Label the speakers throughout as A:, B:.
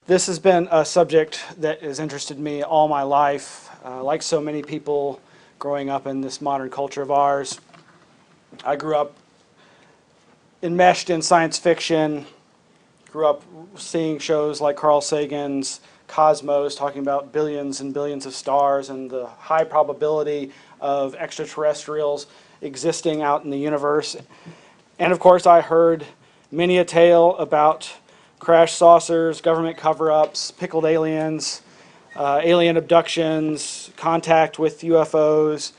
A: This has been a subject that has interested me all my life. Like so many people growing up in this modern culture of ours, I grew up enmeshed in science fiction, grew up seeing shows like Carl Sagan's Cosmos, talking about billions and billions of stars and the high probability of extraterrestrials existing out in the universe. And of course, I heard many a tale about crash saucers, government cover-ups, pickled aliens, alien abductions, contact with UFOs,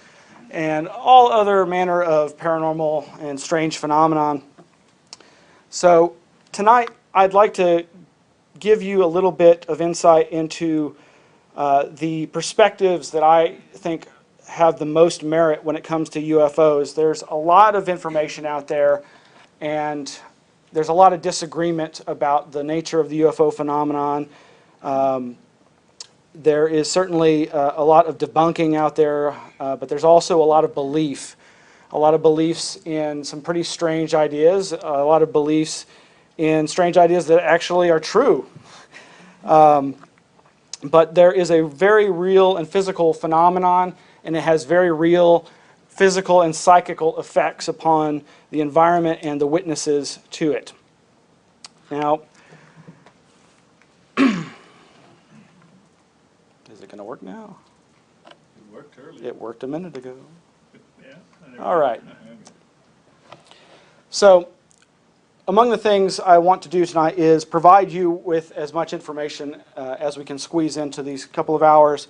A: and all other manner of paranormal and strange phenomenon. So tonight, I'd like to give you a little bit of insight into the perspectives that I think have the most merit when it comes to UFOs. There's a lot of information out there, and there's a lot of disagreement about the nature of the UFO phenomenon. There is certainly a lot of debunking out there, but there's also a lot of belief. A lot of beliefs in some pretty strange ideas, a lot of beliefs in strange ideas that actually are true. But there is a very real and physical phenomenon, and it has very real physical and psychical effects upon the environment and the witnesses to it. Now, is it going to work now?
B: It worked earlier.
A: It worked a minute ago.
B: Yeah.
A: All right. So, among the things I want to do tonight is provide you with as much information as we can squeeze into these couple of hours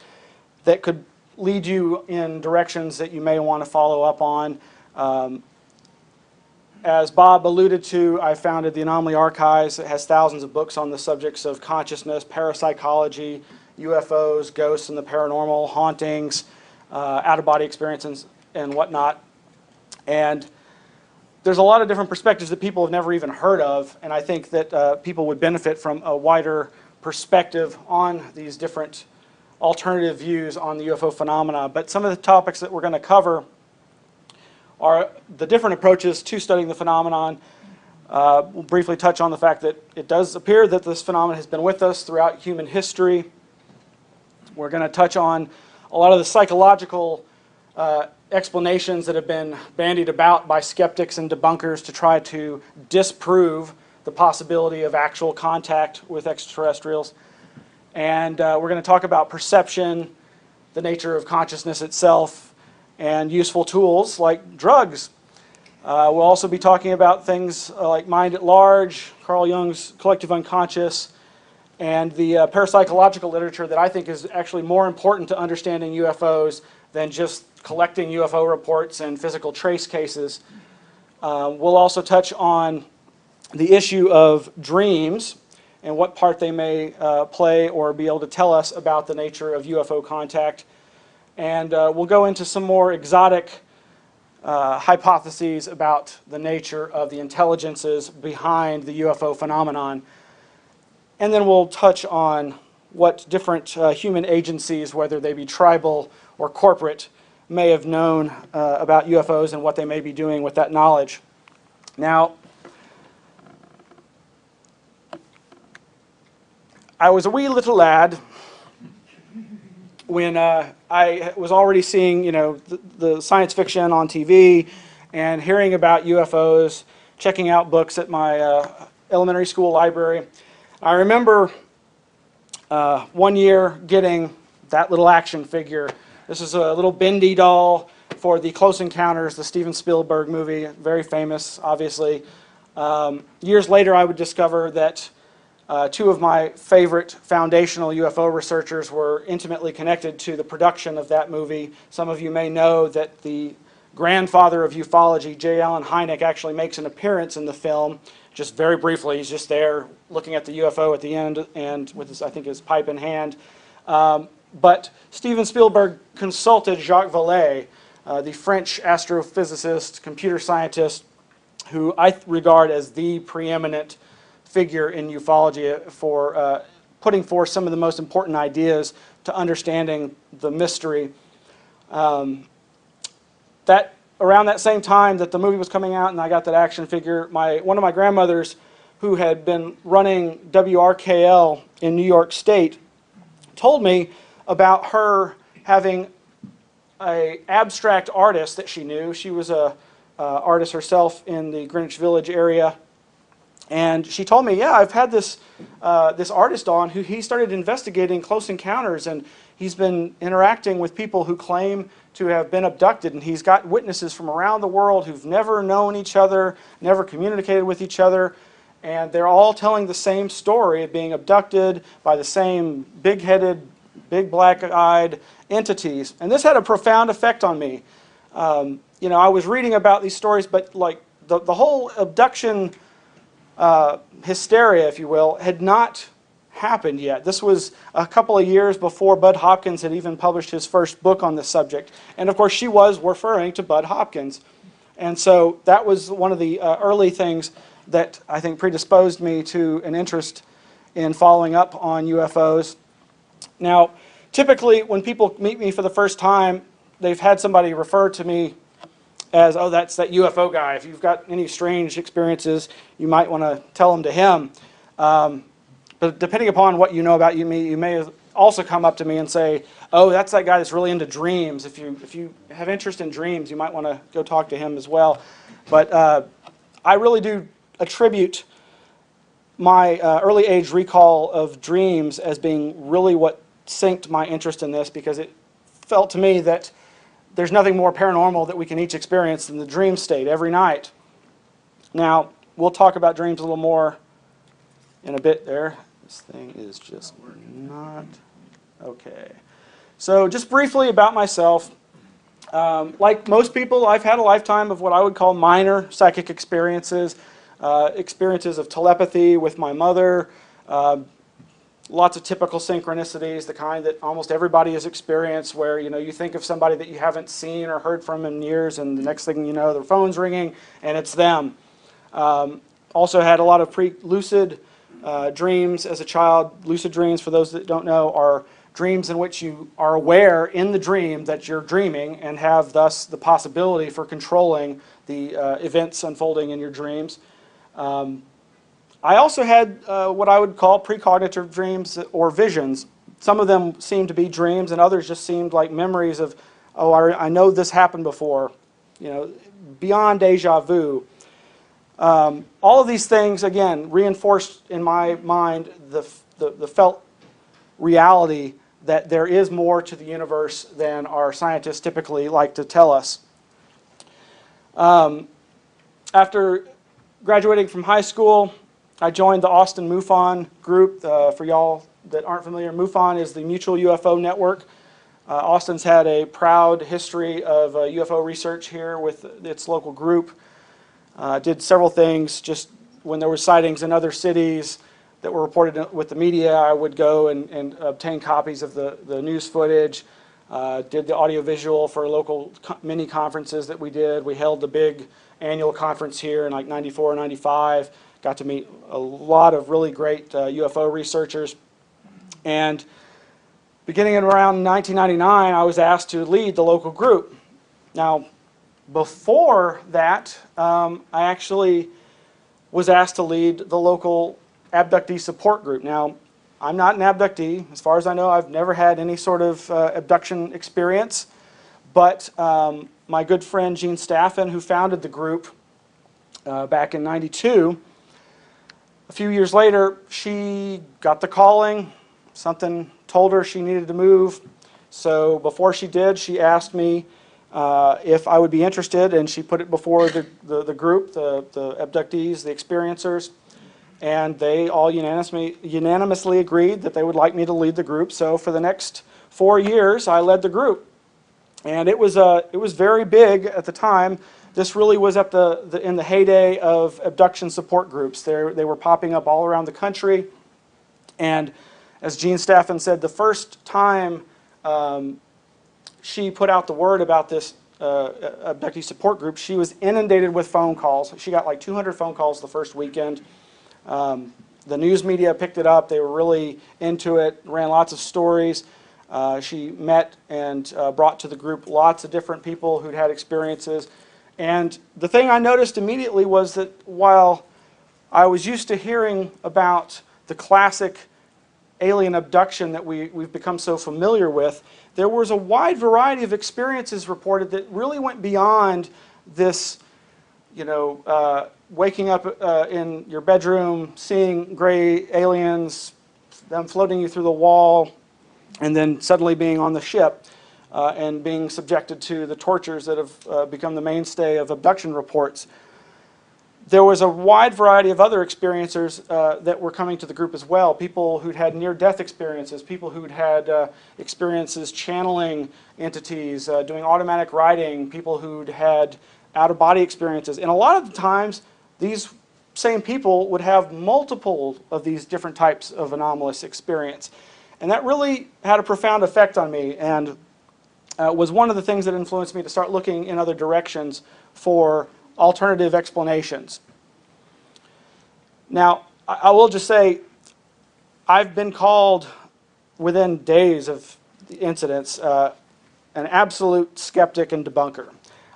A: that could lead you in directions that you may want to follow up on. As Bob alluded to, I founded the Anomaly Archives. It has thousands of books on the subjects of consciousness, parapsychology, UFOs, ghosts and the paranormal, hauntings, out-of-body experiences, and whatnot. And there's a lot of different perspectives that people have never even heard of, and I think that people would benefit from a wider perspective on these different alternative views on the UFO phenomena. But some of the topics that we're going to cover are the different approaches to studying the phenomenon. We'll briefly touch on the fact that it does appear that this phenomenon has been with us throughout human history. We're going to touch on a lot of the psychological explanations that have been bandied about by skeptics and debunkers to try to disprove the possibility of actual contact with extraterrestrials. And we're going to talk about perception, the nature of consciousness itself, and useful tools like drugs. We'll also be talking about things like mind at large, Carl Jung's collective unconscious, and the parapsychological literature that I think is actually more important to understanding UFOs than just collecting UFO reports and physical trace cases. We'll also touch on the issue of dreams and what part they may play or be able to tell us about the nature of UFO contact. And we'll go into some more exotic hypotheses about the nature of the intelligences behind the UFO phenomenon. And then we'll touch on what different human agencies, whether they be tribal or corporate, may have known about UFOs and what they may be doing with that knowledge. Now, I was a wee little lad when I was already seeing, the science fiction on TV and hearing about UFOs, checking out books at my elementary school library. I remember one year getting that little action figure. This is a little bendy doll for the Close Encounters, the Steven Spielberg movie, very famous, obviously. Years later, I would discover that two of my favorite foundational UFO researchers were intimately connected to the production of that movie. Some of you may know that the grandfather of ufology, J. Allen Hynek, actually makes an appearance in the film, just very briefly. He's just there looking at the UFO at the end and with his, I think, his pipe in hand. But Steven Spielberg consulted Jacques Vallee, the French astrophysicist, computer scientist, who I regard as the preeminent figure in ufology for putting forth some of the most important ideas to understanding the mystery. Around that same time that the movie was coming out and I got that action figure, one of my grandmother's who had been running WRKL in New York State, told me about her having an abstract artist that she knew. She was a artist herself in the Greenwich Village area. And she told me, yeah, I've had this artist on who he started investigating close encounters, and he's been interacting with people who claim to have been abducted, and he's got witnesses from around the world who've never known each other, never communicated with each other, and they're all telling the same story of being abducted by the same big-headed, big black-eyed entities. And this had a profound effect on me. You know, I was reading about these stories, but like the whole abduction hysteria, if you will, had not happened yet. This was a couple of years before Bud Hopkins had even published his first book on this subject. And of course she was referring to Bud Hopkins. And so that was one of the early things that I think predisposed me to an interest in following up on UFOs. Now, typically when people meet me for the first time, they've had somebody refer to me as, oh, that's that UFO guy. If you've got any strange experiences, you might want to tell them to him. But depending upon what you know about me, you may also come up to me and say, oh, that's that guy that's really into dreams. If you have interest in dreams, you might want to go talk to him as well. But I really do attribute my early age recall of dreams as being really what synced my interest in this, because it felt to me that there's nothing more paranormal that we can each experience than the dream state every night. Now, we'll talk about dreams a little more in a bit there. This thing is just not okay. So just briefly about myself. Like most people, I've had a lifetime of what I would call minor psychic experiences. Experiences of telepathy with my mother. Lots of typical synchronicities, the kind that almost everybody has experienced, where you think of somebody that you haven't seen or heard from in years, and the next thing you know, their phone's ringing, and it's them. Also had a lot of pre-lucid dreams as a child. Lucid dreams, for those that don't know, are dreams in which you are aware in the dream that you're dreaming and have thus the possibility for controlling the events unfolding in your dreams. I also had what I would call precognitive dreams or visions. Some of them seemed to be dreams, and others just seemed like memories of, oh, I know this happened before, beyond deja vu. All of these things, again, reinforced in my mind the felt reality that there is more to the universe than our scientists typically like to tell us. After graduating from high school, I joined the Austin MUFON group. For y'all that aren't familiar, MUFON is the Mutual UFO Network. Austin's had a proud history of UFO research here with its local group. Did several things. Just when there were sightings in other cities that were reported with the media, I would go and obtain copies of the news footage. Did the audiovisual for local mini conferences that we did. We held the big annual conference here in like 94 or 95. Got to meet a lot of really great UFO researchers. And beginning in around 1999, I was asked to lead the local group. Now, before that, I actually was asked to lead the local abductee support group. Now, I'm not an abductee. As far as I know, I've never had any sort of abduction experience. But my good friend Jean Staffen, who founded the group back in '92, a few years later, she got the calling. Something told her she needed to move. So before she did, she asked me if I would be interested, and she put it before the group, the abductees, the experiencers, and they all unanimously agreed that they would like me to lead the group. So for the next 4 years, I led the group. And it was very big at the time. This really was at in the heyday of abduction support groups. They were popping up all around the country. And as Jean Staffen said, the first time she put out the word about this abductee support group, she was inundated with phone calls. She got like 200 phone calls the first weekend. The news media picked it up. They were really into it, ran lots of stories. She met and brought to the group lots of different people who'd had experiences. And the thing I noticed immediately was that while I was used to hearing about the classic alien abduction that we've become so familiar with. There was a wide variety of experiences reported that really went beyond this, waking up in your bedroom, seeing gray aliens, them floating you through the wall, and then suddenly being on the ship and being subjected to the tortures that have become the mainstay of abduction reports. There was a wide variety of other experiencers that were coming to the group as well. People who'd had near-death experiences, people who'd had experiences channeling entities, doing automatic writing, people who'd had out-of-body experiences. And a lot of the times, these same people would have multiple of these different types of anomalous experience. And that really had a profound effect on me, and was one of the things that influenced me to start looking in other directions for alternative explanations. Now, I will just say, I've been called, within days of the incidents, an absolute skeptic and debunker.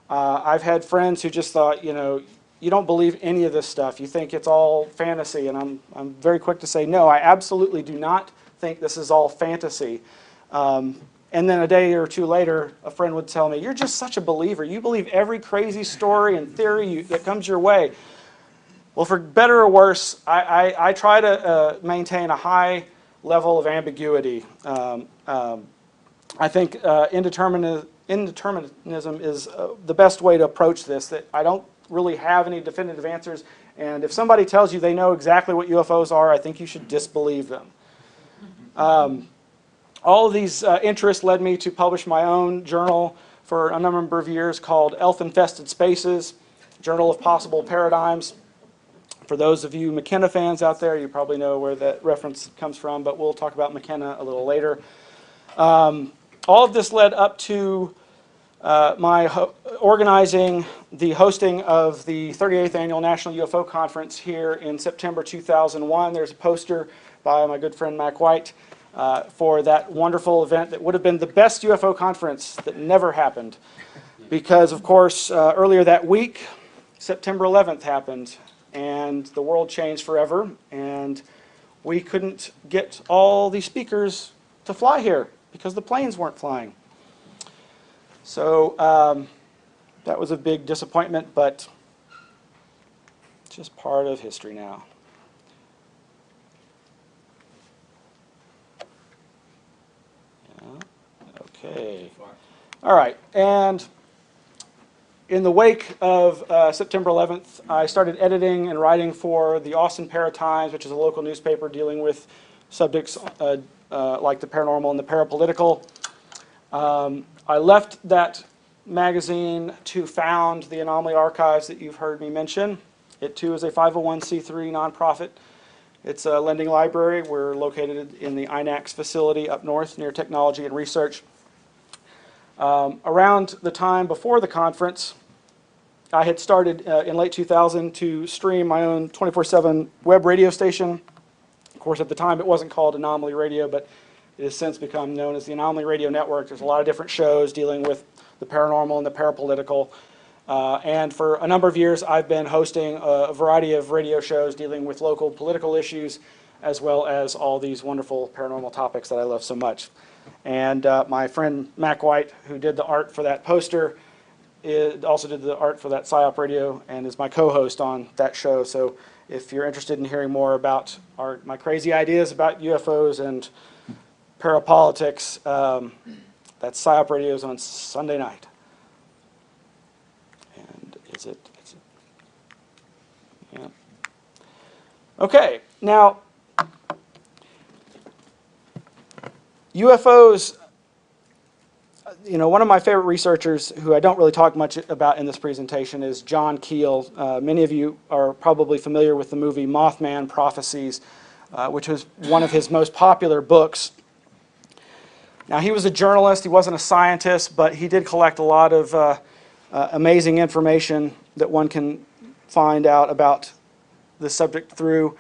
A: I've had friends who just thought, you don't believe any of this stuff. You think it's all fantasy, and I'm very quick to say, no, I absolutely do not think this is all fantasy. And then a day or two later, a friend would tell me, you're just such a believer. You believe every crazy story and theory that comes your way. Well, for better or worse, I try to maintain a high level of ambiguity. I think indeterminism is the best way to approach this, that I don't really have any definitive answers. And if somebody tells you they know exactly what UFOs are, I think you should disbelieve them. All of these interests led me to publish my own journal for a number of years called Elf-Infested Spaces, Journal of Possible Paradigms. For those of you McKenna fans out there, you probably know where that reference comes from, but we'll talk about McKenna a little later. All of this led up to my organizing the hosting of the 38th Annual National UFO Conference here in September 2001. There's a poster by my good friend Mac White for that wonderful event that would have been the best UFO conference that never happened. Because, of course, earlier that week, September 11th happened, and the world changed forever, and we couldn't get all the speakers to fly here because the planes weren't flying. So that was a big disappointment, but it's just part of history now. Okay. All right. And in the wake of September 11th, I started editing and writing for the Austin Para-Times, which is a local newspaper dealing with subjects like the paranormal and the parapolitical. I left that magazine to found the Anomaly Archives that you've heard me mention. It, too, is a 501c3 nonprofit. It's a lending library. We're located in the INACS facility up north near Technology and Research. Around the time before the conference, I had started in late 2000 to stream my own 24/7 web radio station. Of course, at the time it wasn't called Anomaly Radio, but it has since become known as the Anomaly Radio Network. There's a lot of different shows dealing with the paranormal and the parapolitical. And for a number of years, I've been hosting a variety of radio shows dealing with local political issues, as well as all these wonderful paranormal topics that I love so much. And my friend Mac White, who did the art for that poster, also did the art for that PSYOP radio and is my co-host on that show. So if you're interested in hearing more about my crazy ideas about UFOs and parapolitics, that's PSYOP radios on Sunday night. And is it? Yeah. Okay, now UFOs, one of my favorite researchers who I don't really talk much about in this presentation is John Keel. Many of you are probably familiar with the movie Mothman Prophecies, which was one of his most popular books. Now, he was a journalist, he wasn't a scientist, but he did collect a lot of amazing information that one can find out about the subject through.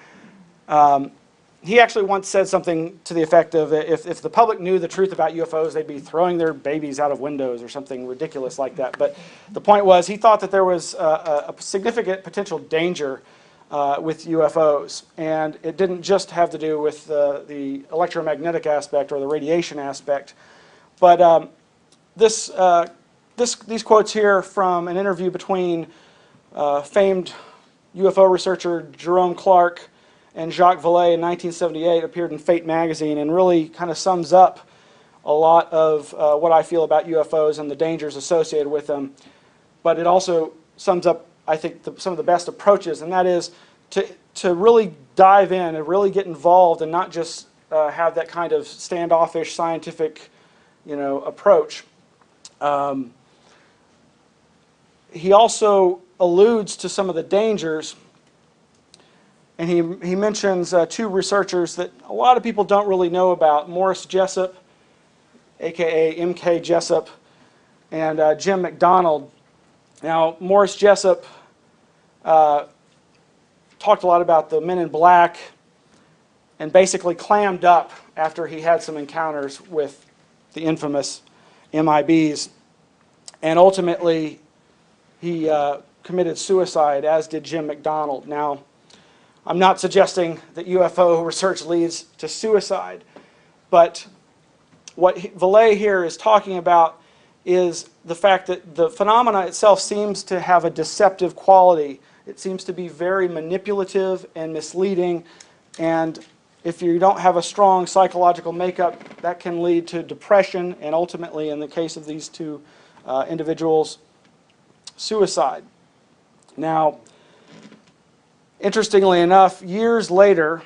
A: He actually once said something to the effect of, if the public knew the truth about UFOs, they'd be throwing their babies out of windows or something ridiculous like that. But the point was, he thought that there was a significant potential danger with UFOs. And it didn't just have to do with the electromagnetic aspect or the radiation aspect. But these quotes here from an interview between famed UFO researcher Jerome Clark and Jacques Vallee in 1978 appeared in Fate magazine and really kind of sums up a lot of what I feel about UFOs and the dangers associated with them. But it also sums up, I think, some of the best approaches, and that is to really dive in and really get involved and not just have that kind of standoffish scientific, approach. He also alludes to some of the dangers, and he mentions two researchers that a lot of people don't really know about: Morris Jessup, aka M.K. Jessup, and Jim McDonald. Now, Morris Jessup talked a lot about the Men in Black and basically clammed up after he had some encounters with the infamous MIBs. And ultimately, he committed suicide, as did Jim McDonald. Now, I'm not suggesting that UFO research leads to suicide, but what Vallee here is talking about is the fact that the phenomena itself seems to have a deceptive quality. It seems to be very manipulative and misleading, and if you don't have a strong psychological makeup, that can lead to depression and ultimately, in the case of these two individuals, suicide. Now, interestingly enough, years later,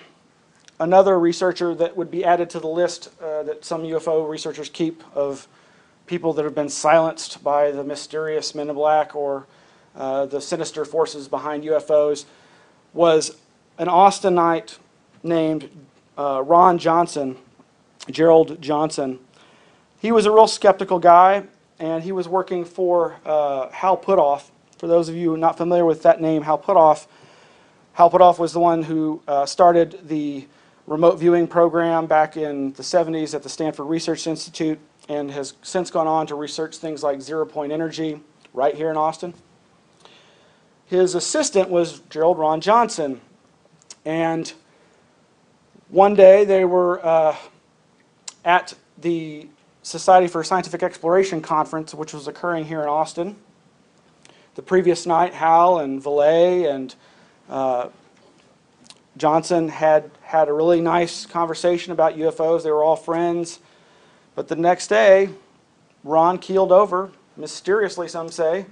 A: another researcher that would be added to the list that some UFO researchers keep of people that have been silenced by the mysterious Men in Black or the sinister forces behind UFOs was an Austinite named Ron Johnson, Gerald Johnson. He was a real skeptical guy, and he was working for Hal Puthoff. For those of you not familiar with that name, Hal Puthoff was the one who started the remote viewing program back in the 70s at the Stanford Research Institute and has since gone on to research things like zero-point energy right here in Austin. His assistant was Gerald Ron Johnson, and one day they were at the Society for Scientific Exploration Conference, which was occurring here in Austin. The previous night, Hal and Vallee and Johnson had a really nice conversation about UFOs. They were all friends. But the next day, Ron keeled over, mysteriously some say,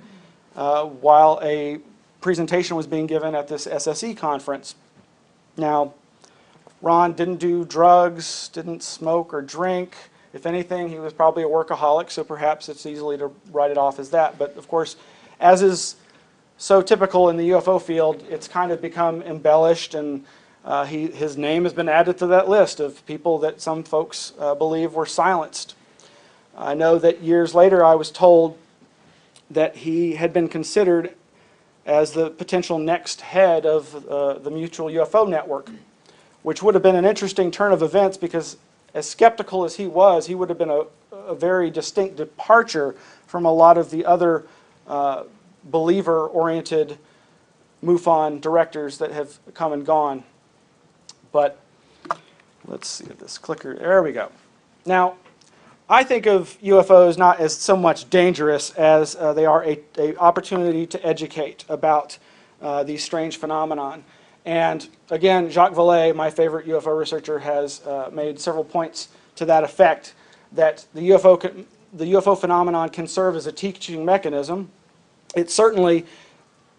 A: while a presentation was being given at this SSE conference. Now, Ron didn't do drugs, didn't smoke or drink. If anything, he was probably a workaholic, so perhaps it's easily to write it off as that. But of course, as is so typical in the UFO field, it's kind of become embellished, and his name has been added to that list of people that some folks believe were silenced. I know that years later I was told that he had been considered as the potential next head of the Mutual UFO Network, which would have been an interesting turn of events because as skeptical as he would have been a very distinct departure from a lot of the other believer-oriented MUFON directors that have come and gone. But let's see if this clicker, there we go. Now, I think of UFOs not as so much dangerous as they are an opportunity to educate about these strange phenomenon. And again, Jacques Vallee, my favorite UFO researcher, has made several points to that effect, that the UFO phenomenon can serve as a teaching mechanism. It certainly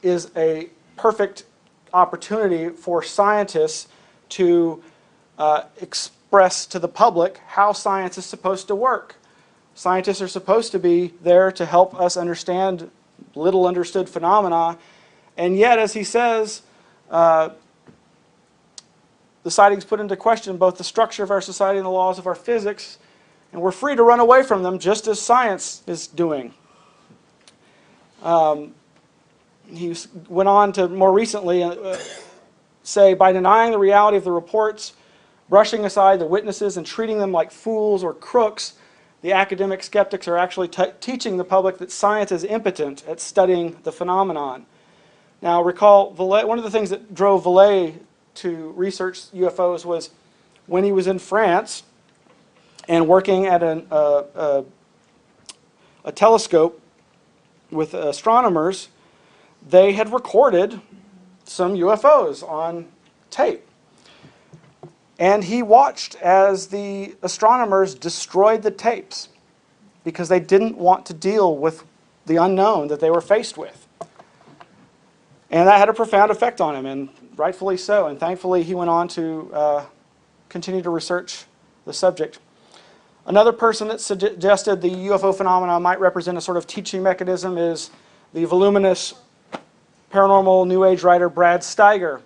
A: is a perfect opportunity for scientists to express to the public how science is supposed to work. Scientists are supposed to be there to help us understand little understood phenomena, and yet, as he says, the sightings put into question both the structure of our society and the laws of our physics, and we're free to run away from them just as science is doing. He went on to more recently say, by denying the reality of the reports, brushing aside the witnesses and treating them like fools or crooks, the academic skeptics are actually teaching the public that science is impotent at studying the phenomenon. Now recall, Vallee, one of the things that drove Vallee to research UFOs was when he was in France and working at a telescope with astronomers. They had recorded some UFOs on tape. And he watched as the astronomers destroyed the tapes because they didn't want to deal with the unknown that they were faced with. And that had a profound effect on him, and rightfully so. And thankfully, he went on to continue to research the subject. Another person that suggested the UFO phenomena might represent a sort of teaching mechanism is the voluminous paranormal New Age writer Brad Steiger.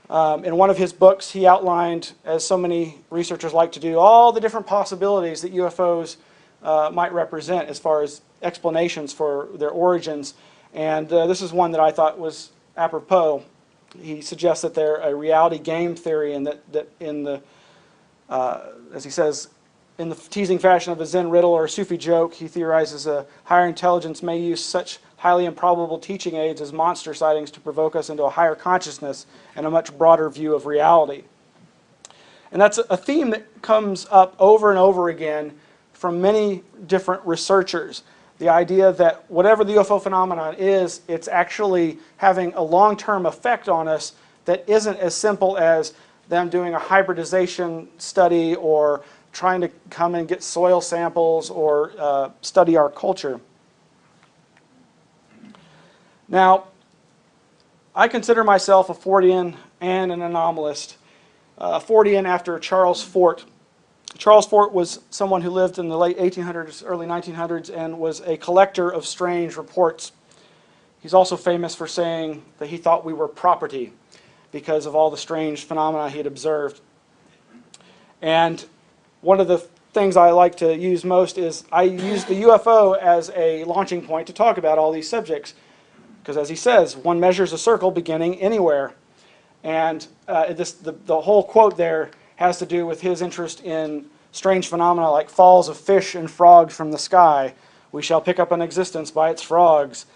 A: In one of his books, he outlined, as so many researchers like to do, all the different possibilities that UFOs might represent as far as explanations for their origins. And this is one that I thought was apropos. He suggests that they're a reality game theory, and that in the, as he says, in the teasing fashion of a Zen riddle or a Sufi joke, he theorizes a higher intelligence may use such highly improbable teaching aids as monster sightings to provoke us into a higher consciousness and a much broader view of reality. And that's a theme that comes up over and over again from many different researchers. The idea that whatever the UFO phenomenon is, it's actually having a long-term effect on us that isn't as simple as them doing a hybridization study or trying to come and get soil samples or study our culture. Now, I consider myself a Fortean and an anomalist. Fortean after Charles Fort. Charles Fort was someone who lived in the late 1800s, early 1900s, and was a collector of strange reports. He's also famous for saying that he thought we were property because of all the strange phenomena he had observed. And one of the things I like to use most is I use the UFO as a launching point to talk about all these subjects. Because as he says, one measures a circle beginning anywhere. And the whole quote there has to do with his interest in strange phenomena like falls of fish and frogs from the sky. We shall pick up an existence by its frogs.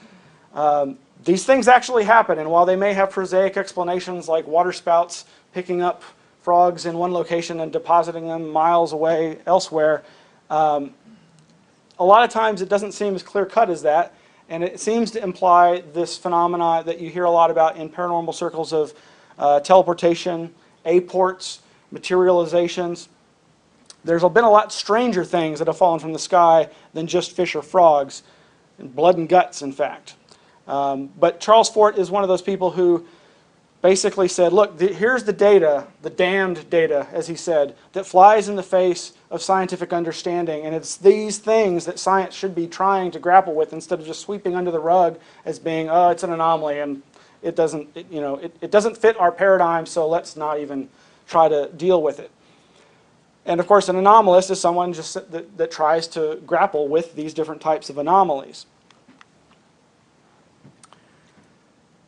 A: These things actually happen, and while they may have prosaic explanations like waterspouts picking up frogs in one location and depositing them miles away elsewhere, a lot of times it doesn't seem as clear-cut as that, and it seems to imply this phenomena that you hear a lot about in paranormal circles of teleportation, aports, materializations. There's been a lot stranger things that have fallen from the sky than just fish or frogs, and blood and guts, in fact. But Charles Fort is one of those people who basically said, look, here's the data, the damned data, as he said, that flies in the face of scientific understanding. And it's these things that science should be trying to grapple with instead of just sweeping under the rug as being, oh, it's an anomaly and it doesn't, it doesn't fit our paradigm, so let's not even try to deal with it. And of course, an anomalist is someone just that tries to grapple with these different types of anomalies.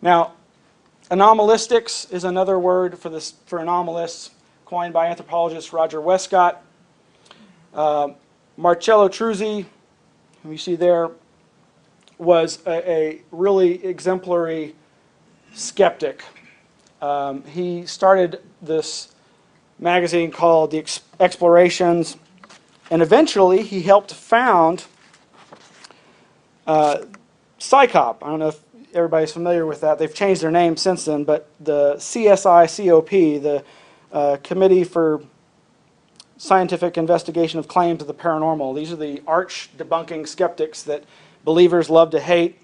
A: Now, anomalistics is another word for anomalists, coined by anthropologist Roger Westcott. Marcello Truzzi, whom you see there, was a really exemplary skeptic. He started this magazine called The Explorations, and eventually he helped found CSICOP. I don't know if everybody's familiar with that. They've changed their name since then, but the CSICOP, the Committee for Scientific Investigation of Claims of the Paranormal. These are the arch debunking skeptics that believers love to hate,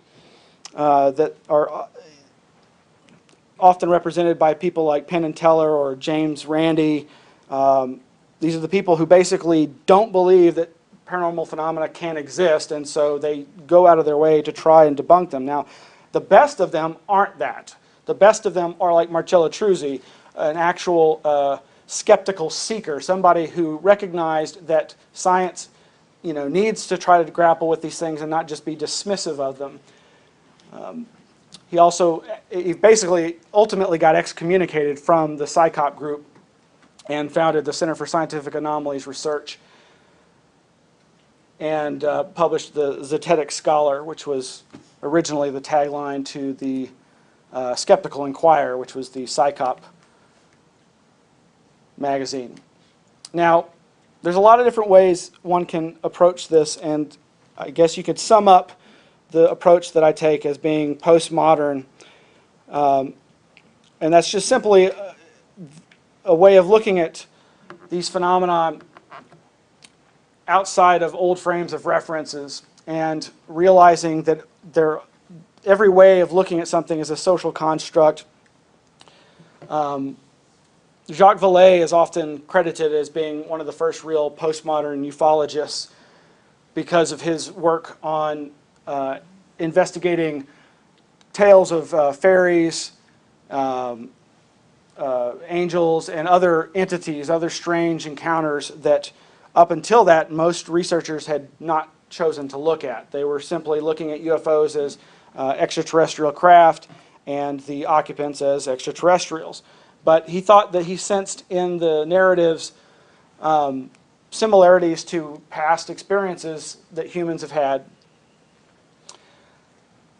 A: that are often represented by people like Penn and Teller or James Randi. These are the people who basically don't believe that paranormal phenomena can exist, and so they go out of their way to try and debunk them. Now, the best of them aren't that. The best of them are like Marcello Truzzi, an actual skeptical seeker, somebody who recognized that science, needs to try to grapple with these things and not just be dismissive of them. He basically ultimately got excommunicated from the CSICOP group and founded the Center for Scientific Anomalies Research and published the Zetetic Scholar, which was originally the tagline to the Skeptical Inquirer, which was the Psychop magazine. Now, there's a lot of different ways one can approach this, and I guess you could sum up the approach that I take as being postmodern. And that's just simply a way of looking at these phenomena outside of old frames of references and realizing that every way of looking at something is a social construct. Jacques Vallee is often credited as being one of the first real postmodern ufologists because of his work on investigating tales of fairies, angels, and other entities, other strange encounters that up until that most researchers had not chosen to look at. They were simply looking at UFOs as extraterrestrial craft and the occupants as extraterrestrials. But he thought that he sensed in the narratives similarities to past experiences that humans have had.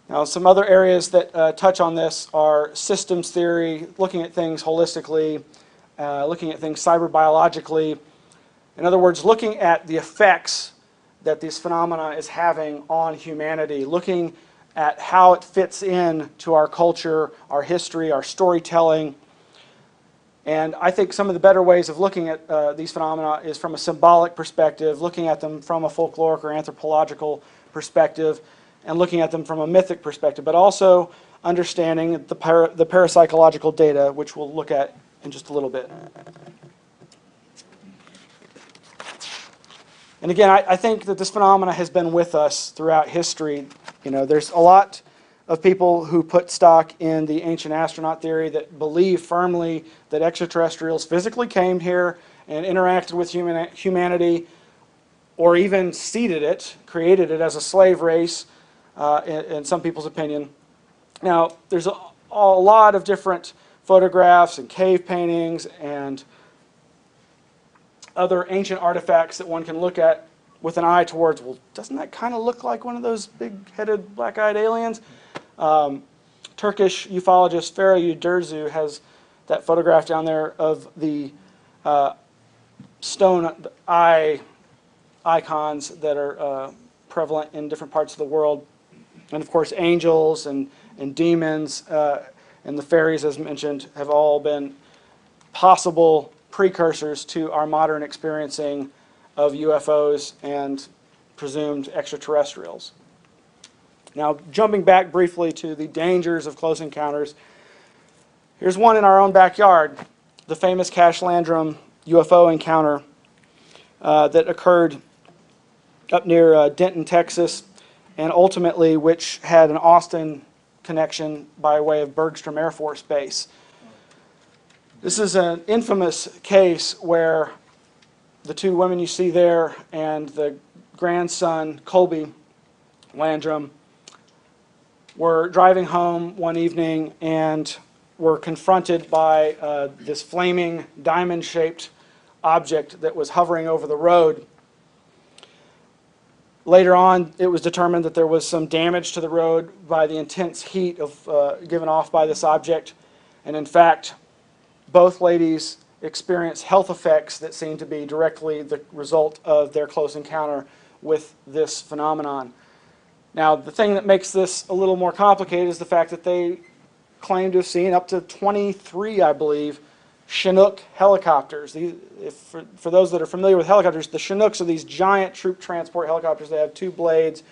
A: Now, some other areas that touch on this are systems theory, looking at things holistically, looking at things cyberbiologically. In other words, looking at the effects that this phenomena is having on humanity, looking at how it fits in to our culture, our history, our storytelling. And I think some of the better ways of looking at these phenomena is from a symbolic perspective, looking at them from a folkloric or anthropological perspective, and looking at them from a mythic perspective, but also understanding the parapsychological data, which we'll look at in just a little bit. And again, I think that this phenomena has been with us throughout history. You know, there's a lot of people who put stock in the ancient astronaut theory that believe firmly that extraterrestrials physically came here and interacted with humanity, or even seeded it, created it as a slave race, in some people's opinion. Now, there's a lot of different photographs and cave paintings and other ancient artifacts that one can look at with an eye towards, well, doesn't that kind of look like one of those big-headed, black-eyed aliens? Turkish ufologist Farah Yurderzu has that photograph down there of the stone eye icons that are prevalent in different parts of the world. And of course, angels and demons and the fairies, as mentioned, have all been possible precursors to our modern experiencing of UFOs and presumed extraterrestrials. Now, jumping back briefly to the dangers of close encounters, here's one in our own backyard, the famous Cache Landrum UFO encounter that occurred up near Denton, Texas, and ultimately which had an Austin connection by way of Bergstrom Air Force Base. This is an infamous case where the two women you see there and the grandson, Colby Landrum, were driving home one evening and were confronted by this flaming diamond-shaped object that was hovering over the road. Later on, it was determined that there was some damage to the road by the intense heat given off by this object. And in fact, both ladies experienced health effects that seemed to be directly the result of their close encounter with this phenomenon. Now, the thing that makes this a little more complicated is the fact that they claim to have seen up to 23, I believe, Chinook helicopters. For those that are familiar with helicopters, the Chinooks are these giant troop transport helicopters. They have two blades.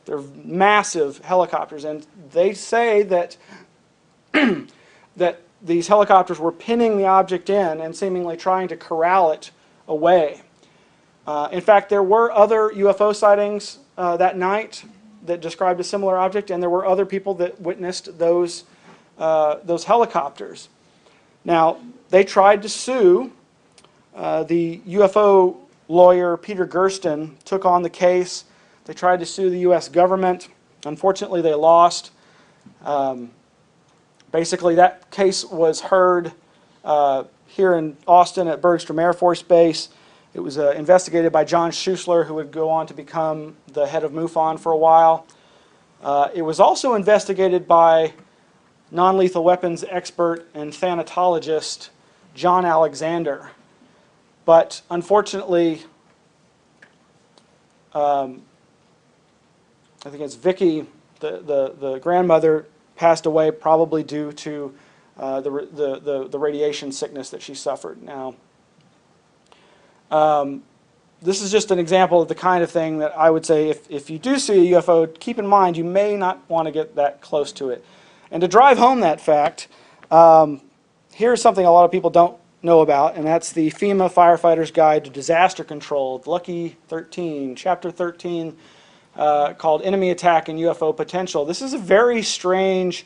A: They're massive helicopters, and they say that that these helicopters were pinning the object in and seemingly trying to corral it away. In fact, there were other UFO sightings that night that described a similar object, and there were other people that witnessed those helicopters. Now, they tried to sue. The UFO lawyer, Peter Gersten, took on the case. They tried to sue the U.S. government. Unfortunately, they lost. Basically, that case was heard here in Austin at Bergstrom Air Force Base. It was investigated by John Schuessler, who would go on to become the head of MUFON for a while. It was also investigated by non-lethal weapons expert and thanatologist John Alexander. But unfortunately, I think it's Vicky, the grandmother, passed away probably due to the radiation sickness that she suffered. Now, this is just an example of the kind of thing that I would say if you do see a UFO, keep in mind you may not want to get that close to it. And to drive home that fact, here's something a lot of people don't know about, and that's the FEMA Firefighter's Guide to Disaster Control, Lucky 13, Chapter 13, called Enemy Attack and UFO Potential. This is a very strange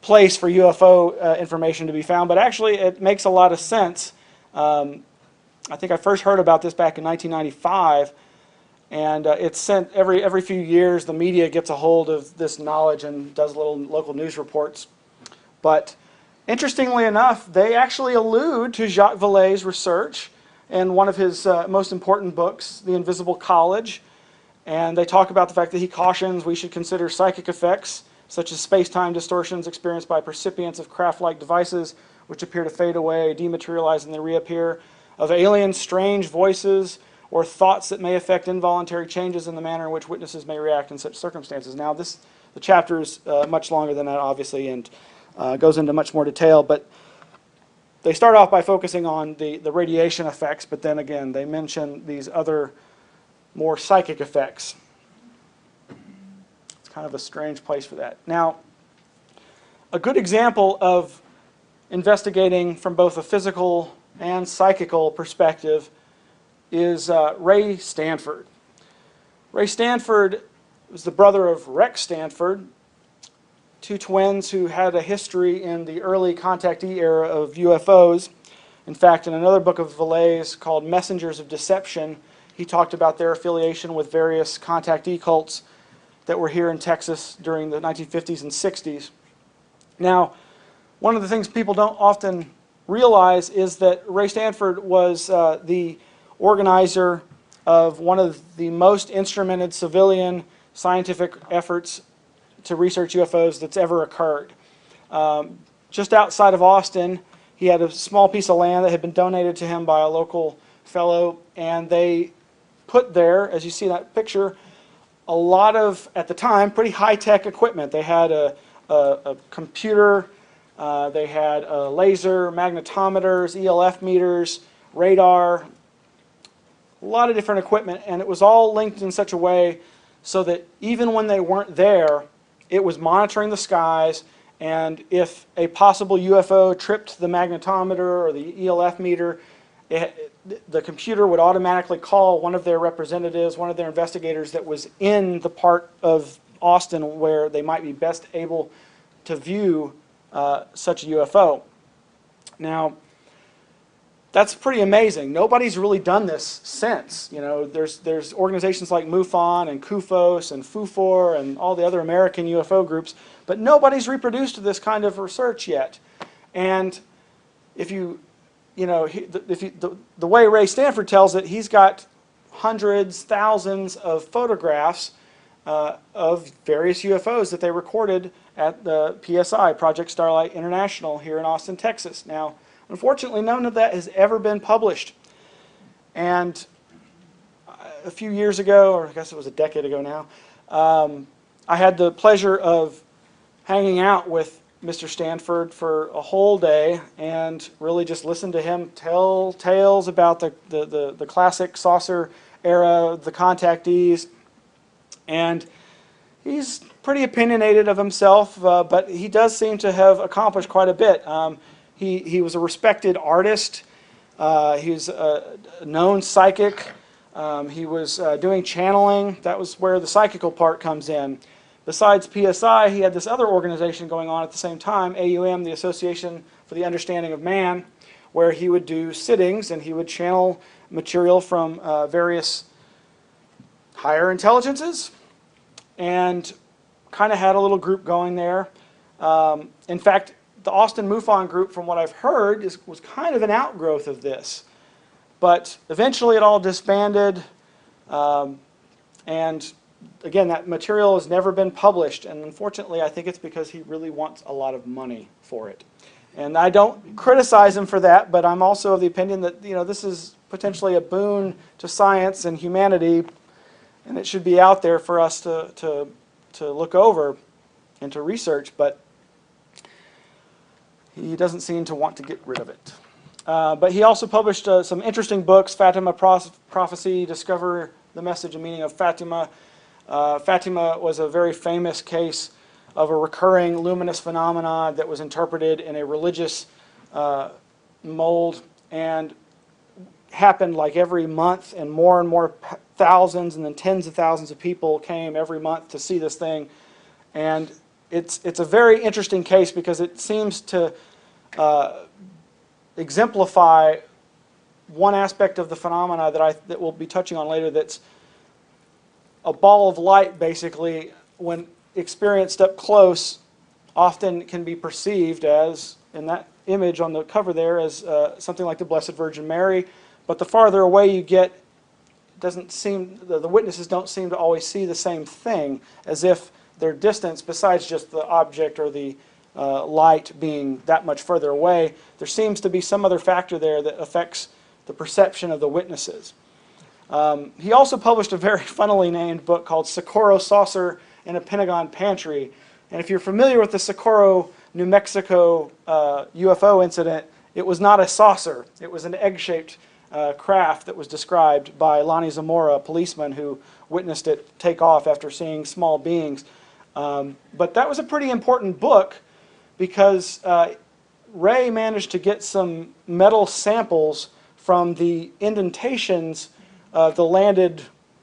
A: place for UFO information to be found, but actually it makes a lot of sense. I think I first heard about this back in 1995, and it's sent every few years. The media gets a hold of this knowledge and does little local news reports. But interestingly enough, they actually allude to Jacques Vallee's research in one of his most important books, The Invisible College, and they talk about the fact that he cautions we should consider psychic effects such as space-time distortions experienced by percipients of craft-like devices which appear to fade away, dematerialize, and then reappear, of alien strange voices or thoughts that may affect involuntary changes in the manner in which witnesses may react in such circumstances. Now, the chapter is much longer than that, obviously, and goes into much more detail, but they start off by focusing on the radiation effects, but then again, they mention these other more psychic effects. It's kind of a strange place for that. Now, a good example of investigating from both a physical and psychical perspective is Ray Stanford. Ray Stanford was the brother of Rex Stanford, two twins who had a history in the early contactee era of UFOs. In fact, in another book of Vallee's called Messengers of Deception, he talked about their affiliation with various contactee cults that were here in Texas during the 1950s and 60s. Now, one of the things people don't often realize is that Ray Stanford was the organizer of one of the most instrumented civilian scientific efforts to research UFOs that's ever occurred. Just outside of Austin, he had a small piece of land that had been donated to him by a local fellow, and they put there, as you see in that picture, a lot of, at the time, pretty high-tech equipment. They had a computer, they had laser magnetometers, ELF meters, radar, a lot of different equipment, and it was all linked in such a way so that even when they weren't there, it was monitoring the skies, and if a possible UFO tripped the magnetometer or the ELF meter, the computer would automatically call one of their representatives, one of their investigators that was in the part of Austin where they might be best able to view such a UFO. Now, that's pretty amazing. Nobody's really done this since. You know, there's organizations like MUFON and CUFOS and FUFOR and all the other American UFO groups, but nobody's reproduced this kind of research yet. And if you, the way Ray Stanford tells it, he's got hundreds, thousands of photographs of various UFOs that they recorded at the PSI, Project Starlight International, here in Austin, Texas. Now, unfortunately, none of that has ever been published. And a few years ago, or I guess it was a decade ago now, I had the pleasure of hanging out with Mr. Stanford for a whole day and really just listened to him tell tales about the classic saucer era, the contactees. And he's pretty opinionated of himself, but he does seem to have accomplished quite a bit. He was a respected artist. He was a known psychic. He was doing channeling. That was where the psychical part comes in. Besides PSI, he had this other organization going on at the same time, AUM, the Association for the Understanding of Man, where he would do sittings and he would channel material from various higher intelligences, and kind of had a little group going there. In fact, the Austin MUFON group, from what I've heard, was kind of an outgrowth of this. But eventually it all disbanded, and again, that material has never been published, and unfortunately, I think it's because he really wants a lot of money for it. And I don't criticize him for that, but I'm also of the opinion that this is potentially a boon to science and humanity, and it should be out there for us to look over and to research, but he doesn't seem to want to get rid of it. But he also published some interesting books, Fatima Prophecy, Discover the Message and Meaning of Fatima. Fatima was a very famous case of a recurring luminous phenomena that was interpreted in a religious mold and happened like every month, and more thousands and then tens of thousands of people came every month to see this thing. And it's a very interesting case because it seems to exemplify one aspect of the phenomena that we'll be touching on later, that's a ball of light, basically, when experienced up close, often can be perceived as, in that image on the cover there, as something like the Blessed Virgin Mary. But the farther away you get, the witnesses don't seem to always see the same thing, as if their distance, besides just the object or the light being that much further away, there seems to be some other factor there that affects the perception of the witnesses. He also published a very funnily named book called Socorro Saucer in a Pentagon Pantry. And if you're familiar with the Socorro, New Mexico UFO incident, it was not a saucer. It was an egg-shaped craft that was described by Lonnie Zamora, a policeman who witnessed it take off after seeing small beings. But that was a pretty important book because Ray managed to get some metal samples from the indentations of the landed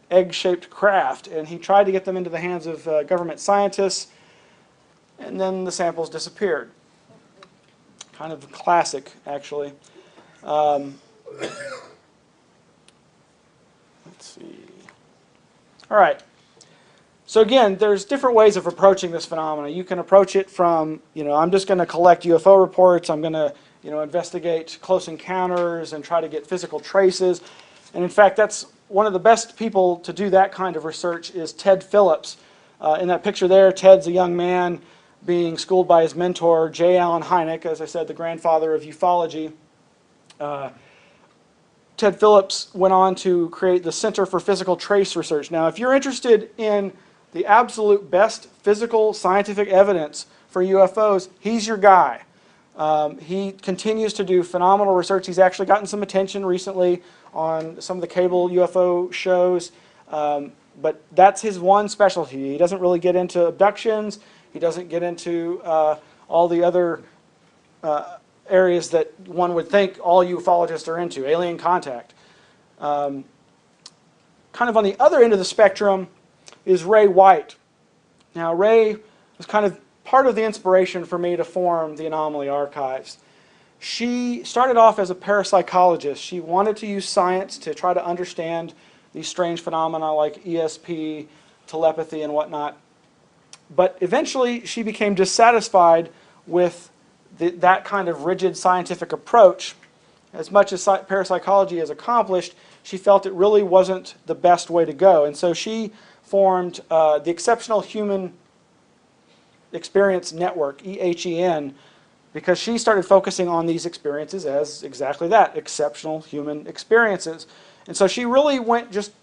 A: egg-shaped craft, and he tried to get them into the hands of government scientists, and then the samples disappeared. Kind of classic, actually. Let's see. All right. So again, there's different ways of approaching this phenomena. You can approach it from, I'm just going to collect UFO reports. I'm going to, investigate close encounters and try to get physical traces. And in fact, that's one of the best people to do that kind of research is Ted Phillips. In that picture there, Ted's a young man being schooled by his mentor, J. Allen Hynek, as I said, the grandfather of ufology. Ted Phillips went on to create the Center for Physical Trace Research. Now, if you're interested in the absolute best physical scientific evidence for UFOs, he's your guy. He continues to do phenomenal research. He's actually gotten some attention recently on some of the cable UFO shows, but that's his one specialty. He doesn't really get into abductions. He doesn't get into all the other areas that one would think all ufologists are into, alien contact. Kind of on the other end of the spectrum is Ray White. Now, Ray was kind of part of the inspiration for me to form the Anomaly Archives. She started off as a parapsychologist. She wanted to use science to try to understand these strange phenomena like ESP, telepathy, and whatnot. But eventually, she became dissatisfied with that kind of rigid scientific approach. As much as parapsychology has accomplished, she felt it really wasn't the best way to go. And so she formed the Exceptional Human Experience Network, EHEN, because she started focusing on these experiences as exactly that, exceptional human experiences. And so she really went just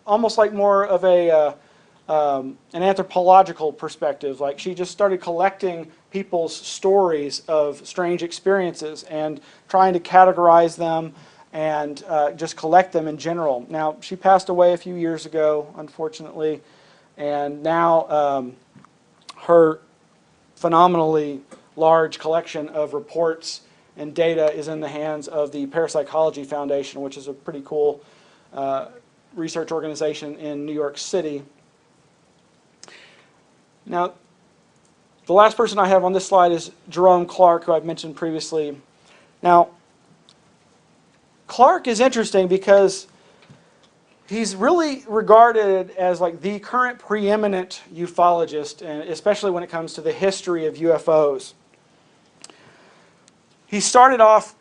A: almost like more of an anthropological perspective. Like she just started collecting people's stories of strange experiences and trying to categorize them and just collect them in general. Now, she passed away a few years ago, unfortunately, and now her phenomenally large collection of reports and data is in the hands of the Parapsychology Foundation, which is a pretty cool research organization in New York City. Now, the last person I have on this slide is Jerome Clark, who I've mentioned previously. Now, Clark is interesting because he's really regarded as like the current preeminent ufologist, and especially when it comes to the history of UFOs. He started off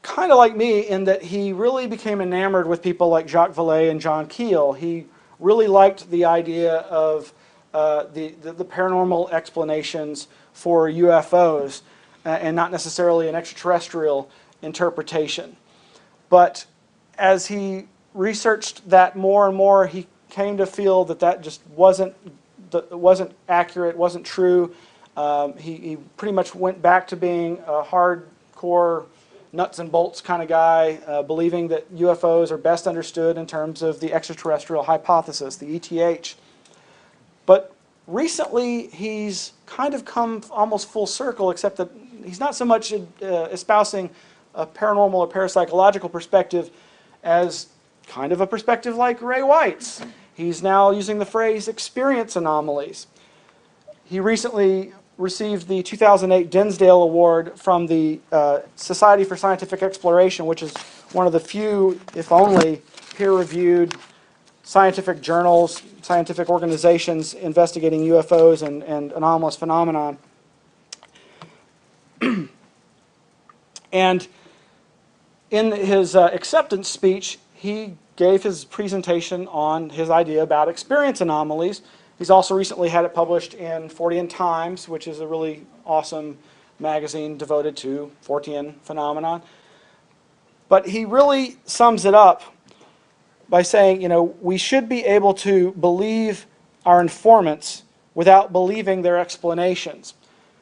A: kind of like me in that he really became enamored with people like Jacques Vallee and John Keel. He really liked the idea of the paranormal explanations for UFOs and not necessarily an extraterrestrial interpretation. But as he researched that more and more, he came to feel that that just wasn't accurate, wasn't true. He pretty much went back to being a hardcore nuts and bolts kind of guy, believing that UFOs are best understood in terms of the extraterrestrial hypothesis, the ETH. But recently, he's kind of come almost full circle, except that he's not so much espousing a paranormal or parapsychological perspective as kind of a perspective like Ray White's. He's now using the phrase experience anomalies. He recently received the 2008 Dinsdale Award from the Society for Scientific Exploration, which is one of the few, if only, peer-reviewed scientific journals, scientific organizations investigating UFOs and anomalous phenomenon. And in his acceptance speech, he gave his presentation on his idea about experience anomalies. He's also recently had it published in Fortean Times, which is a really awesome magazine devoted to Fortean phenomenon. But he really sums it up by saying, we should be able to believe our informants without believing their explanations.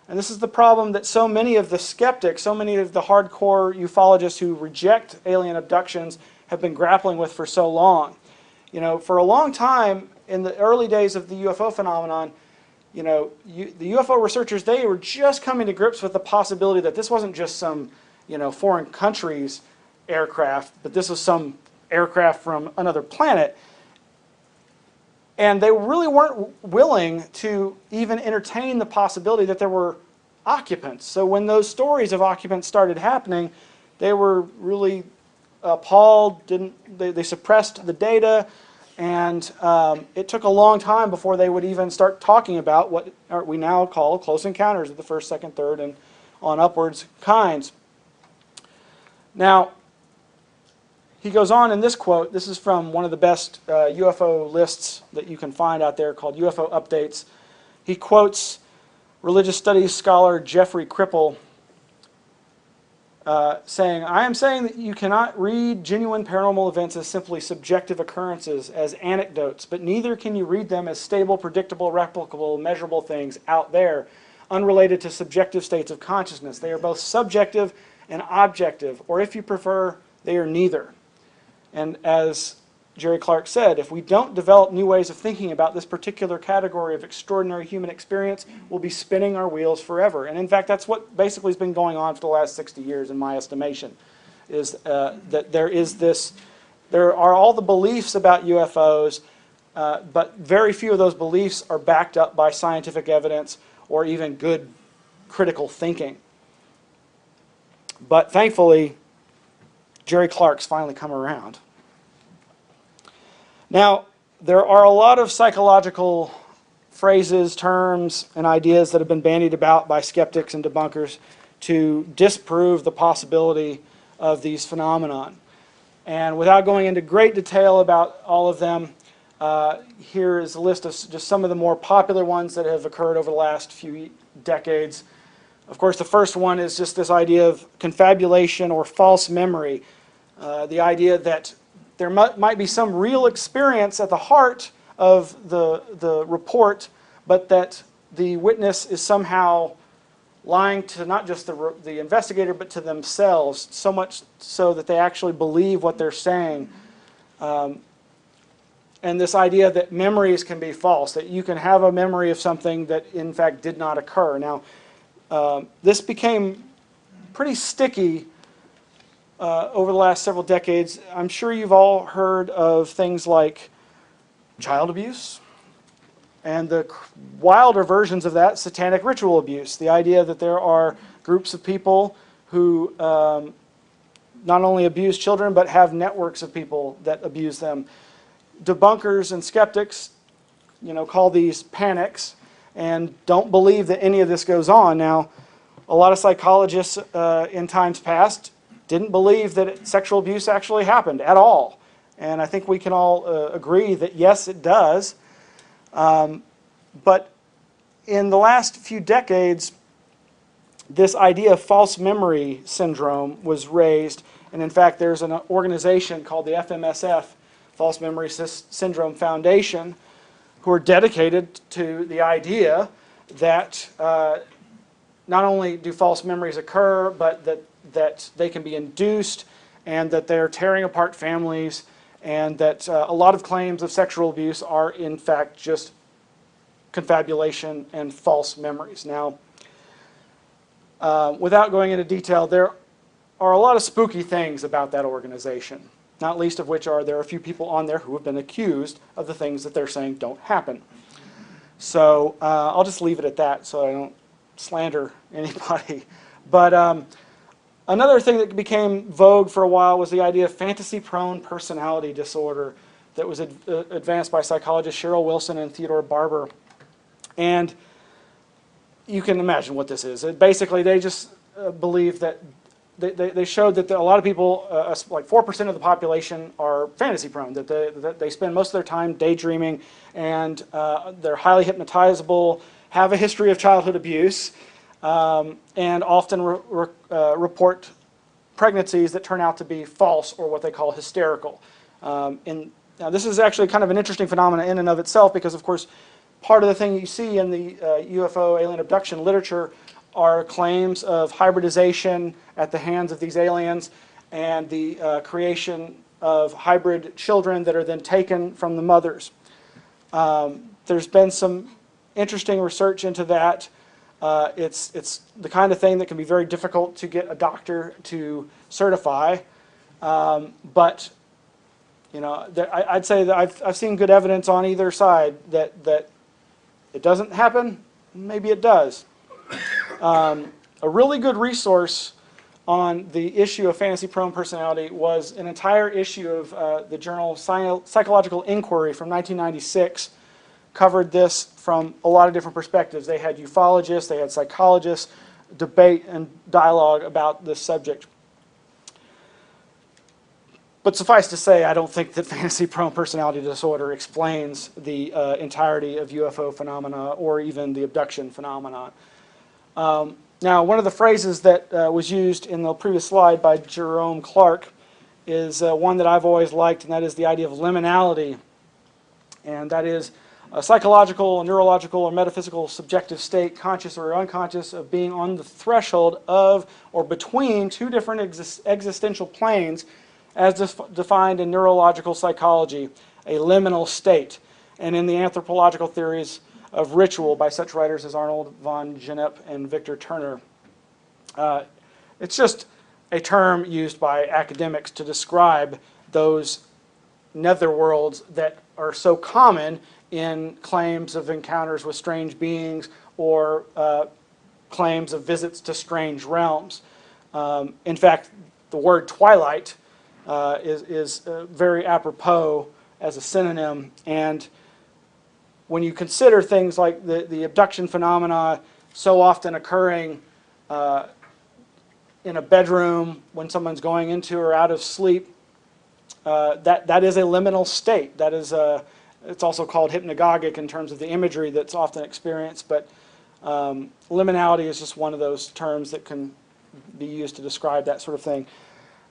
A: And this is the problem that so many of the skeptics, so many of the hardcore ufologists who reject alien abductions have been grappling with for so long. For a long time, in the early days of the UFO phenomenon, the UFO researchers, they were just coming to grips with the possibility that this wasn't just some, foreign country's aircraft, but this was some aircraft from another planet. And they really weren't willing to even entertain the possibility that there were occupants. So when those stories of occupants started happening, they were really appalled. They suppressed the data, and it took a long time before they would even start talking about what we now call close encounters of the first, second, third, and on upwards kinds. Now, he goes on in this quote. This is from one of the best UFO lists that you can find out there called UFO Updates. He quotes religious studies scholar Jeffrey Kripal saying, "I am saying that you cannot read genuine paranormal events as simply subjective occurrences, as anecdotes, but neither can you read them as stable, predictable, replicable, measurable things out there, unrelated to subjective states of consciousness. They are both subjective and objective, or if you prefer, they are neither." And as Jerry Clark said, if we don't develop new ways of thinking about this particular category of extraordinary human experience, we'll be spinning our wheels forever. And in fact, that's what basically has been going on for the last 60 years, in my estimation, is that there are all the beliefs about UFOs, but very few of those beliefs are backed up by scientific evidence or even good critical thinking. But thankfully, Jerry Clark's finally come around. Now, there are a lot of psychological phrases, terms, and ideas that have been bandied about by skeptics and debunkers to disprove the possibility of these phenomenon. And without going into great detail about all of them, here is a list of just some of the more popular ones that have occurred over the last few decades. Of course, the first one is just this idea of confabulation or false memory. The idea that there might be some real experience at the heart of the report, but that the witness is somehow lying to not just the investigator, but to themselves, so much so that they actually believe what they're saying. And this idea that memories can be false, that you can have a memory of something that in fact did not occur. Now, this became pretty sticky over the last several decades. I'm sure you've all heard of things like child abuse and the wilder versions of that, satanic ritual abuse. The idea that there are groups of people who not only abuse children but have networks of people that abuse them. Debunkers and skeptics, call these panics and don't believe that any of this goes on. Now, a lot of psychologists in times past didn't believe that sexual abuse actually happened at all. And I think we can all agree that yes, it does. But in the last few decades, this idea of false memory syndrome was raised. And in fact, there's an organization called the FMSF, False Memory Syndrome Foundation, who are dedicated to the idea that not only do false memories occur, but that they can be induced, and that they're tearing apart families, and that a lot of claims of sexual abuse are in fact just confabulation and false memories. Now, without going into detail, there are a lot of spooky things about that organization, not least of which are there are a few people on there who have been accused of the things that they're saying don't happen. So I'll just leave it at that so I don't slander anybody. But another thing that became vogue for a while was the idea of fantasy-prone personality disorder that was advanced by psychologists Cheryl Wilson and Theodore Barber. And you can imagine what this is. Basically, they just believe that they showed that a lot of people, like 4% of the population, are fantasy-prone, that they spend most of their time daydreaming, and they're highly hypnotizable, have a history of childhood abuse, and often report pregnancies that turn out to be false or what they call hysterical. Now, this is actually kind of an interesting phenomenon in and of itself because, of course, part of the thing you see in the UFO alien abduction literature are claims of hybridization at the hands of these aliens and the creation of hybrid children that are then taken from the mothers. There's been some interesting research into that. It's the kind of thing that can be very difficult to get a doctor to certify. But you know, I'd say that I've seen good evidence on either side that it doesn't happen. Maybe it does. A really good resource on the issue of fantasy-prone personality was an entire issue of the journal Psychological Inquiry from 1996. Covered this from a lot of different perspectives. They had ufologists, they had psychologists, debate and dialogue about this subject. But suffice to say, I don't think that fantasy-prone personality disorder explains the entirety of UFO phenomena or even the abduction phenomenon. Now, one of the phrases that was used in the previous slide by Jerome Clark is one that I've always liked, and that is the idea of liminality. And that is a psychological, neurological, or metaphysical subjective state, conscious or unconscious, of being on the threshold of or between two different existential planes as defined in neurological psychology, a liminal state, and in the anthropological theories of ritual by such writers as Arnold von Gennep and Victor Turner. It's just a term used by academics to describe those netherworlds that are so common in claims of encounters with strange beings or claims of visits to strange realms. In fact, the word twilight is very apropos as a synonym, and when you consider things like the abduction phenomena so often occurring in a bedroom when someone's going into or out of sleep, that is a liminal state. That is it's also called hypnagogic in terms of the imagery that's often experienced, but liminality is just one of those terms that can be used to describe that sort of thing.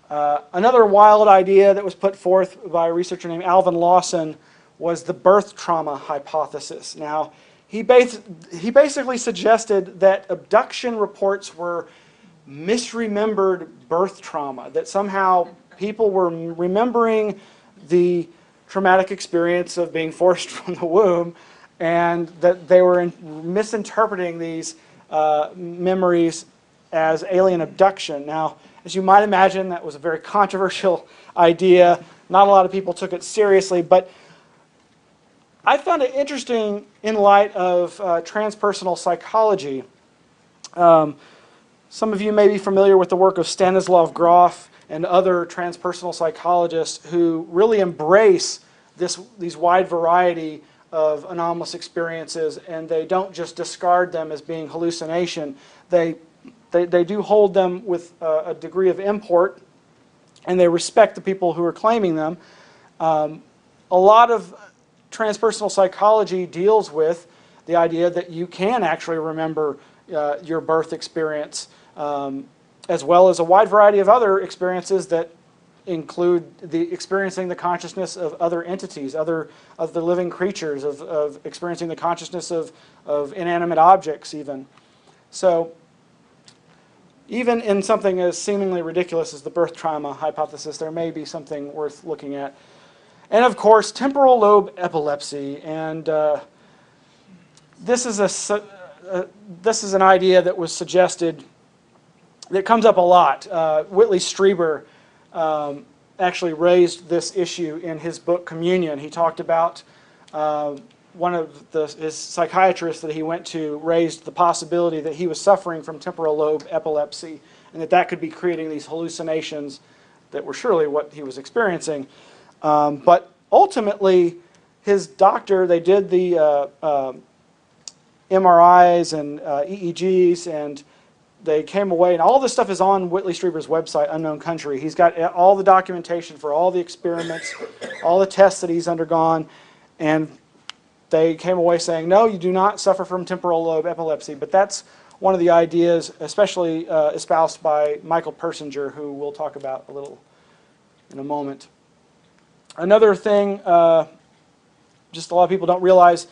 A: Another wild idea that was put forth by a researcher named Alvin Lawson was the birth trauma hypothesis. Now, he basically suggested that abduction reports were misremembered birth trauma, that somehow people were remembering the traumatic experience of being forced from the womb, and that they were misinterpreting these memories as alien abduction. Now, as you might imagine, that was a very controversial idea. Not a lot of people took it seriously, but I found it interesting in light of transpersonal psychology. Some of you may be familiar with the work of Stanislav Grof and other transpersonal psychologists who really embrace these wide variety of anomalous experiences, and they don't just discard them as being hallucination. They do hold them with a degree of import, and they respect the people who are claiming them. A lot of transpersonal psychology deals with the idea that you can actually remember your birth experience, as well as a wide variety of other experiences that include experiencing the consciousness of other entities, of the living creatures, of experiencing the consciousness of inanimate objects even. So even in something as seemingly ridiculous as the birth trauma hypothesis, there may be something worth looking at. And of course, temporal lobe epilepsy. And this is an idea that was suggested, that comes up a lot. Whitley Strieber actually raised this issue in his book Communion. He talked about one of his psychiatrists that he went to raised the possibility that he was suffering from temporal lobe epilepsy, and that could be creating these hallucinations that were surely what he was experiencing. But ultimately, his doctor, they did the MRIs and EEGs, and they came away, and all this stuff is on Whitley Strieber's website, Unknown Country. He's got all the documentation for all the experiments, all the tests that he's undergone, and they came away saying, no, you do not suffer from temporal lobe epilepsy. But that's one of the ideas, especially espoused by Michael Persinger, who we'll talk about a little in a moment. Another thing, just a lot of people don't realize,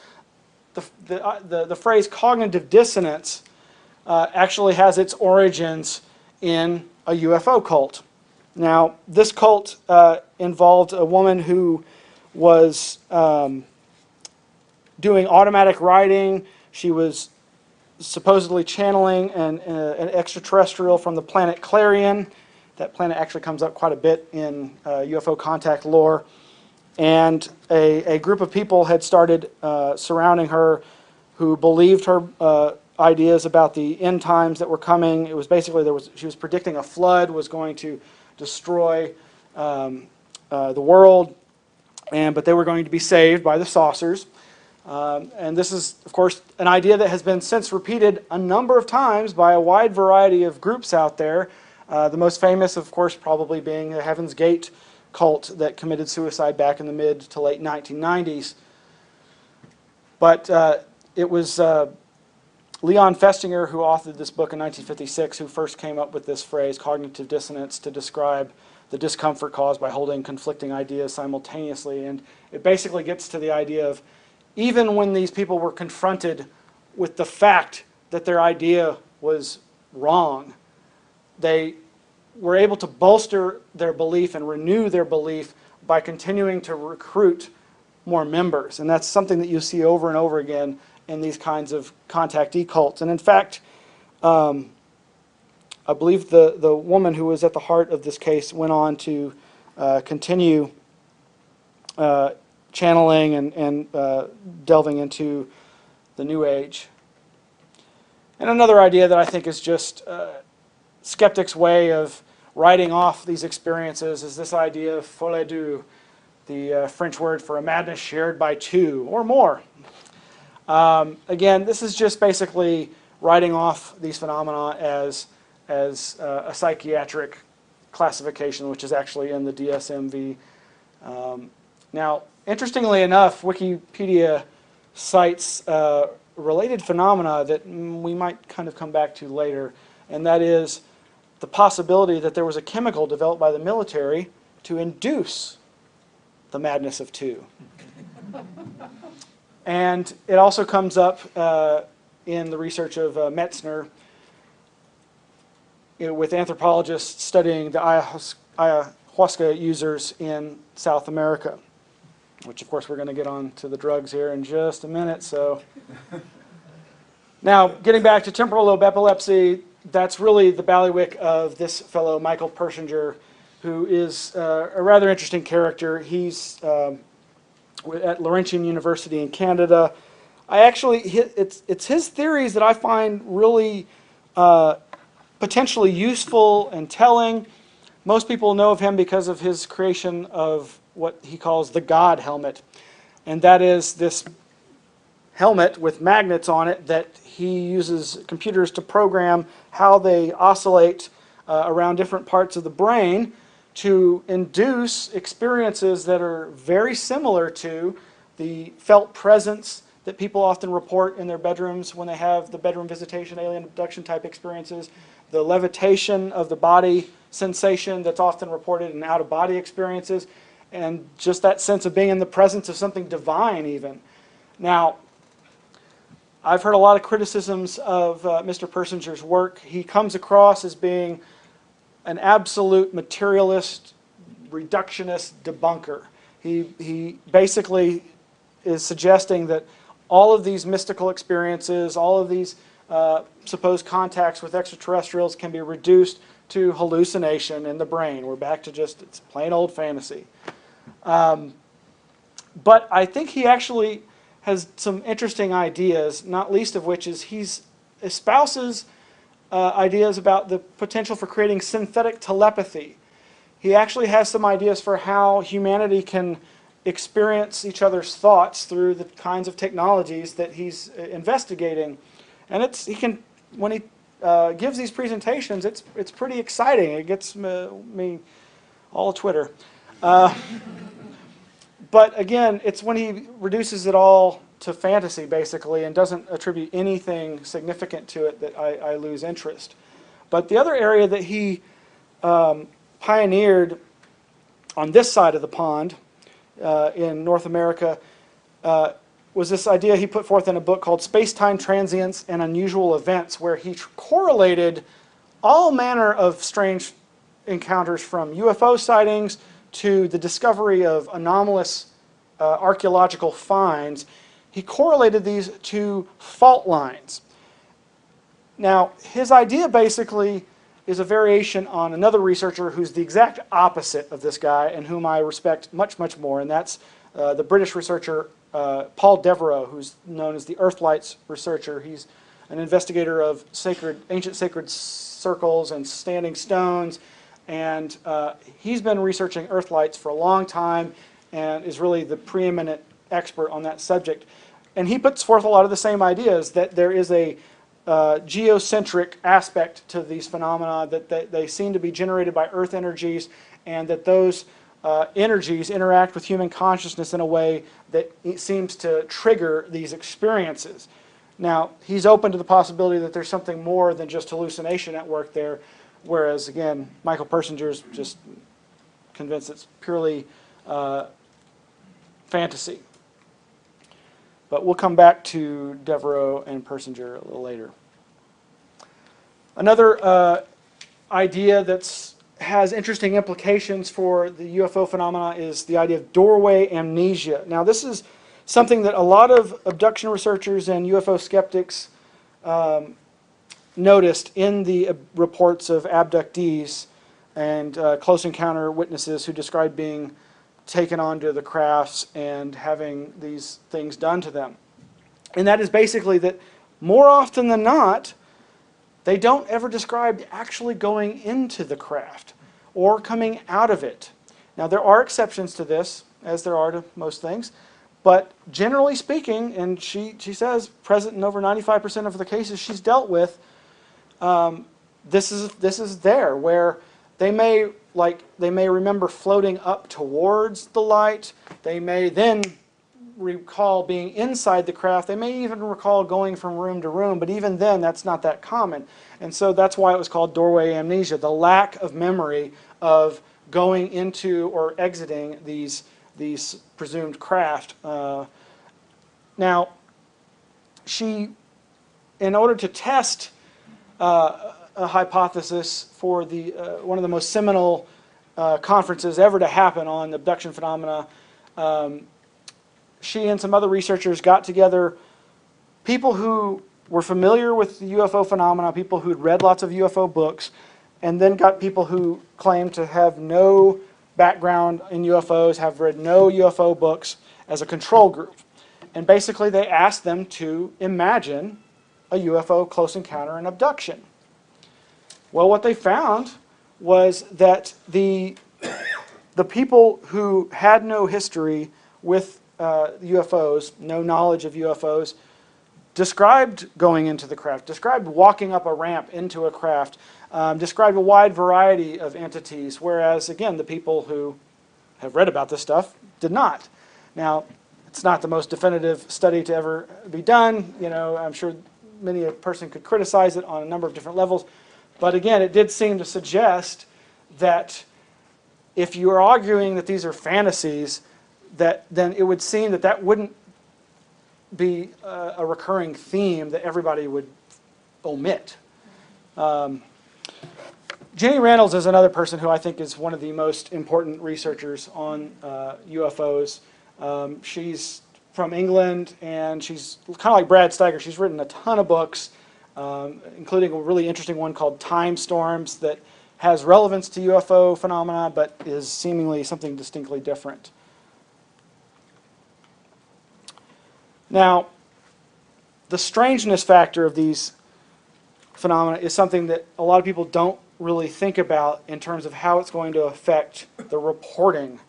A: the phrase cognitive dissonance actually has its origins in a UFO cult. Now, this cult involved a woman who was doing automatic writing. She was supposedly channeling an extraterrestrial from the planet Clarion. That planet actually comes up quite a bit in UFO contact lore. And a group of people had started surrounding her who believed her ideas about the end times that were coming. It was basically, she was predicting a flood was going to destroy the world, but they were going to be saved by the saucers. And this is, of course, an idea that has been since repeated a number of times by a wide variety of groups out there. The most famous, of course, probably being the Heaven's Gate cult that committed suicide back in the mid to late 1990s. But it was Leon Festinger, who authored this book in 1956, who first came up with this phrase, cognitive dissonance, to describe the discomfort caused by holding conflicting ideas simultaneously. And it basically gets to the idea of, even when these people were confronted with the fact that their idea was wrong, they were able to bolster their belief and renew their belief by continuing to recruit more members. And that's something that you see over and over again in these kinds of contactee cults. And in fact, I believe the woman who was at the heart of this case went on to continue channeling and delving into the New Age. And another idea that I think is just skeptics' way of writing off these experiences is this idea of folie deux, the French word for a madness shared by two or more. Again, this is just basically writing off these phenomena as a psychiatric classification, which is actually in the DSM-V. Now, interestingly enough, Wikipedia cites related phenomena that we might kind of come back to later, and that is the possibility that there was a chemical developed by the military to induce the madness of two. And it also comes up in the research of Metzner, with anthropologists studying the ayahuasca users in South America, which of course we're going to get on to the drugs here in just a minute. So now, getting back to temporal lobe epilepsy, that's really the bailiwick of this fellow Michael Persinger, who is a rather interesting character. He's at Laurentian University in Canada. It's his theories that I find really potentially useful and telling. Most people know of him because of his creation of what he calls the God helmet. And that is this helmet with magnets on it that he uses computers to program how they oscillate around different parts of the brain to induce experiences that are very similar to the felt presence that people often report in their bedrooms when they have the bedroom visitation, alien abduction type experiences, the levitation of the body sensation that's often reported in out-of-body experiences, and just that sense of being in the presence of something divine even. Now, I've heard a lot of criticisms of Mr. Persinger's work. He comes across as being an absolute materialist, reductionist debunker. He basically is suggesting that all of these mystical experiences, all of these supposed contacts with extraterrestrials can be reduced to hallucination in the brain. We're back to just, it's plain old fantasy. But I think he actually has some interesting ideas, not least of which is he espouses ideas about the potential for creating synthetic telepathy. He actually has some ideas for how humanity can experience each other's thoughts through the kinds of technologies that he's investigating. And when he gives these presentations, it's pretty exciting. It gets me all Twitter. But again, it's when he reduces it all to fantasy, basically, and doesn't attribute anything significant to it that I lose interest. But the other area that he pioneered on this side of the pond in North America was this idea he put forth in a book called Space-Time Transients and Unusual Events, where he correlated all manner of strange encounters from UFO sightings to the discovery of anomalous archaeological finds. He correlated these to fault lines. Now, his idea basically is a variation on another researcher who's the exact opposite of this guy and whom I respect much, much more, and that's the British researcher Paul Devereux, who's known as the Earthlights researcher. He's an investigator of ancient sacred circles and standing stones, and he's been researching Earthlights for a long time and is really the preeminent expert on that subject. And he puts forth a lot of the same ideas, that there is a geocentric aspect to these phenomena, that they seem to be generated by Earth energies, and that those energies interact with human consciousness in a way that seems to trigger these experiences. Now, he's open to the possibility that there's something more than just hallucination at work there, whereas, again, Michael Persinger's just convinced it's purely fantasy. But we'll come back to Devereux and Persinger a little later. Another idea that has interesting implications for the UFO phenomena is the idea of doorway amnesia. Now, this is something that a lot of abduction researchers and UFO skeptics noticed in the reports of abductees and close encounter witnesses who described being taken onto the crafts and having these things done to them. And that is basically that more often than not, they don't ever describe actually going into the craft or coming out of it. Now, there are exceptions to this, as there are to most things, but generally speaking, and she says present in over 95% of the cases she's dealt with, this is there, where they may remember floating up towards the light. They may then recall being inside the craft. They may even recall going from room to room, but even then, that's not that common. And so that's why it was called doorway amnesia, the lack of memory of going into or exiting these presumed craft. Now, she, in order to test a hypothesis for the one of the most seminal conferences ever to happen on abduction phenomena, she and some other researchers got together people who were familiar with the UFO phenomena, people who'd read lots of UFO books, and then got people who claimed to have no background in UFOs, have read no UFO books as a control group. And basically they asked them to imagine a UFO close encounter and abduction. Well, what they found was that the people who had no history with UFOs, no knowledge of UFOs, described going into the craft, described walking up a ramp into a craft, described a wide variety of entities, whereas, again, the people who have read about this stuff did not. Now, it's not the most definitive study to ever be done. You know, I'm sure many a person could criticize it on a number of different levels. But again, it did seem to suggest that if you are arguing that these are fantasies, then it would seem that that wouldn't be a recurring theme that everybody would omit. Jenny Reynolds is another person who I think is one of the most important researchers on UFOs. She's from England, and she's kind of like Brad Steiger. She's written a ton of books, including a really interesting one called Time Storms that has relevance to UFO phenomena, but is seemingly something distinctly different. Now, the strangeness factor of these phenomena is something that a lot of people don't really think about in terms of how it's going to affect the reporting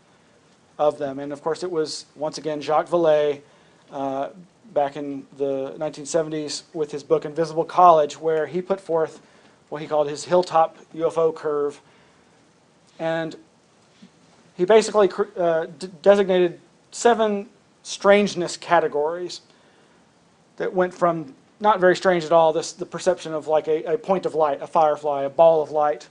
A: of them. And of course, it was, once again, Jacques Vallee back in the 1970s with his book Invisible College, where he put forth what he called his hilltop UFO curve. And he basically designated 7 strangeness categories that went from not very strange at all, the perception of like a point of light, a firefly, a ball of light,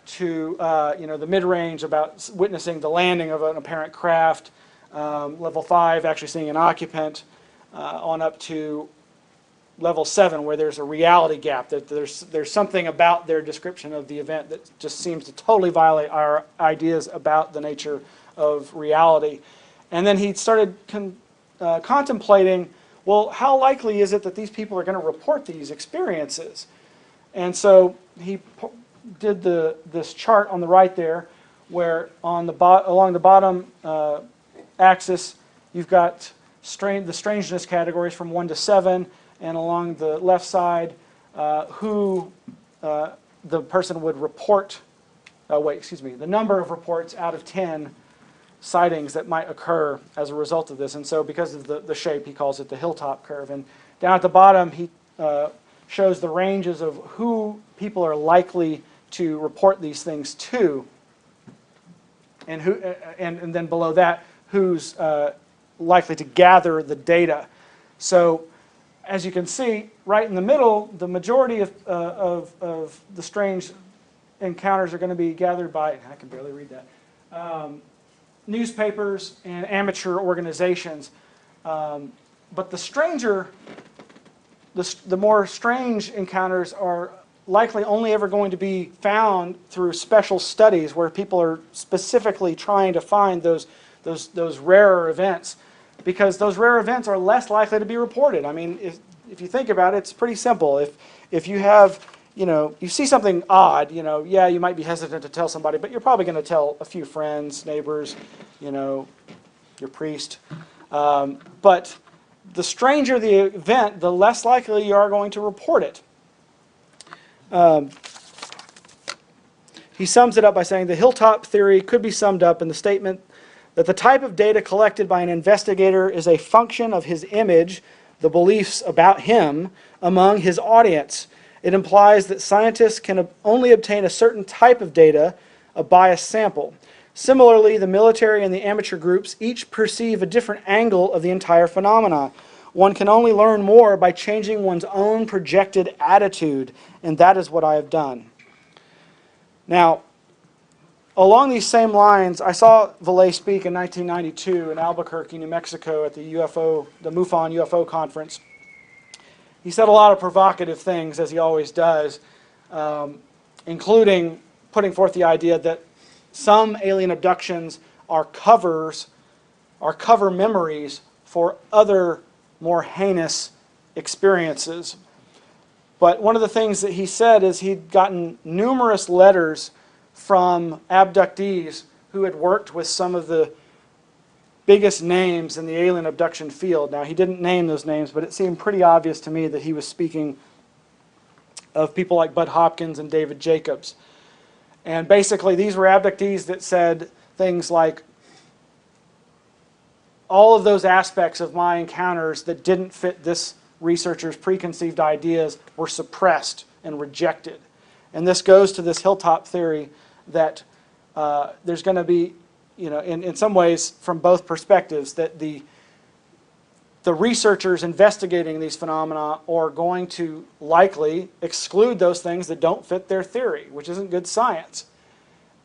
A: to the mid-range about witnessing the landing of an apparent craft, level 5 actually seeing an occupant, on up to level 7 where there's a reality gap, that there's something about their description of the event that just seems to totally violate our ideas about the nature of reality. And then he started contemplating, well, how likely is it that these people are going to report these experiences? And so he did this chart on the right there, where on along the bottom axis you've got the strangeness categories from 1 to 7, and along the left side who the person would report. The number of reports out of 10 sightings that might occur as a result of this. And so because of the shape, he calls it the hilltop curve. And down at the bottom, he shows the ranges of who people are likely to report these things to, and and then below that, who's likely to gather the data. So as you can see, right in the middle, the majority of the strange encounters are going to be gathered by, I can barely read that, newspapers and amateur organizations. But the more strange encounters are likely only ever going to be found through special studies where people are specifically trying to find those rarer events, because those rare events are less likely to be reported. I mean, if you think about it, it's pretty simple. If you have, you see something odd, yeah, you might be hesitant to tell somebody, but you're probably going to tell a few friends, neighbors, your priest. But the stranger the event, the less likely you are going to report it. He sums it up by saying the hilltop theory could be summed up in the statement that the type of data collected by an investigator is a function of his image, the beliefs about him, among his audience. It implies that scientists can only obtain a certain type of data, a biased sample. Similarly, the military and the amateur groups each perceive a different angle of the entire phenomena. One can only learn more by changing one's own projected attitude, and that is what I have done. Now, along these same lines, I saw Vallee speak in 1992 in Albuquerque, New Mexico at the MUFON UFO Conference. He said a lot of provocative things, as he always does, including putting forth the idea that some alien abductions are cover memories for other more heinous experiences. But one of the things that he said is he'd gotten numerous letters from abductees who had worked with some of the biggest names in the alien abduction field. Now, he didn't name those names, but it seemed pretty obvious to me that he was speaking of people like Bud Hopkins and David Jacobs. And basically, these were abductees that said things like, all of those aspects of my encounters that didn't fit this researchers' preconceived ideas were suppressed and rejected. And this goes to this hilltop theory that there's going to be, in some ways, from both perspectives, that the researchers investigating these phenomena are going to likely exclude those things that don't fit their theory, which isn't good science.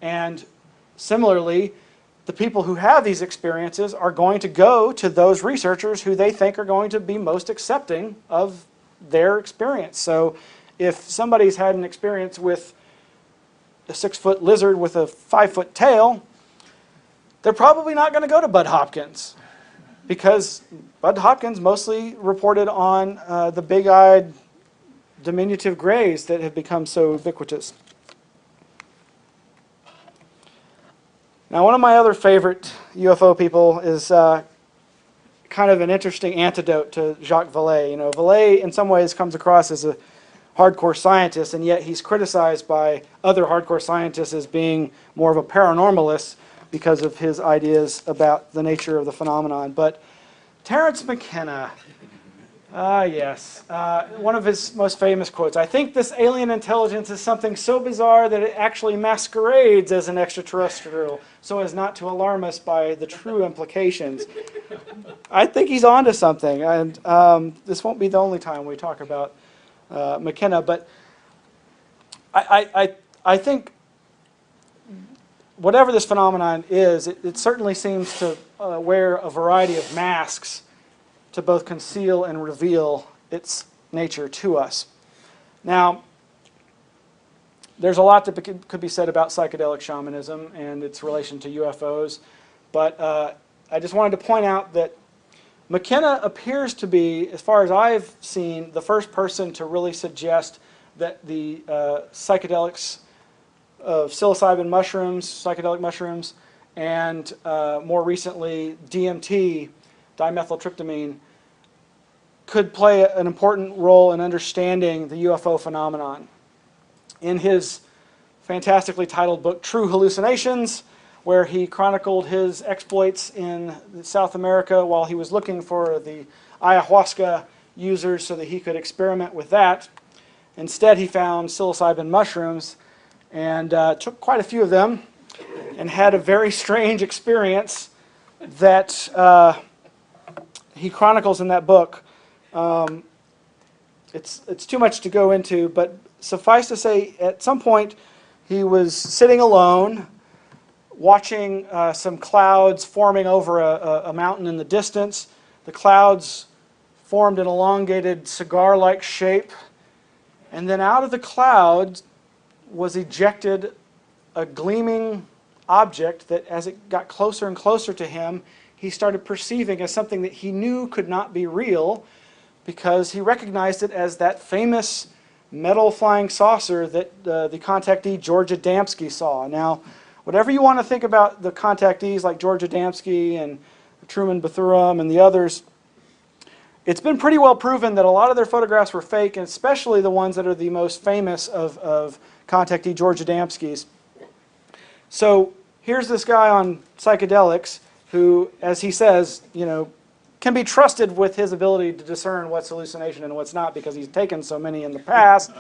A: And similarly, the people who have these experiences are going to go to those researchers who they think are going to be most accepting of their experience. So if somebody's had an experience with a 6-foot lizard with a 5-foot tail, they're probably not going to go to Bud Hopkins, because Bud Hopkins mostly reported on the big-eyed diminutive grays that have become so ubiquitous. Now, one of my other favorite UFO people is kind of an interesting antidote to Jacques Vallee. Vallee in some ways comes across as a hardcore scientist, and yet he's criticized by other hardcore scientists as being more of a paranormalist because of his ideas about the nature of the phenomenon. But Terence McKenna, yes, one of his most famous quotes, "I think this alien intelligence is something so bizarre that it actually masquerades as an extraterrestrial so as not to alarm us by the true implications." I think he's onto something, and this won't be the only time we talk about McKenna, but I think whatever this phenomenon is, it certainly seems to wear a variety of masks to both conceal and reveal its nature to us. Now, there's a lot that could be said about psychedelic shamanism and its relation to UFOs, but I just wanted to point out that McKenna appears to be, as far as I've seen, the first person to really suggest that the psychedelics of psilocybin mushrooms, psychedelic mushrooms, and more recently DMT, dimethyltryptamine, could play an important role in understanding the UFO phenomenon. In his fantastically titled book, True Hallucinations, where he chronicled his exploits in South America while he was looking for the ayahuasca users so that he could experiment with that. Instead, he found psilocybin mushrooms and took quite a few of them and had a very strange experience that he chronicles in that book. It's too much to go into, but suffice to say, at some point he was sitting alone watching some clouds forming over a mountain in the distance. The clouds formed an elongated cigar-like shape, and then out of the clouds was ejected a gleaming object that, as it got closer and closer to him, he started perceiving as something that he knew could not be real, because he recognized it as that famous metal flying saucer that the contactee George Adamski saw. Now, whatever you want to think about the contactees like George Adamski and Truman Bethurum and the others, it's been pretty well proven that a lot of their photographs were fake, and especially the ones that are the most famous of contactee George Adamski's. So here's this guy on psychedelics who, as he says, can be trusted with his ability to discern what's hallucination and what's not because he's taken so many in the past,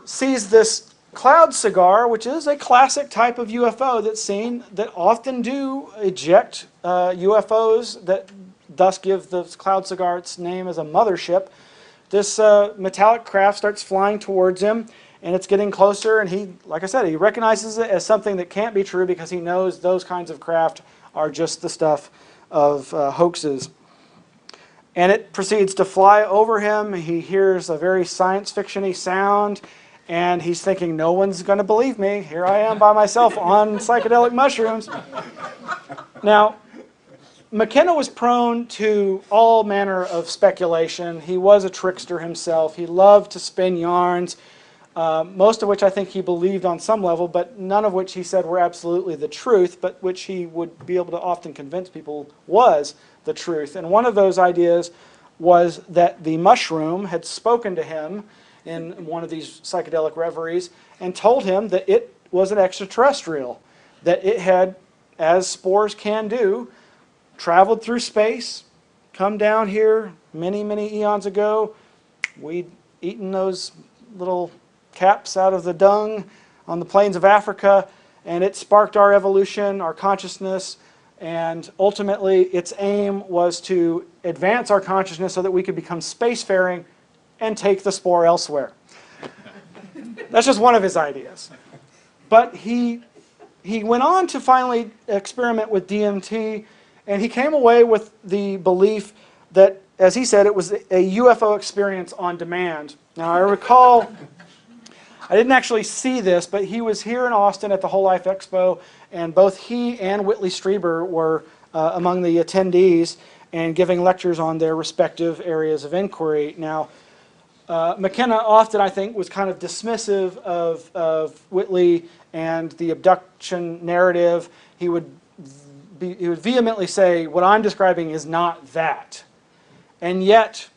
A: sees this cloud cigar, which is a classic type of UFO that's seen, that often do eject UFOs that thus give the cloud cigar its name as a mothership. This metallic craft starts flying towards him, and it's getting closer, and he, like I said, he recognizes it as something that can't be true because he knows those kinds of craft are just the stuff of hoaxes. And it proceeds to fly over him. He hears a very science fiction-y sound, and he's thinking, no one's going to believe me. Here I am by myself on psychedelic mushrooms. Now, McKenna was prone to all manner of speculation. He was a trickster himself. He loved to spin yarns, most of which I think he believed on some level, but none of which he said were absolutely the truth, but which he would be able to often convince people was the truth. And one of those ideas was that the mushroom had spoken to him in one of these psychedelic reveries and told him that it was an extraterrestrial, that it had, as spores can do, traveled through space, come down here, many, many eons ago, we'd eaten those little caps out of the dung on the plains of Africa, and it sparked our evolution, our consciousness, and ultimately its aim was to advance our consciousness so that we could become spacefaring and take the spore elsewhere. That's just one of his ideas. But he went on to finally experiment with DMT, and he came away with the belief that, as he said, it was a UFO experience on demand. Now, I recall, I didn't actually see this, but he was here in Austin at the Whole Life Expo, and both he and Whitley Strieber were among the attendees and giving lectures on their respective areas of inquiry. Now, McKenna often, I think, was kind of dismissive of Whitley and the abduction narrative. He would vehemently say, what I'm describing is not that. And yet,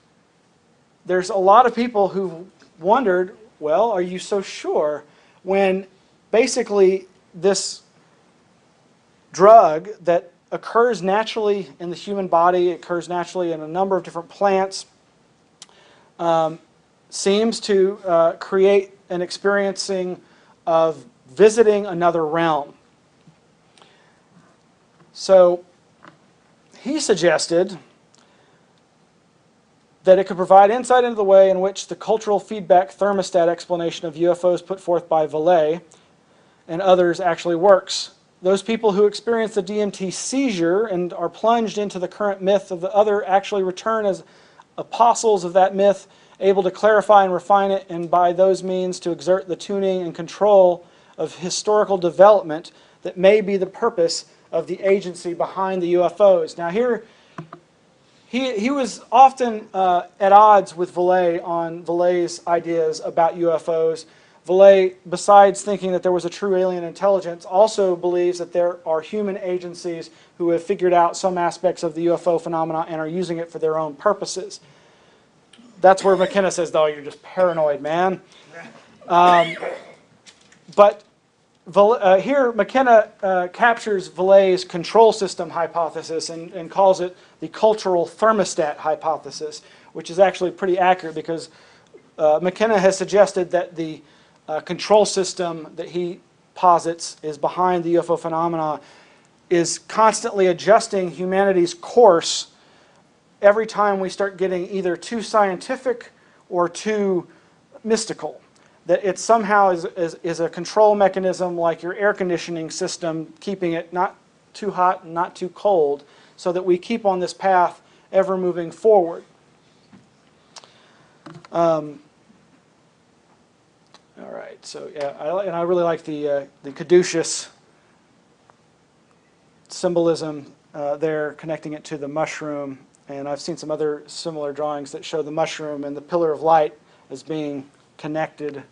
A: there's a lot of people who wondered, well, are you so sure? When basically this drug that occurs naturally in the human body, occurs naturally in a number of different plants, seems to create an experiencing of visiting another realm. So he suggested that it could provide insight into the way in which the cultural feedback thermostat explanation of UFOs put forth by Vallee and others actually works. Those people who experience the DMT seizure and are plunged into the current myth of the other actually return as apostles of that myth, able to clarify and refine it, and by those means to exert the tuning and control of historical development that may be the purpose of the agency behind the UFOs. Now here, he was often at odds with Vallee on Vallee's ideas about UFOs. Vallee, besides thinking that there was a true alien intelligence, also believes that there are human agencies who have figured out some aspects of the UFO phenomena and are using it for their own purposes. That's where McKenna says, though, you're just paranoid, man. But here, McKenna captures Vallee's control system hypothesis and calls it the cultural thermostat hypothesis, which is actually pretty accurate because McKenna has suggested that the control system that he posits is behind the UFO phenomena is constantly adjusting humanity's course every time we start getting either too scientific or too mystical. That it somehow is a control mechanism like your air conditioning system, keeping it not too hot and not too cold, so that we keep on this path ever moving forward. All right, so yeah, I really like the caduceus symbolism there, connecting it to the mushroom. And I've seen some other similar drawings that show the mushroom and the pillar of light as being connected.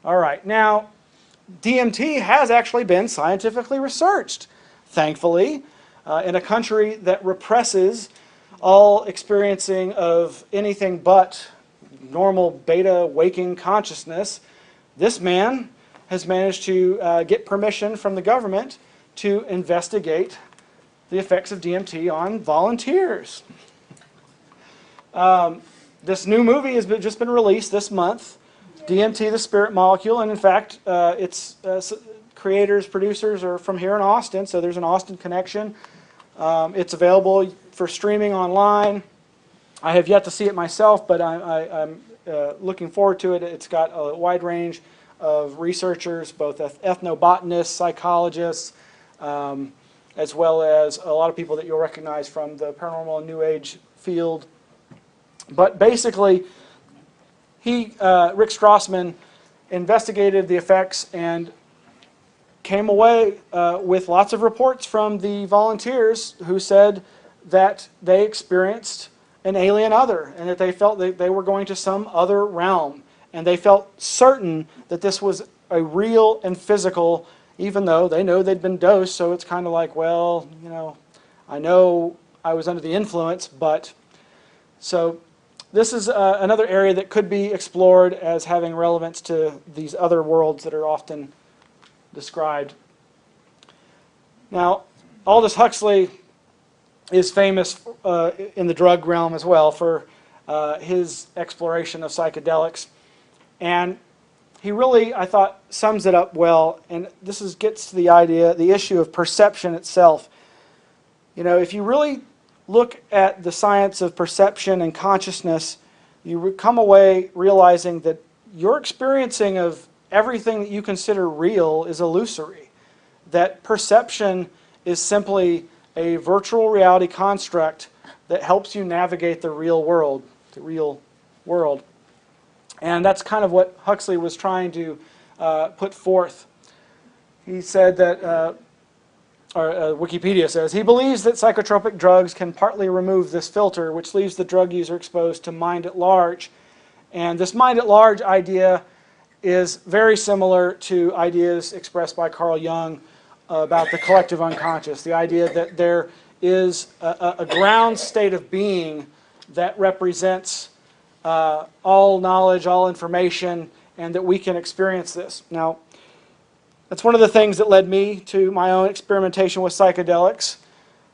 A: All right, now DMT has actually been scientifically researched, thankfully, in a country that represses all experiencing of anything but normal beta waking consciousness. This man has managed to get permission from the government to investigate the effects of DMT on volunteers. This new movie has just been released this month, DMT, the Spirit Molecule, and in fact, its creators, producers are from here in Austin, so there's an Austin connection. It's available for streaming online. I have yet to see it myself, but I'm looking forward to it. It's got a wide range of researchers, both ethnobotanists, psychologists, as well as a lot of people that you'll recognize from the paranormal and New Age field. But basically, Rick Strassman, investigated the effects and came away with lots of reports from the volunteers who said that they experienced an alien other and that they felt that they were going to some other realm. And they felt certain that this was a real and physical, even though they know they'd been dosed, so it's kind of like, well, you know I was under the influence, but... So this is another area that could be explored as having relevance to these other worlds that are often described. Now, Aldous Huxley is famous in the drug realm as well for his exploration of psychedelics. And he really, I thought, sums it up well. And this gets to the issue of perception itself. You know, if you really look at the science of perception and consciousness, you come away realizing that your experiencing of everything that you consider real is illusory. That perception is simply a virtual reality construct that helps you navigate the real world. And that's kind of what Huxley was trying to put forth. He said that, Wikipedia says, he believes that psychotropic drugs can partly remove this filter, which leaves the drug user exposed to mind at large. And this mind at large idea is very similar to ideas expressed by Carl Jung about the collective unconscious, the idea that there is a ground state of being that represents all knowledge, all information, and that we can experience this. Now, that's one of the things that led me to my own experimentation with psychedelics,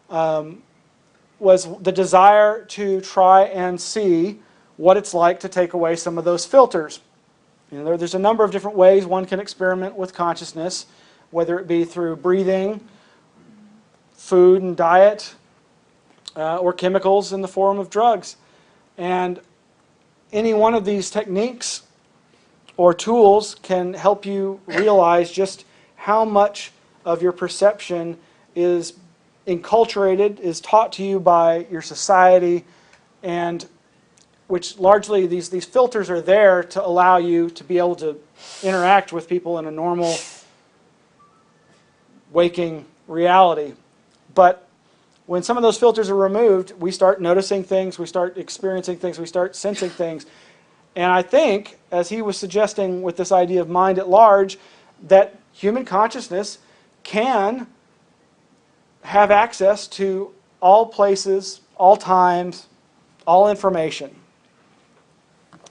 A: was the desire to try and see what it's like to take away some of those filters. You know, there's a number of different ways one can experiment with consciousness, whether it be through breathing, food and diet, or chemicals in the form of drugs. And any one of these techniques or tools can help you realize just how much of your perception is enculturated, is taught to you by your society, and which largely these filters are there to allow you to be able to interact with people in a normal waking reality. But when some of those filters are removed, we start noticing things, we start experiencing things, we start sensing things. And I think, as he was suggesting with this idea of mind at large, that human consciousness can have access to all places, all times, all information.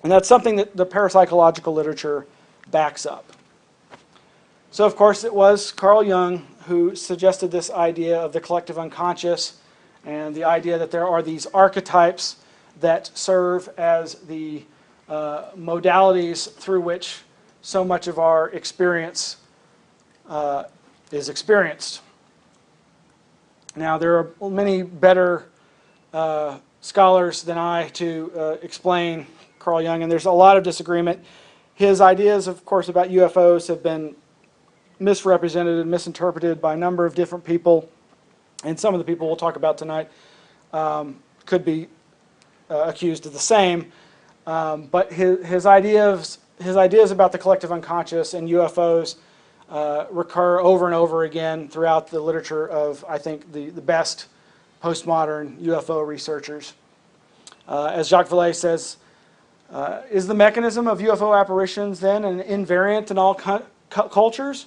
A: And that's something that the parapsychological literature backs up. So, of course, it was Carl Jung who suggested this idea of the collective unconscious and the idea that there are these archetypes that serve as the modalities through which so much of our experience is experienced. Now, there are many better scholars than I to explain Carl Jung, and there's a lot of disagreement. His ideas, of course, about UFOs have been misrepresented and misinterpreted by a number of different people, and some of the people we'll talk about tonight could be accused of the same. But his ideas about the collective unconscious and UFOs recur over and over again throughout the literature of, I think, the best postmodern UFO researchers. As Jacques Vallee says, is the mechanism of UFO apparitions then an invariant in all cultures?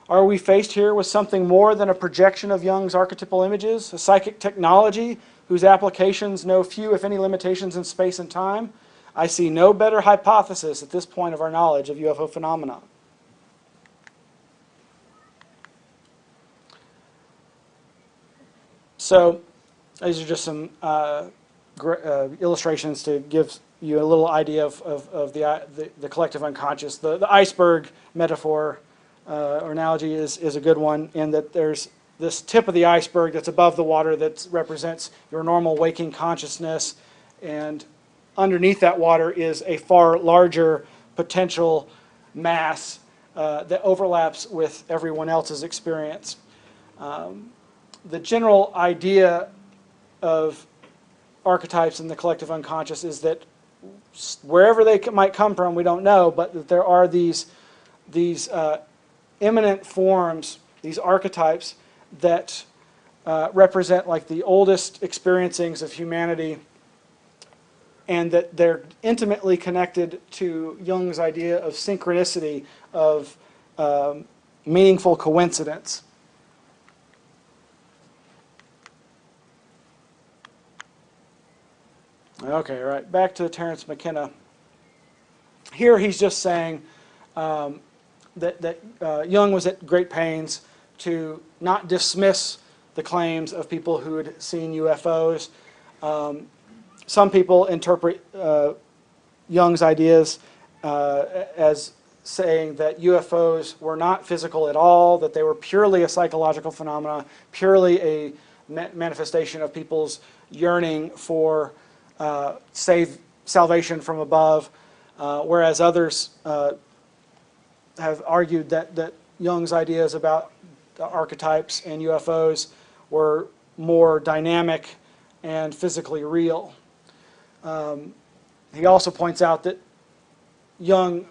A: Are we faced here with something more than a projection of Jung's archetypal images, a psychic technology whose applications know few, if any, limitations in space and time? I see no better hypothesis at this point of our knowledge of UFO phenomena. So, these are just some illustrations to give you a little idea of the collective unconscious. The iceberg metaphor or analogy is a good one, in that there's this tip of the iceberg that's above the water that represents your normal waking consciousness, and underneath that water is a far larger potential mass that overlaps with everyone else's experience. The general idea of archetypes in the collective unconscious is that wherever they might come from, we don't know, but that there are these immanent forms, these archetypes that represent like the oldest experiencings of humanity, and that they're intimately connected to Jung's idea of synchronicity, of meaningful coincidence. Okay, right, back to Terence McKenna. Here he's just saying that Jung was at great pains to not dismiss the claims of people who had seen UFOs. Some people interpret Jung's ideas as saying that UFOs were not physical at all, that they were purely a psychological phenomena, purely a manifestation of people's yearning for salvation from above, whereas others have argued that Jung's ideas about the archetypes and UFOs were more dynamic and physically real. He also points out that Jung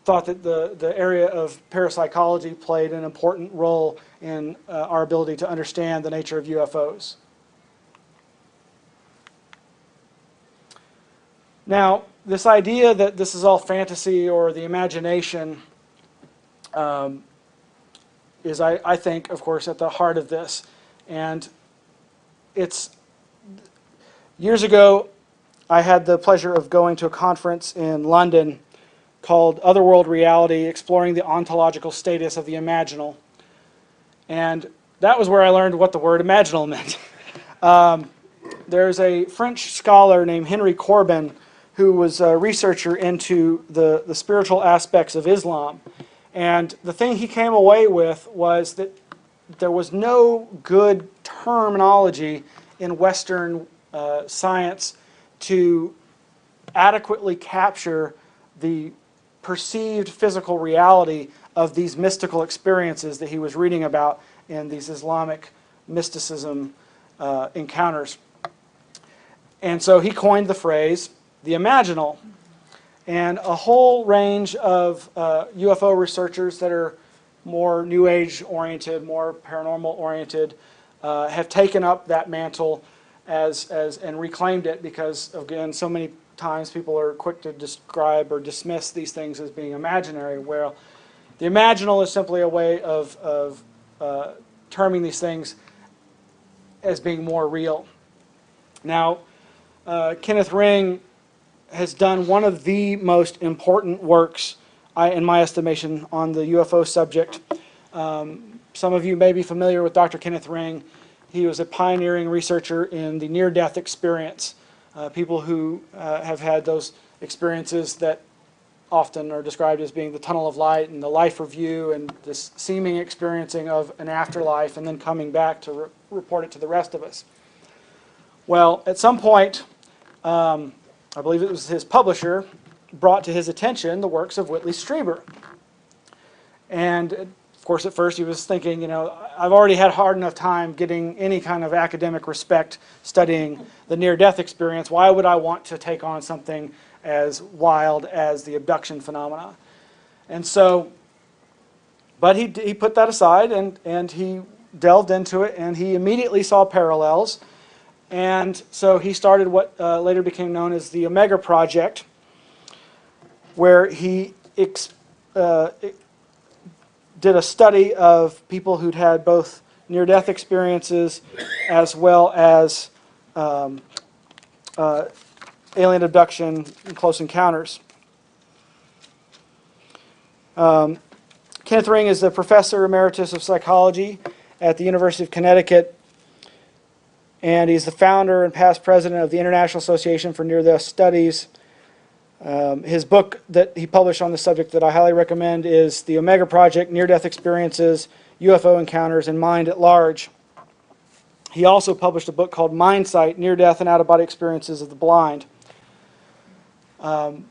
A: thought that the area of parapsychology played an important role in our ability to understand the nature of UFOs. Now, this idea that this is all fantasy or the imagination is, I think, of course, at the heart of this. And it's years ago, I had the pleasure of going to a conference in London called Otherworld Reality, Exploring the Ontological Status of the Imaginal. And that was where I learned what the word imaginal meant. There's a French scholar named Henry Corbin who was a researcher into the spiritual aspects of Islam. And the thing he came away with was that there was no good terminology in Western science to adequately capture the perceived physical reality of these mystical experiences that he was reading about in these Islamic mysticism encounters. And so he coined the phrase, the imaginal. And a whole range of UFO researchers that are more New Age oriented, more paranormal oriented, have taken up that mantle and reclaimed it because, again, so many times people are quick to describe or dismiss these things as being imaginary, where the imaginal is simply a way of terming these things as being more real. Now, Kenneth Ring has done one of the most important works, in my estimation, on the UFO subject. Some of you may be familiar with Dr. Kenneth Ring. He was a pioneering researcher in the near-death experience. People who have had those experiences that often are described as being the tunnel of light and the life review and this seeming experiencing of an afterlife and then coming back to report it to the rest of us. Well, at some point, I believe it was his publisher, brought to his attention the works of Whitley Strieber. And of course, at first he was thinking, I've already had hard enough time getting any kind of academic respect studying the near-death experience. Why would I want to take on something as wild as the abduction phenomena? And so, but he put that aside and he delved into it, and he immediately saw parallels. And so he started what later became known as the Omega Project, where he did a study of people who'd had both near-death experiences as well as alien abduction and close encounters. Kenneth Ring is the professor emeritus of psychology at the University of Connecticut, and he's the founder and past president of the International Association for Near-Death Studies. His book that he published on the subject that I highly recommend is The Omega Project, Near-Death Experiences, UFO Encounters, and Mind at Large. He also published a book called Mind Sight, Near-Death and Out-of-Body Experiences of the Blind. Now,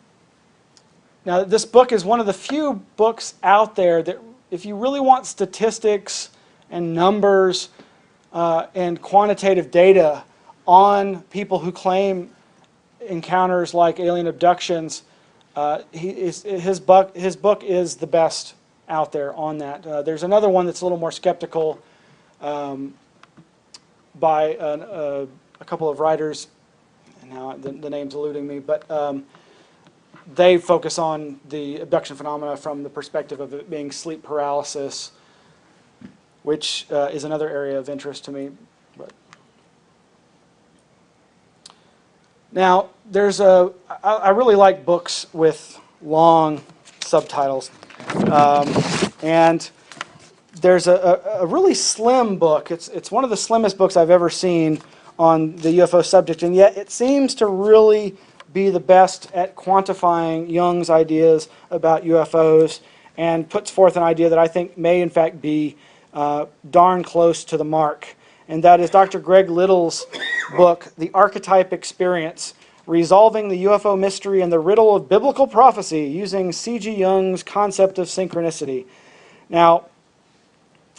A: this book is one of the few books out there that, if you really want statistics and numbers and quantitative data on people who claim encounters like alien abductions, his book is the best out there on that. There's another one that's a little more skeptical by a couple of writers, and now the name's eluding me, but they focus on the abduction phenomena from the perspective of it being sleep paralysis, which is another area of interest to me. But now, I really like books with long subtitles. And there's a really slim book. It's one of the slimmest books I've ever seen on the UFO subject, and yet it seems to really be the best at quantifying Jung's ideas about UFOs, and puts forth an idea that I think may in fact be darn close to the mark. And that is Dr. Greg Little's book, The Archetype Experience, Resolving the UFO Mystery and the Riddle of Biblical Prophecy using C.G. Jung's concept of synchronicity. Now,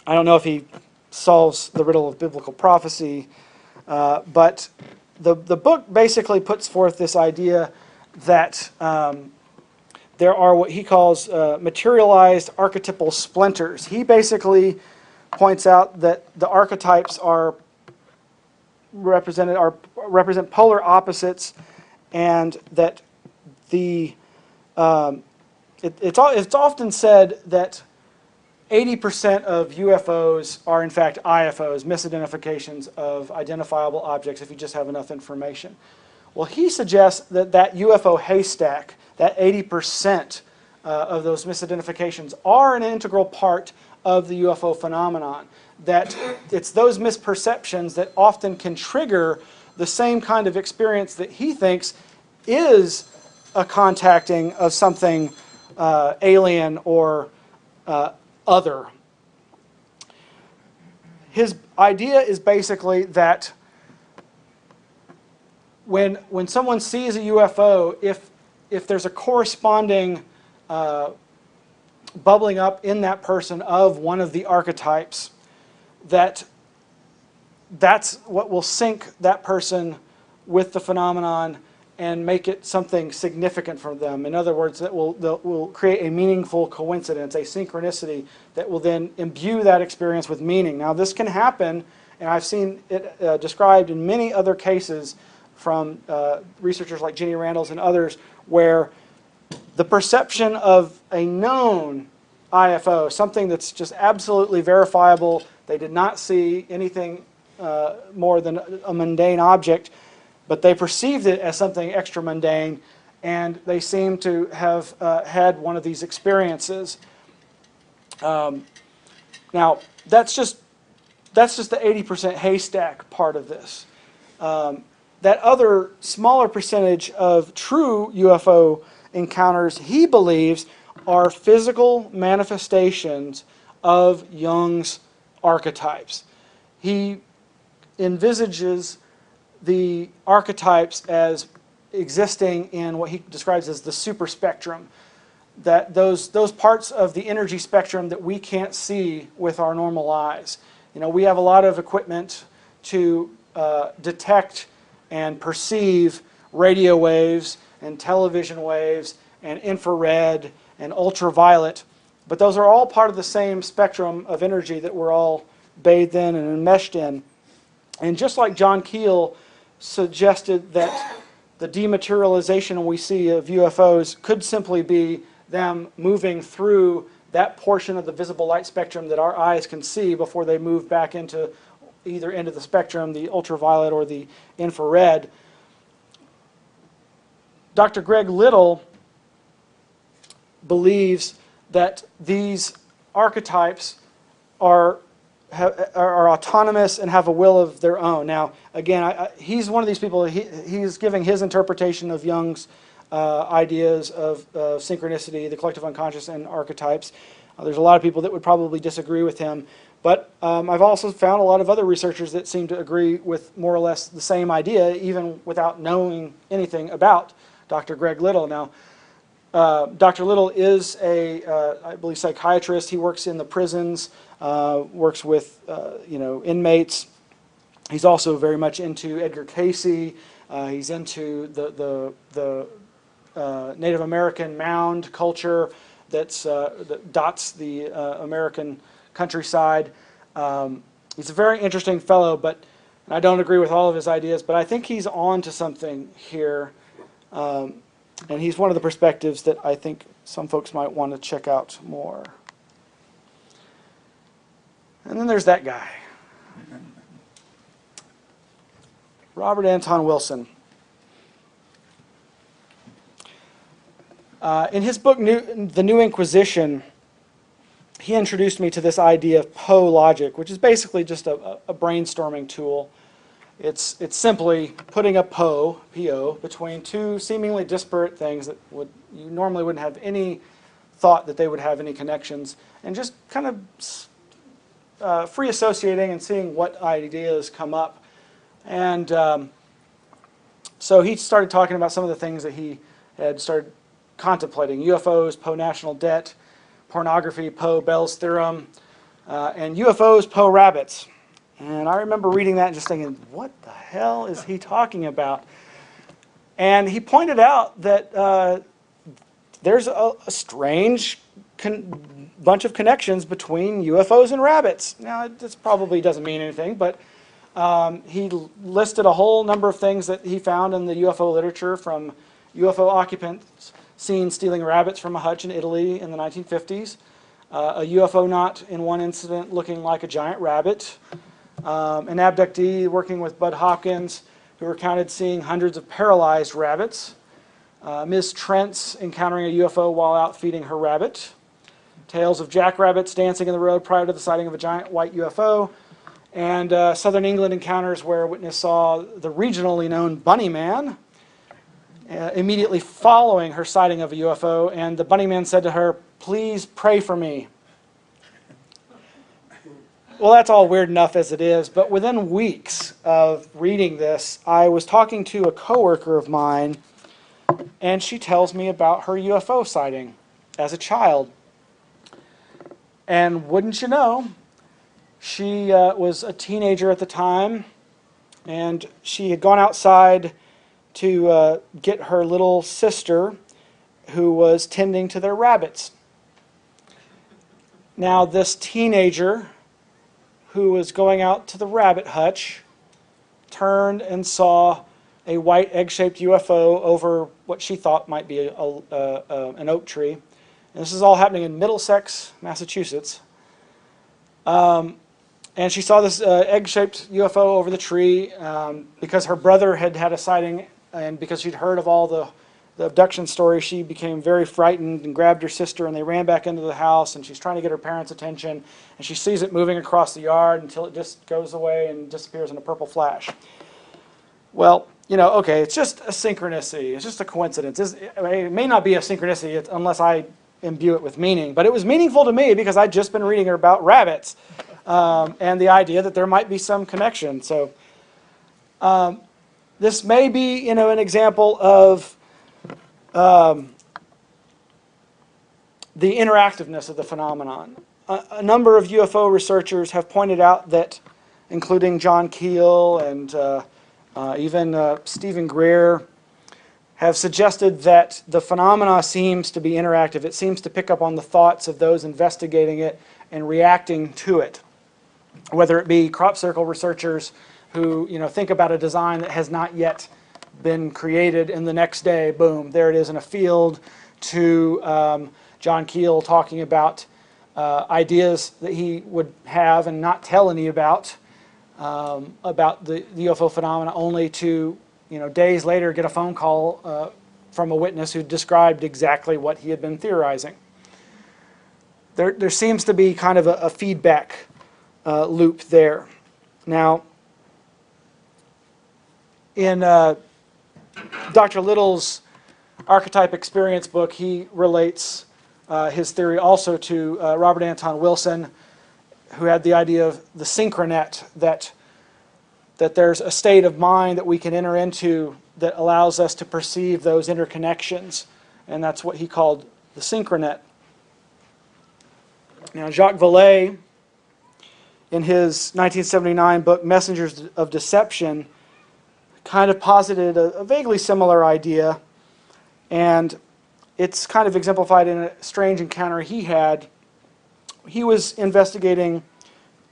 A: I don't know if he solves the riddle of biblical prophecy, but the book basically puts forth this idea that there are what he calls materialized archetypal splinters. He basically points out that the archetypes represent polar opposites, and that it's often said that 80% of UFOs are in fact IFOs, misidentifications of identifiable objects, if you just have enough information. Well, he suggests that that UFO haystack, that 80% of those misidentifications, are an integral part of the UFO phenomenon. That it's those misperceptions that often can trigger the same kind of experience that he thinks is a contacting of something alien or other. His idea is basically that when someone sees a UFO, if there's a corresponding bubbling up in that person of one of the archetypes, that's what will sync that person with the phenomenon and make it something significant for them. In other words, that will create a meaningful coincidence, a synchronicity that will then imbue that experience with meaning. Now, this can happen, and I've seen it described in many other cases from researchers like Jenny Randles and others, where the perception of a known IFO, something that's just absolutely verifiable, they did not see anything more than a mundane object, but they perceived it as something extra mundane, and they seem to have had one of these experiences. Now, that's just the 80% haystack part of this. That other smaller percentage of true UFO encounters, he believes, are physical manifestations of Jung's archetypes. He envisages the archetypes as existing in what he describes as the superspectrum, that those parts of the energy spectrum that we can't see with our normal eyes. You know, we have a lot of equipment to detect and perceive radio waves and television waves and infrared and ultraviolet, but those are all part of the same spectrum of energy that we're all bathed in and enmeshed in. And just like John Keel suggested that the dematerialization we see of UFOs could simply be them moving through that portion of the visible light spectrum that our eyes can see before they move back into either end of the spectrum, the ultraviolet or the infrared. Dr. Greg Little believes that these archetypes are autonomous and have a will of their own. Now, again, he's one of these people, he's giving his interpretation of Jung's ideas of synchronicity, the collective unconscious, and archetypes. There's a lot of people that would probably disagree with him, but I've also found a lot of other researchers that seem to agree with more or less the same idea, even without knowing anything about Dr. Greg Little. Now, Dr. Little is I believe, psychiatrist. He works in the prisons, works with inmates. He's also very much into Edgar Cayce. He's into the Native American mound culture that dots the American countryside. He's a very interesting fellow, but I don't agree with all of his ideas, but I think he's on to something here. And he's one of the perspectives that I think some folks might want to check out more. And then there's that guy, Robert Anton Wilson. In his book, The New Inquisition, he introduced me to this idea of Poe logic, which is basically just a brainstorming tool. It's simply putting a Poe, P-O, between two seemingly disparate things that you normally wouldn't have any thought that they would have any connections, and just kind of free associating and seeing what ideas come up. And so he started talking about some of the things that he had started contemplating: UFOs, Poe national debt, pornography, Poe Bell's theorem, and UFOs, Poe rabbits. And I remember reading that and just thinking, what the hell is he talking about? And he pointed out that there's a strange bunch of connections between UFOs and rabbits. Now, this probably doesn't mean anything, but he listed a whole number of things that he found in the UFO literature, from UFO occupants seen stealing rabbits from a hutch in Italy in the 1950s, a UFO not in one incident looking like a giant rabbit, an abductee working with Bud Hopkins who recounted seeing hundreds of paralyzed rabbits, Ms. Trent's encountering a UFO while out feeding her rabbit, tales of jackrabbits dancing in the road prior to the sighting of a giant white UFO, and Southern England encounters where a witness saw the regionally known Bunny Man immediately following her sighting of a UFO, and the Bunny Man said to her, "Please pray for me." Well, that's all weird enough as it is, but within weeks of reading this, I was talking to a coworker of mine, and she tells me about her UFO sighting as a child. And wouldn't you know, she was a teenager at the time, and she had gone outside to get her little sister, who was tending to their rabbits. Now, this teenager who was going out to the rabbit hutch turned and saw a white egg-shaped UFO over what she thought might be an oak tree. And this is all happening in Middlesex, Massachusetts. And she saw this egg-shaped UFO over the tree because her brother had had a sighting, and because she'd heard of all the abduction story, she became very frightened and grabbed her sister, and they ran back into the house, and she's trying to get her parents' attention, and she sees it moving across the yard until it just goes away and disappears in a purple flash. Well, you know, okay, it's just a synchronicity. It's just a coincidence. It may not be a synchronicity unless I imbue it with meaning, but it was meaningful to me because I'd just been reading about rabbits and the idea that there might be some connection. So this may be, you know, an example of the interactiveness of the phenomenon. A number of UFO researchers have pointed out that, including John Keel and even Stephen Greer, have suggested that the phenomena seems to be interactive. It seems to pick up on the thoughts of those investigating it and reacting to it. Whether it be crop circle researchers who, you know, think about a design that has not yet been created, and the next day, boom, there it is in a field, to John Keel talking about ideas that he would have and not tell any about the UFO phenomena, only to, you know, days later get a phone call from a witness who described exactly what he had been theorizing. There seems to be kind of a feedback loop there. Now, in Dr. Little's Archetype Experience book, he relates his theory also to Robert Anton Wilson, who had the idea of the synchronet, that there's a state of mind that we can enter into that allows us to perceive those interconnections, and that's what he called the synchronet. Now, Jacques Vallee, in his 1979 book Messengers of Deception, kind of posited a vaguely similar idea, and it's kind of exemplified in a strange encounter he had. He was investigating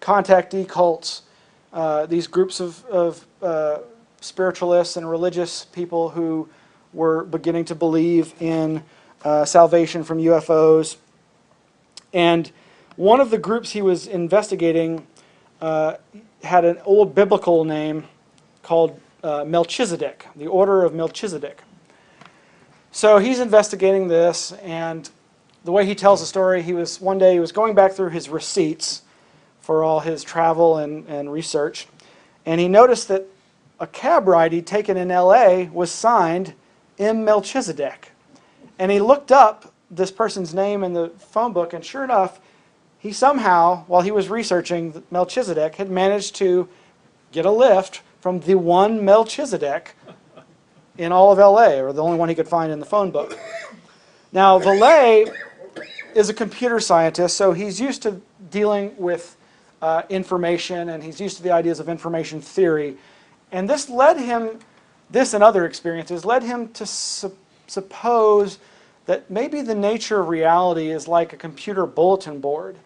A: contactee cults, these groups of spiritualists and religious people who were beginning to believe in salvation from UFOs. And one of the groups he was investigating had an old biblical name called Melchizedek, the Order of Melchizedek. So he's investigating this, and the way he tells the story, one day he was going back through his receipts for all his travel and research, and he noticed that a cab ride he'd taken in L.A. was signed M. Melchizedek. And he looked up this person's name in the phone book, and sure enough, he somehow, while he was researching Melchizedek, had managed to get a lift from the one Melchizedek in all of L.A., or the only one he could find in the phone book. Now, Vallee is a computer scientist, so he's used to dealing with information, and he's used to the ideas of information theory. And this and other experiences led him to suppose that maybe the nature of reality is like a computer bulletin board,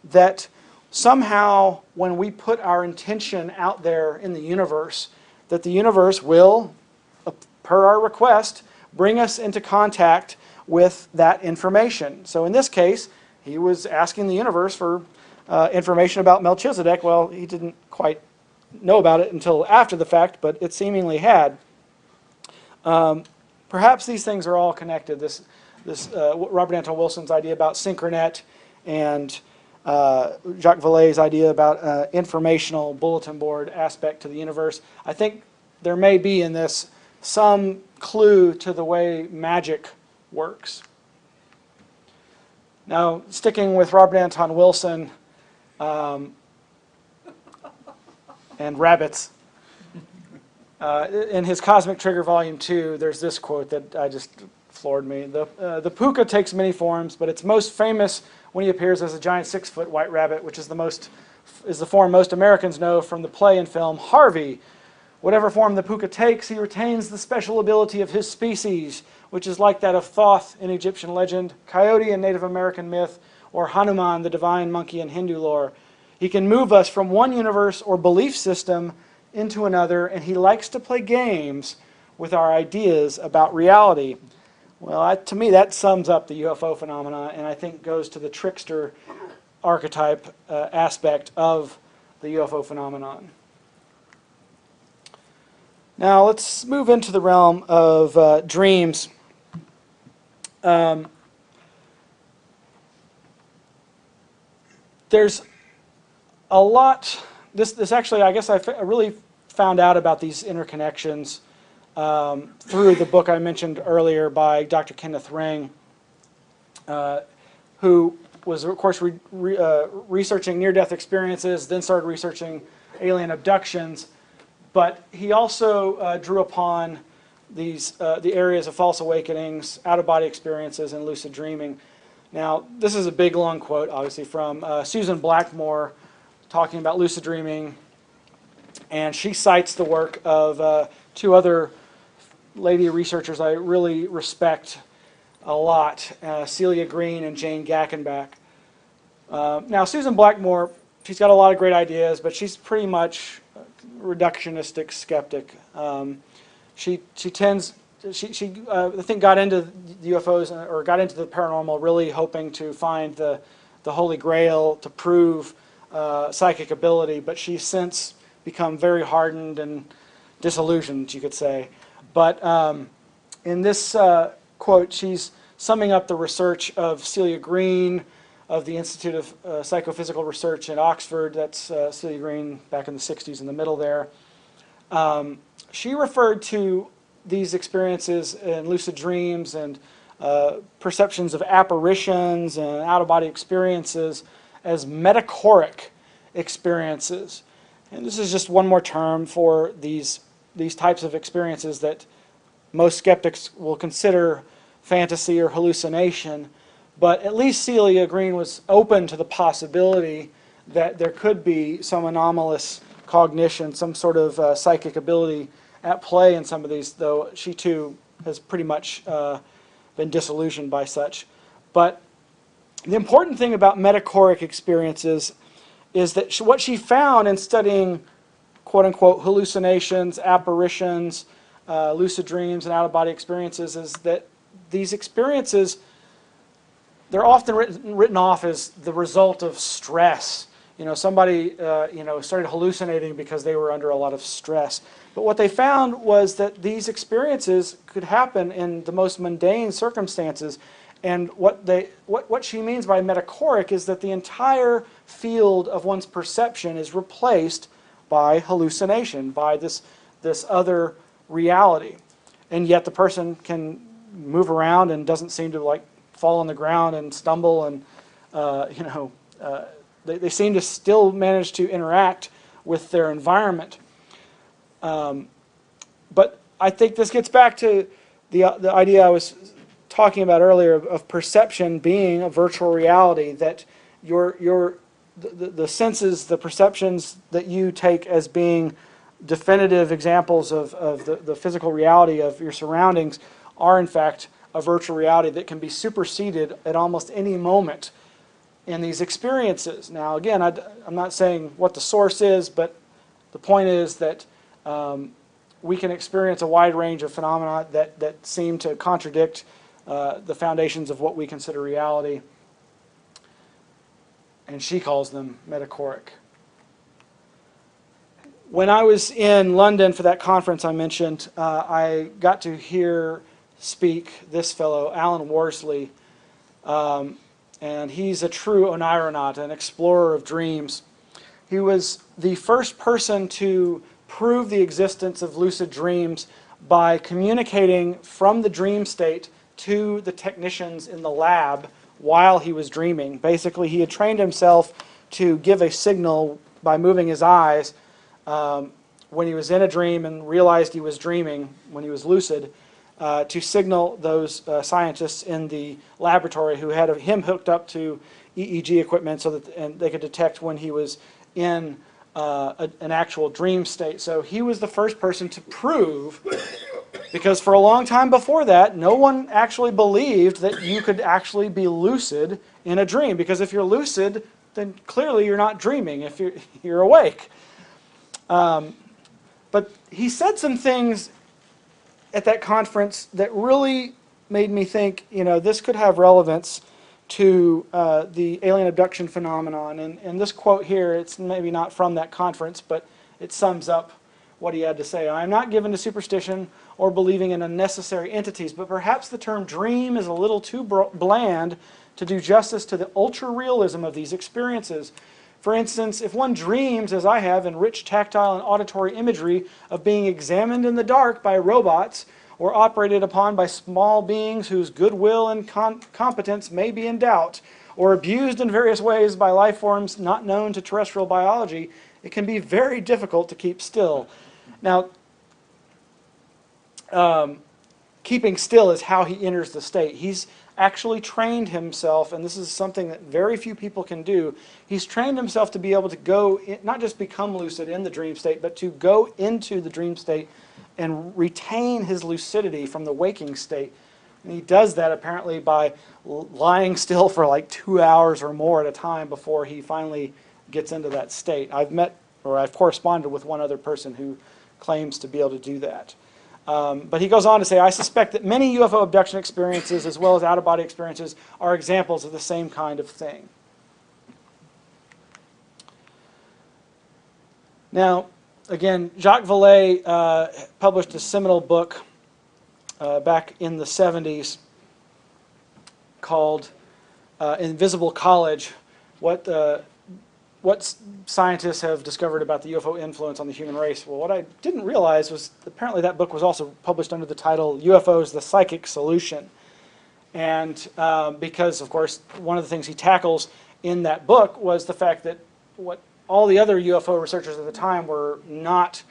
A: that somehow when we put our intention out there in the universe, that the universe will, per our request, bring us into contact with that information. So in this case, he was asking the universe for information about Melchizedek. Well, he didn't quite know about it until after the fact, but it seemingly had. Perhaps these things are all connected. This Robert Anton Wilson's idea about synchronet and Jacques Vallee's idea about informational bulletin board aspect to the universe. I think there may be in this some clue to the way magic works. Now, sticking with Robert Anton Wilson and rabbits, in his Cosmic Trigger Volume 2, there's this quote that just floored me. The puka takes many forms, but it's most famous when he appears as a giant 6-foot white rabbit, which is the form most Americans know from the play and film Harvey. Whatever form the puka takes, he retains the special ability of his species, which is like that of Thoth in Egyptian legend, Coyote in Native American myth, or Hanuman, the divine monkey in Hindu lore. He can move us from one universe or belief system into another, and he likes to play games with our ideas about reality. Well, to me, that sums up the UFO phenomena, and I think goes to the trickster archetype aspect of the UFO phenomenon. Now, let's move into the realm of dreams. There's a lot. This actually, I guess I really found out about these interconnections through the book I mentioned earlier by Dr. Kenneth Ring, who was, of course, researching near-death experiences, then started researching alien abductions. But he also drew upon the areas of false awakenings, out-of-body experiences, and lucid dreaming. Now, this is a big, long quote, obviously, from Susan Blackmore, talking about lucid dreaming, and she cites the work of two other lady researchers I really respect a lot, Celia Green and Jane Gackenbach. Now, Susan Blackmore, she's got a lot of great ideas, but she's pretty much a reductionistic skeptic. She I think got into the UFOs or got into the paranormal really hoping to find the Holy Grail to prove psychic ability, but she's since become very hardened and disillusioned, you could say. But in this quote, she's summing up the research of Celia Green of the Institute of Psychophysical Research in Oxford. That's Celia Green back in the 60s in the middle there. She referred to these experiences in lucid dreams and perceptions of apparitions and out-of-body experiences as metachoric experiences. And this is just one more term for these types of experiences that most skeptics will consider fantasy or hallucination. But at least Celia Green was open to the possibility that there could be some anomalous cognition, some sort of psychic ability at play in some of these, though she too has pretty much been disillusioned by such. But the important thing about metachoric experiences is that what she found in studying quote-unquote hallucinations, apparitions, lucid dreams, and out-of-body experiences is that these experiences, they're often written off as the result of stress. You know, somebody started hallucinating because they were under a lot of stress. But what they found was that these experiences could happen in the most mundane circumstances, And what she means by metachoric is that the entire field of one's perception is replaced by hallucination, by this other reality. And yet the person can move around and doesn't seem to like fall on the ground and stumble, and they seem to still manage to interact with their environment. But I think this gets back to the idea I was talking about earlier of perception being a virtual reality, that the senses, the perceptions that you take as being definitive examples of the physical reality of your surroundings are in fact a virtual reality that can be superseded at almost any moment in these experiences. Now again, I'm not saying what the source is, but the point is that we can experience a wide range of phenomena that seem to contradict the foundations of what we consider reality, and she calls them metachoric. When I was in London for that conference I mentioned, I got to hear speak this fellow, Alan Worsley, and he's a true oneironaut, an explorer of dreams. He was the first person to prove the existence of lucid dreams by communicating from the dream state to the technicians in the lab while he was dreaming. Basically, he had trained himself to give a signal by moving his eyes when he was in a dream and realized he was dreaming when he was lucid, to signal those scientists in the laboratory who had him hooked up to EEG equipment so that they could detect when he was in an actual dream state. So he was the first person to prove, because for a long time before that, no one actually believed that you could actually be lucid in a dream. Because if you're lucid, then clearly you're not dreaming if you're awake. But he said some things at that conference that really made me think, this could have relevance to the alien abduction phenomenon. And this quote here, it's maybe not from that conference, but it sums up what he had to say. "I am not given to superstition or believing in unnecessary entities, but perhaps the term dream is a little too bland to do justice to the ultra-realism of these experiences. For instance, if one dreams, as I have, in rich tactile and auditory imagery of being examined in the dark by robots or operated upon by small beings whose goodwill and competence may be in doubt, or abused in various ways by life forms not known to terrestrial biology, it can be very difficult to keep still." Now, keeping still is how he enters the state. He's actually trained himself, and this is something that very few people can do. He's trained himself to be able to go, not just become lucid in the dream state, but to go into the dream state and retain his lucidity from the waking state. And he does that apparently by lying still for like 2 hours or more at a time before he finally gets into that state. I've corresponded with one other person who claims to be able to do that. But he goes on to say, "I suspect that many UFO abduction experiences as well as out-of-body experiences are examples of the same kind of thing." Now, again, Jacques Vallee published a seminal book back in the 70s called Invisible College, what scientists have discovered about the UFO influence on the human race. Well, what I didn't realize was apparently that book was also published under the title UFOs, the Psychic Solution. And because, of course, one of the things he tackles in that book was the fact that what all the other UFO researchers at the time were not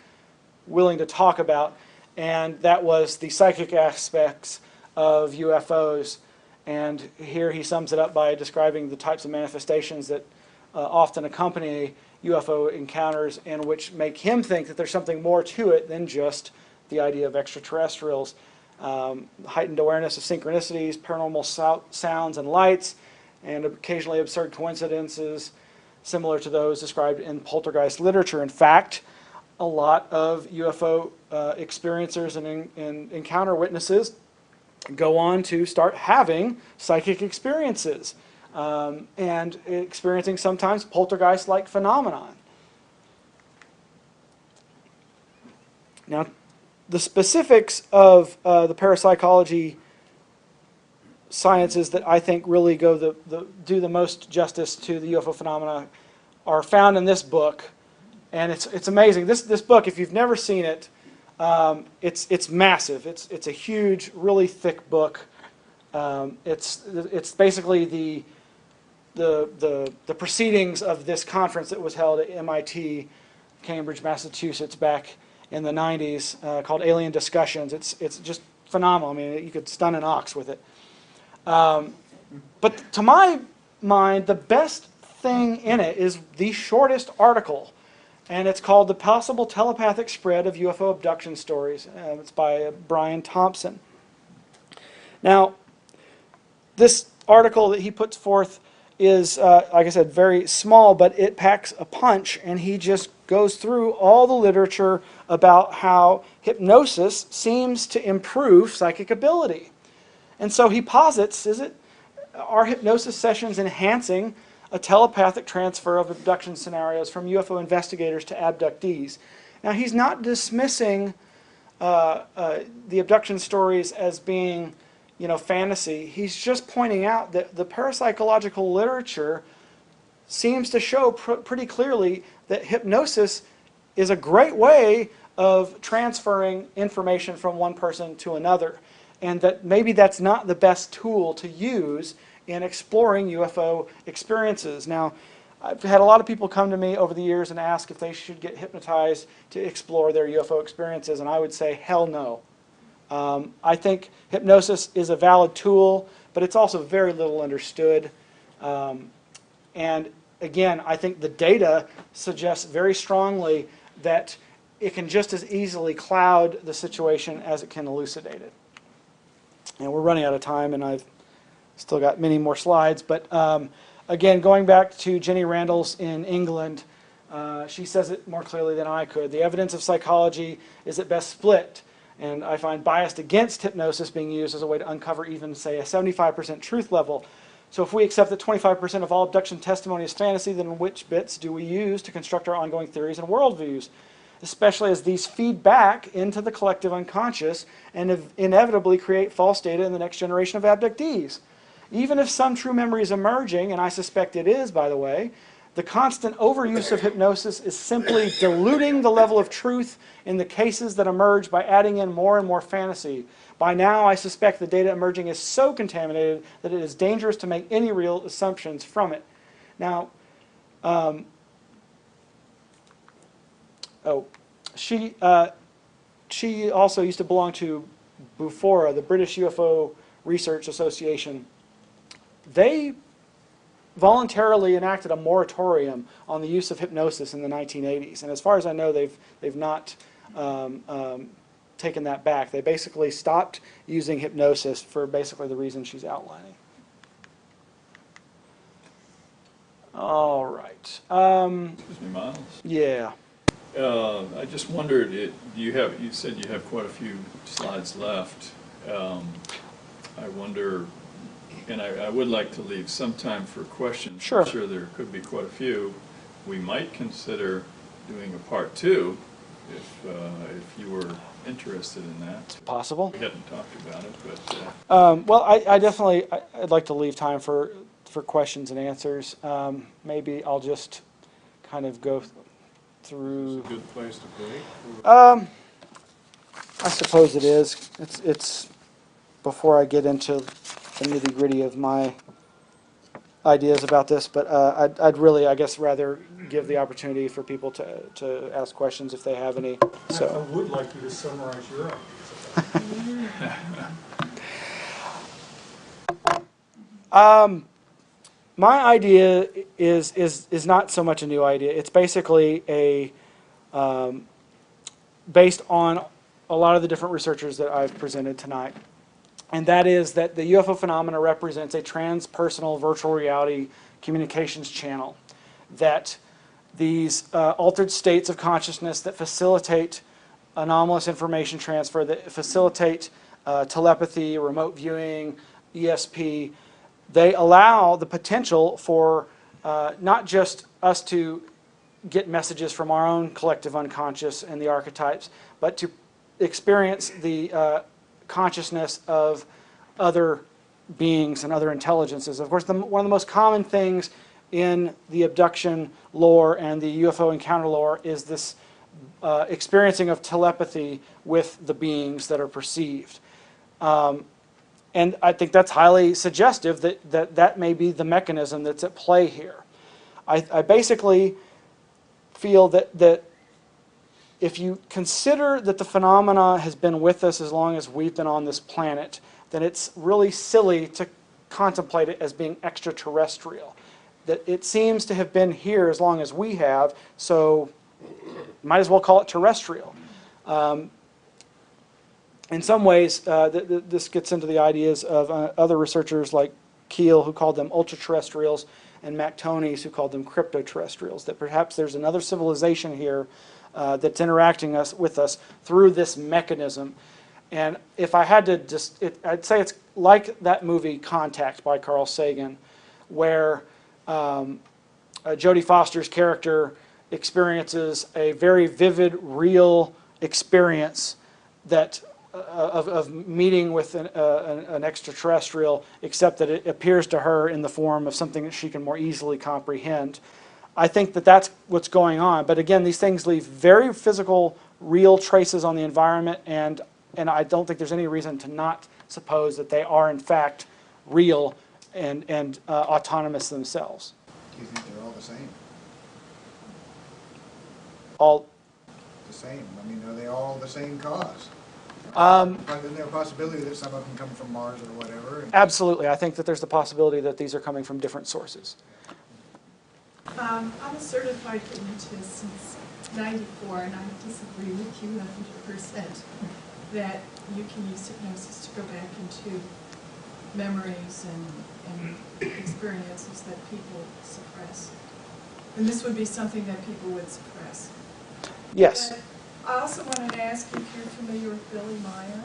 A: willing to talk about, and that was the psychic aspects of UFOs. And here he sums it up by describing the types of manifestations that often accompany UFO encounters, and which make him think that there's something more to it than just the idea of extraterrestrials. Heightened awareness of synchronicities, paranormal sounds and lights, and occasionally absurd coincidences similar to those described in poltergeist literature. In fact, a lot of UFO experiencers and encounter witnesses go on to start having psychic experiences. And experiencing sometimes poltergeist-like phenomenon. Now, the specifics of the parapsychology sciences that I think really do the most justice to the UFO phenomena are found in this book, and it's amazing. This book, if you've never seen it, it's massive. It's a huge, really thick book. It's basically the proceedings of this conference that was held at MIT, Cambridge, Massachusetts, back in the 90s, called Alien Discussions. It's just phenomenal. I mean, you could stun an ox with it. But to my mind, the best thing in it is the shortest article, and it's called "The Possible Telepathic Spread of UFO Abduction Stories." It's by Brian Thompson. Now, this article that he puts forth is, like I said, very small, but it packs a punch, and he just goes through all the literature about how hypnosis seems to improve psychic ability. And so he posits, are hypnosis sessions enhancing a telepathic transfer of abduction scenarios from UFO investigators to abductees? Now, he's not dismissing the abduction stories as being, fantasy. He's just pointing out that the parapsychological literature seems to show pretty clearly that hypnosis is a great way of transferring information from one person to another, and that maybe that's not the best tool to use in exploring UFO experiences. Now, I've had a lot of people come to me over the years and ask if they should get hypnotized to explore their UFO experiences, and I would say, hell no. I think hypnosis is a valid tool, but it's also very little understood. And again, I think the data suggests very strongly that it can just as easily cloud the situation as it can elucidate it. And we're running out of time, and I've still got many more slides. But again, going back to Jenny Randall's in England, she says it more clearly than I could. The evidence of psychology is at best split. And I find biased against hypnosis being used as a way to uncover even, say, a 75% truth level. So if we accept that 25% of all abduction testimony is fantasy, then which bits do we use to construct our ongoing theories and worldviews? Especially as these feed back into the collective unconscious and inevitably create false data in the next generation of abductees. Even if some true memory is emerging, and I suspect it is, by the way, the constant overuse of hypnosis is simply diluting the level of truth in the cases that emerge by adding in more and more fantasy. By now, I suspect the data emerging is so contaminated that it is dangerous to make any real assumptions from it. Now, she also used to belong to BUFORA, the British UFO Research Association. They voluntarily enacted a moratorium on the use of hypnosis in the 1980s, and as far as I know, they've not taken that back. They basically stopped using hypnosis for basically the reason she's outlining. All right.
B: Excuse me, Miles.
A: Yeah.
B: I just wondered, you said you have quite a few slides left. I wonder, and I would like to leave some time for questions.
A: Sure.
B: I'm sure there could be quite a few. We might consider doing a part 2 if you were interested in that.
A: It's possible.
B: We hadn't talked about it, but...
A: Well, I'd like to leave time for questions and answers. Maybe I'll just kind of go through...
B: It's a good place to break?
A: I suppose it is. It's before I get into the nitty-gritty of my ideas about this, but I'd really, I guess, rather give the opportunity for people to ask questions if they have any. So
C: I would like you to summarize your ideas.
A: My idea is not so much a new idea. It's basically based on a lot of the different researchers that I've presented tonight. And that is that the UFO phenomena represents a transpersonal virtual reality communications channel. That these altered states of consciousness that facilitate anomalous information transfer, that facilitate telepathy, remote viewing, ESP, they allow the potential for not just us to get messages from our own collective unconscious and the archetypes, but to experience the consciousness of other beings and other intelligences. Of course, one of the most common things in the abduction lore and the UFO encounter lore is this experiencing of telepathy with the beings that are perceived. And I think that's highly suggestive that may be the mechanism that's at play here. I basically feel that if you consider that the phenomena has been with us as long as we've been on this planet, then it's really silly to contemplate it as being extraterrestrial. That it seems to have been here as long as we have, so might as well call it terrestrial. In some ways, this gets into the ideas of other researchers like Keel, who called them ultra-terrestrials, and MacTonies, who called them crypto-terrestrials, that perhaps there's another civilization here that's interacting with us through this mechanism. And if I had to I'd say it's like that movie Contact by Carl Sagan, where Jodie Foster's character experiences a very vivid, real experience that of meeting with an extraterrestrial, except that it appears to her in the form of something that she can more easily comprehend. I think that that's what's going on. But again, these things leave very physical, real traces on the environment, and I don't think there's any reason to not suppose that they are in fact real and autonomous themselves.
D: Do you think they're all the same?
A: All
D: The same? I mean, are they all the same cause? Isn't there a possibility that some of them come from Mars or whatever?
A: Absolutely. I think that there's the possibility that these are coming from different sources.
E: I'm a certified hypnotist since '94, and I disagree with you 100% that you can use hypnosis to go back into memories and experiences that people suppress. And this would be something that people would suppress.
A: Yes.
E: But I also wanted to ask you if you're familiar with Billy Meyer.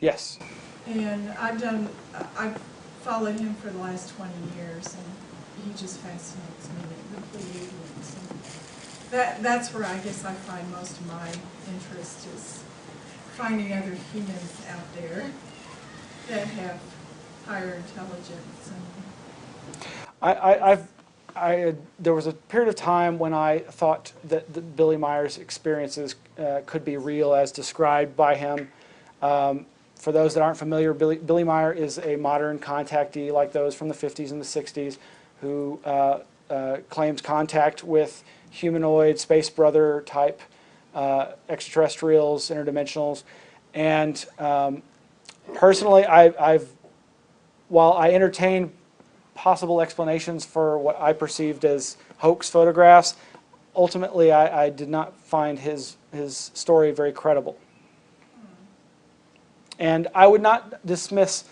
A: Yes.
E: And I've followed him for the last 20 years, and he just fascinates me, the Pleiadians. And that's where I guess I find most of my interest, is finding other humans out there that have higher intelligence. And
A: there was a period of time when I thought that Billy Meyer's experiences could be real as described by him. For those that aren't familiar, Billy Meyer is a modern contactee like those from the 50s and the 60s who claims contact with humanoid, space brother type extraterrestrials, interdimensionals. And personally, while I entertain possible explanations for what I perceived as hoax photographs, ultimately I did not find his story very credible. And I would not dismiss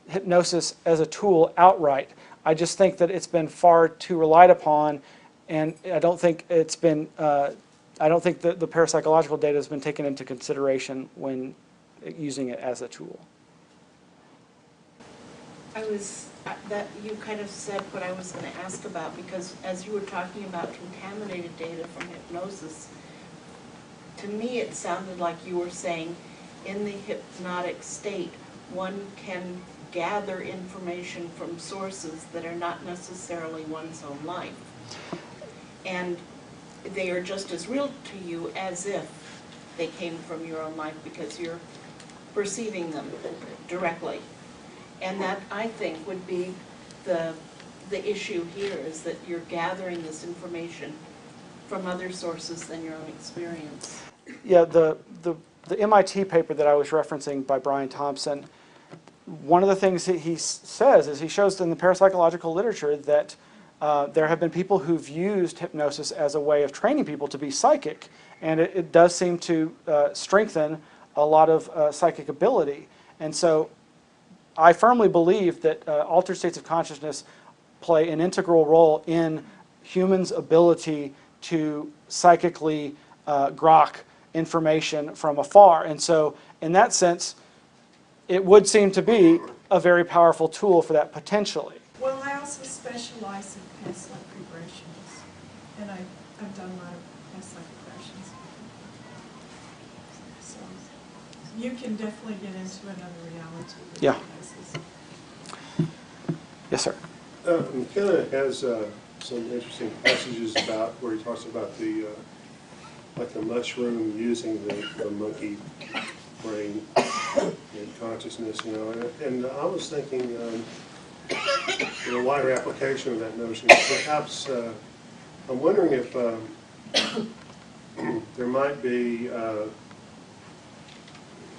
A: hypnosis as a tool outright. I just think that it's been far too relied upon, and I don't think it's been. I don't think that the parapsychological data has been taken into consideration when using it as a tool.
F: That you kind of said what I was going to ask about, because as you were talking about contaminated data from hypnosis, to me it sounded like you were saying in the hypnotic state one can gather information from sources that are not necessarily one's own life. And they are just as real to you as if they came from your own life, because you're perceiving them directly. And that, I think, would be the issue here, is that you're gathering this information from other sources than your own experience.
A: Yeah, the MIT paper that I was referencing by Brian Thompson, one of the things that he says is he shows in the parapsychological literature that there have been people who've used hypnosis as a way of training people to be psychic, and it does seem to strengthen a lot of psychic ability. And so I firmly believe that altered states of consciousness play an integral role in humans' ability to psychically grok information from afar. And so in that sense, it would seem to be a very powerful tool for that potentially.
E: well, I also specialize in past life regressions, and I've done a lot of past life regressions. So you can definitely get into another reality with
A: Yeah.
E: hypnosis.
A: Yes, sir.
G: McKenna has some interesting passages about where he talks about the like the mushroom using the monkey brain and consciousness, you know. And I was thinking, in a wider application of that notion, perhaps I'm wondering if there might be,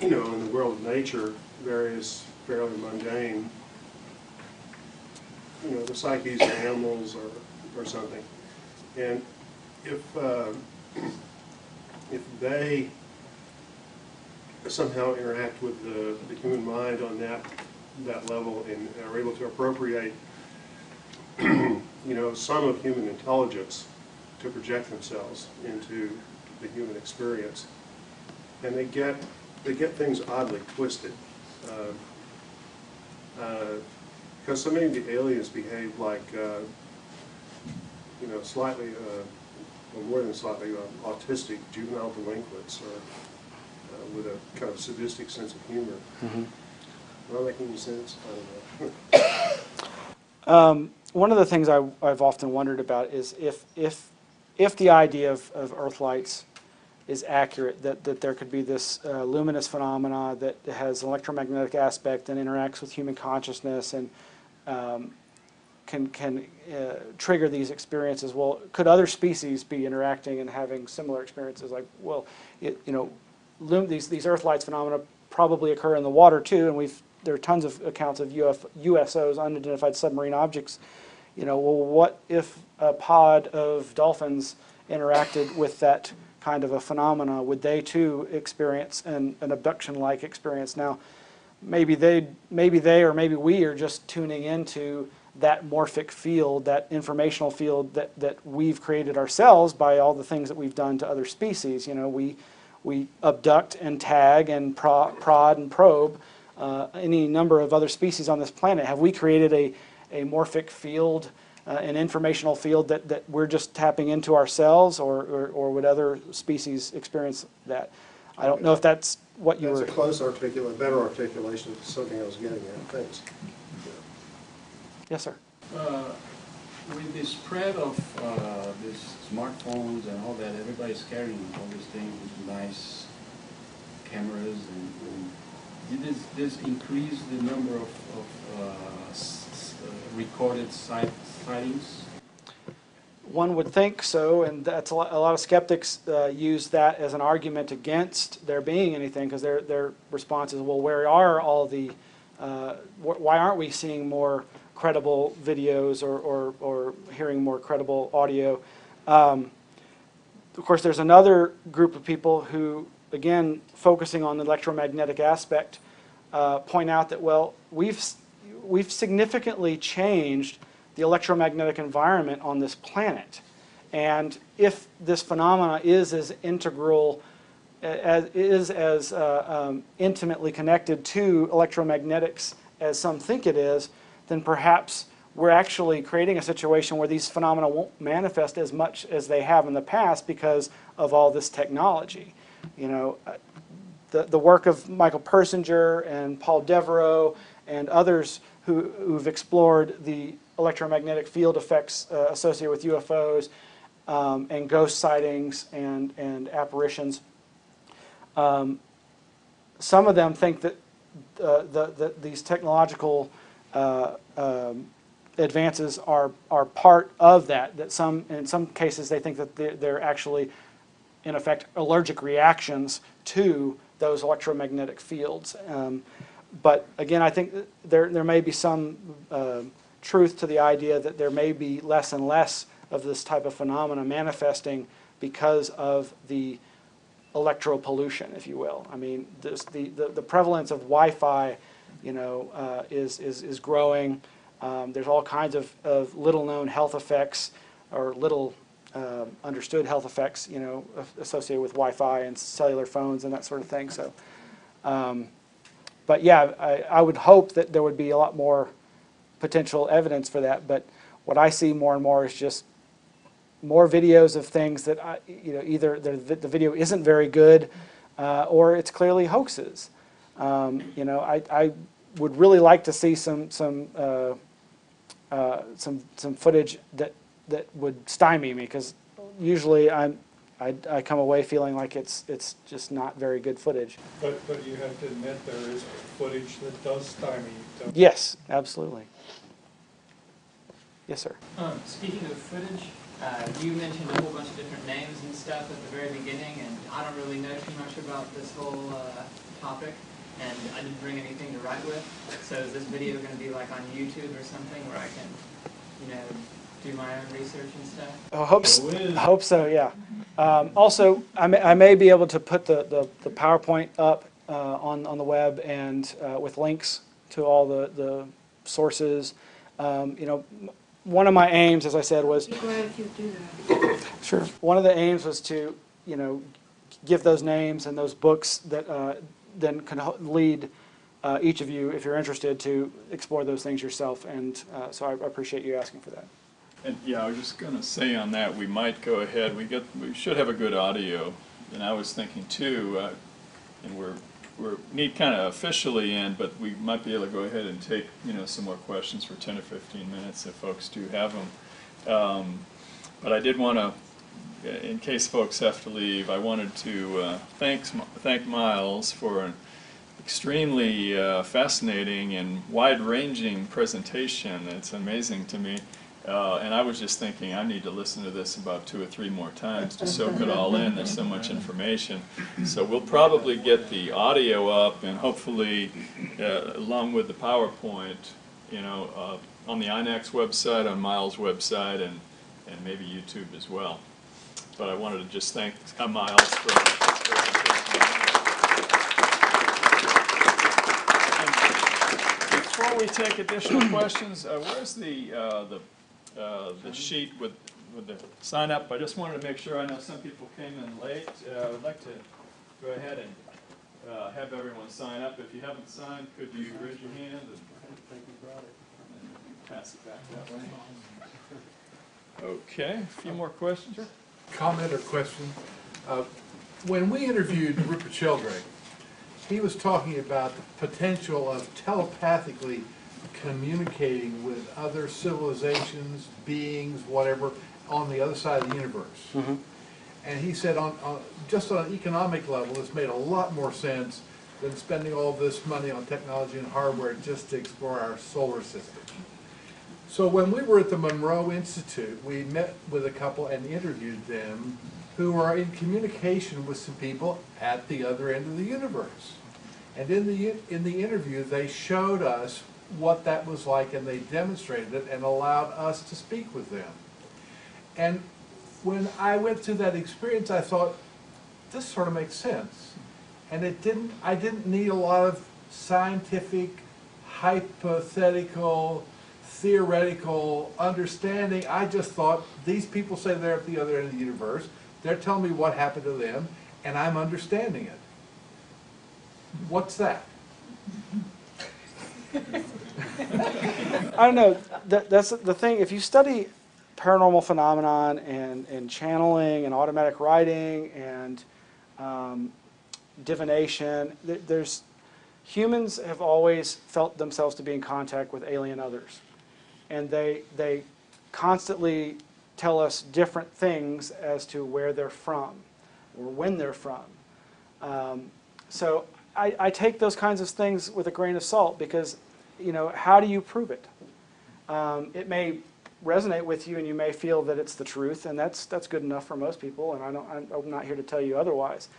G: you know, in the world of nature, various fairly mundane, you know, the psyches of animals or something. And if they somehow interact with the human mind on that level and are able to appropriate, you know, some of human intelligence to project themselves into the human experience, and they get things oddly twisted. Because so many of the aliens behave like, you know, slightly, or more than slightly, autistic juvenile delinquents, or with a kind of sadistic sense of humor.
A: Mm-hmm.
G: Am I making any sense? I don't know.
A: One of the things I've often wondered about is if the idea of Earthlights is accurate, that there could be this luminous phenomena that has an electromagnetic aspect and interacts with human consciousness and can trigger these experiences. Well, could other species be interacting and having similar experiences? Like, well, you know, these Earthlights phenomena probably occur in the water too, and there are tons of accounts of USOs, unidentified submarine objects. You know, well, what if a pod of dolphins interacted with that kind of a phenomena? Would they too experience an abduction-like experience? Now, maybe they or maybe we are just tuning into that morphic field, that informational field that we've created ourselves by all the things that we've done to other species. You know, we abduct and tag and prod and probe any number of other species on this planet. Have we created a morphic field, an informational field that we're just tapping into ourselves, or would other species experience that? I don't know if that's what you were...
G: That's a close better articulation of something I was getting at. Thanks.
A: Yes, sir.
H: With the spread of these smartphones and all that, everybody's carrying all these things with nice cameras, and did this increase the number of recorded sightings?
A: One would think so, and that's a lot of skeptics use that as an argument against there being anything, because their response is, well, where are all the, why aren't we seeing more credible videos or hearing more credible audio? Of course, there's another group of people who, again, focusing on the electromagnetic aspect, point out that, well, we've significantly changed the electromagnetic environment on this planet. And if this phenomena is as integral, as intimately connected to electromagnetics as some think it is, then perhaps we're actually creating a situation where these phenomena won't manifest as much as they have in the past because of all this technology. You know, the work of Michael Persinger and Paul Devereaux and others who've explored the electromagnetic field effects associated with UFOs and ghost sightings and apparitions. Some of them think that these technological advances are part of that. That in some cases they think that they're actually, in effect, allergic reactions to those electromagnetic fields. But again, I think there may be some truth to the idea that there may be less and less of this type of phenomena manifesting because of the electropollution, if you will. I mean, the prevalence of Wi-Fi, you know, is growing. There's all kinds of little-known health effects or little understood health effects, you know, associated with Wi-Fi and cellular phones and that sort of thing. So, but yeah, I would hope that there would be a lot more potential evidence for that. But what I see more and more is just more videos of things that you know, either the video isn't very good or it's clearly hoaxes. You know, I would really like to see some some footage that would stymie me, because usually I come away feeling like it's just not very good footage.
C: But you have to admit there is footage that does stymie you.
A: Yes, absolutely. Yes, sir.
I: Speaking of footage, you mentioned a whole bunch of different names and stuff at the very beginning, and I don't really know too much about this whole topic, and I didn't bring anything to write with. So is this video going to be like on YouTube or something where I can, do my own research and stuff?
A: I hope so, yeah. Also, I may be able to put the PowerPoint up on the web, and with links to all the sources. One of my aims, as I said, was...
F: Be glad if you do that.
A: Sure. One of the aims was to, give those names and those books that then can lead each of you, if you're interested, to explore those things yourself. And so I appreciate you asking for that.
B: And yeah, I was just going to say on that, we might go ahead. We should have a good audio, and I was thinking too, and we're need kind of officially in, but we might be able to go ahead and take some more questions for 10 or 15 minutes if folks do have them. But I did want to, in case folks have to leave, I wanted to thank Miles for an extremely fascinating and wide-ranging presentation. It's amazing to me. And I was just thinking, I need to listen to this about 2 or 3 more times to soak it all in. There's so much information. So we'll probably get the audio up, and hopefully, along with the PowerPoint, on the INACS website, on Miles' website, and maybe YouTube as well. But I wanted to just thank Miles for this presentation. And before we take additional questions, where's the sheet with the sign up? I just wanted to make sure. I know some people came in late. I'd like to go ahead and have everyone sign up. If you haven't signed, could you raise your hand and pass it back that way? Okay, a few more questions.
J: Comment or question. When we interviewed Rupert Sheldrake, he was talking about the potential of telepathically communicating with other civilizations, beings, whatever, on the other side of the universe. Mm-hmm. And he said just on an economic level, this made a lot more sense than spending all this money on technology and hardware just to explore our solar system. So when we were at the Monroe Institute, we met with a couple and interviewed them who are in communication with some people at the other end of the universe. And in the interview, they showed us what that was like, and they demonstrated it and allowed us to speak with them. And when I went through that experience, I thought, this sort of makes sense. And I didn't need a lot of scientific, hypothetical, theoretical understanding. I just thought, these people say they're at the other end of the universe. They're telling me what happened to them, and I'm understanding it. What's that?
A: I don't know. That's the thing. If you study paranormal phenomenon and channeling and automatic writing and divination, humans have always felt themselves to be in contact with alien others. And they constantly tell us different things as to where they're from or when they're from. So I take those kinds of things with a grain of salt, because, how do you prove it? It may resonate with you, and you may feel that it's the truth, and that's good enough for most people. And I'm not here to tell you otherwise.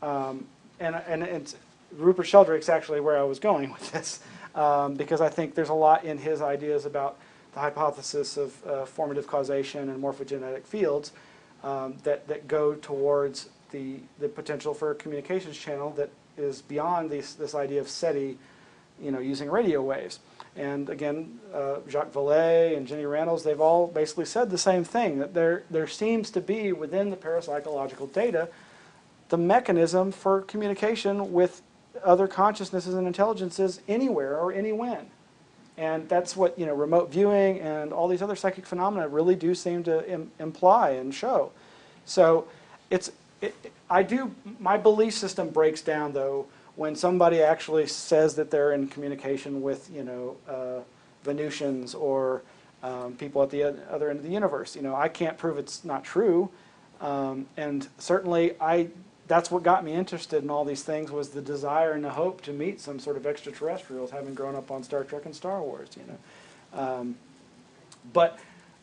A: And it's, Rupert Sheldrake's actually where I was going with this, because I think there's a lot in his ideas about the hypothesis of formative causation and morphogenetic fields that go towards the potential for a communications channel that is beyond this idea of SETI, using radio waves. And again, Jacques Vallee and Jenny Randles, they've all basically said the same thing, that there seems to be within the parapsychological data the mechanism for communication with other consciousnesses and intelligences anywhere or any-when. And that's what remote viewing and all these other psychic phenomena really do seem to imply and show. So my belief system breaks down, though, when somebody actually says that they're in communication with Venusians or people at the other end of the universe. You know, I can't prove it's not true, and certainly that's what got me interested in all these things, was the desire and the hope to meet some sort of extraterrestrials, having grown up on Star Trek and Star Wars, you know. But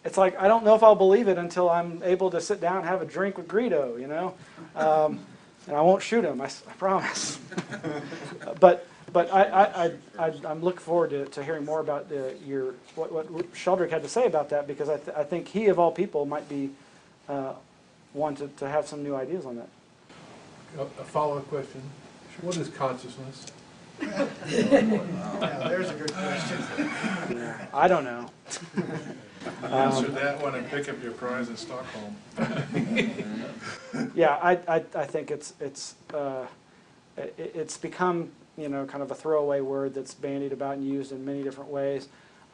A: it's like, I don't know if I'll believe it until I'm able to sit down and have a drink with Greedo, you know. And I won't shoot him, I promise. But I'm looking forward to hearing more about what Sheldrick had to say about that, because I think he, of all people, might be one to have some new ideas on that.
J: A follow-up question. What is consciousness?
D: Yeah, there's a good question.
A: I don't know.
J: Answer that one and pick up your prize in Stockholm.
A: Yeah, I think it's become, you know, kind of a throwaway word that's bandied about and used in many different ways.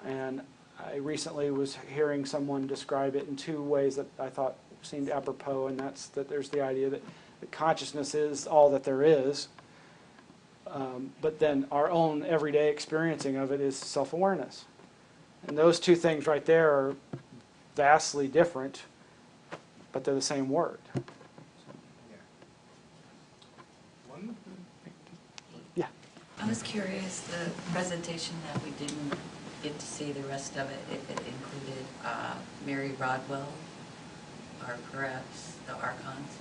A: And I recently was hearing someone describe it in two ways that I thought seemed apropos, and that's that there's the idea that consciousness is all that there is, but then our own everyday experiencing of it is self-awareness. And those two things right there are vastly different, but they're the same word. Yeah.
K: I was curious, the presentation that we didn't get to see the rest of it, if it included Mary Rodwell, or perhaps the Archons.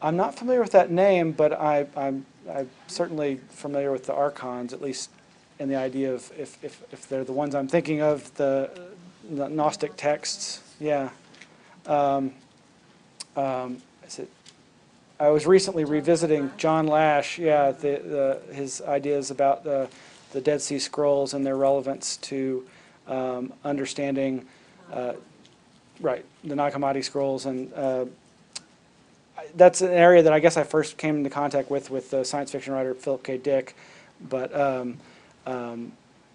A: I'm not familiar with that name, but I'm certainly familiar with the Archons, at least in the idea of if they're the ones I'm thinking of, the Gnostic texts. Yeah. I was recently revisiting John Lash. Yeah, his ideas about the Dead Sea Scrolls and their relevance to understanding, right, the Nag Hammadi scrolls, and that's an area that I guess I first came into contact with the science fiction writer Philip K. Dick. But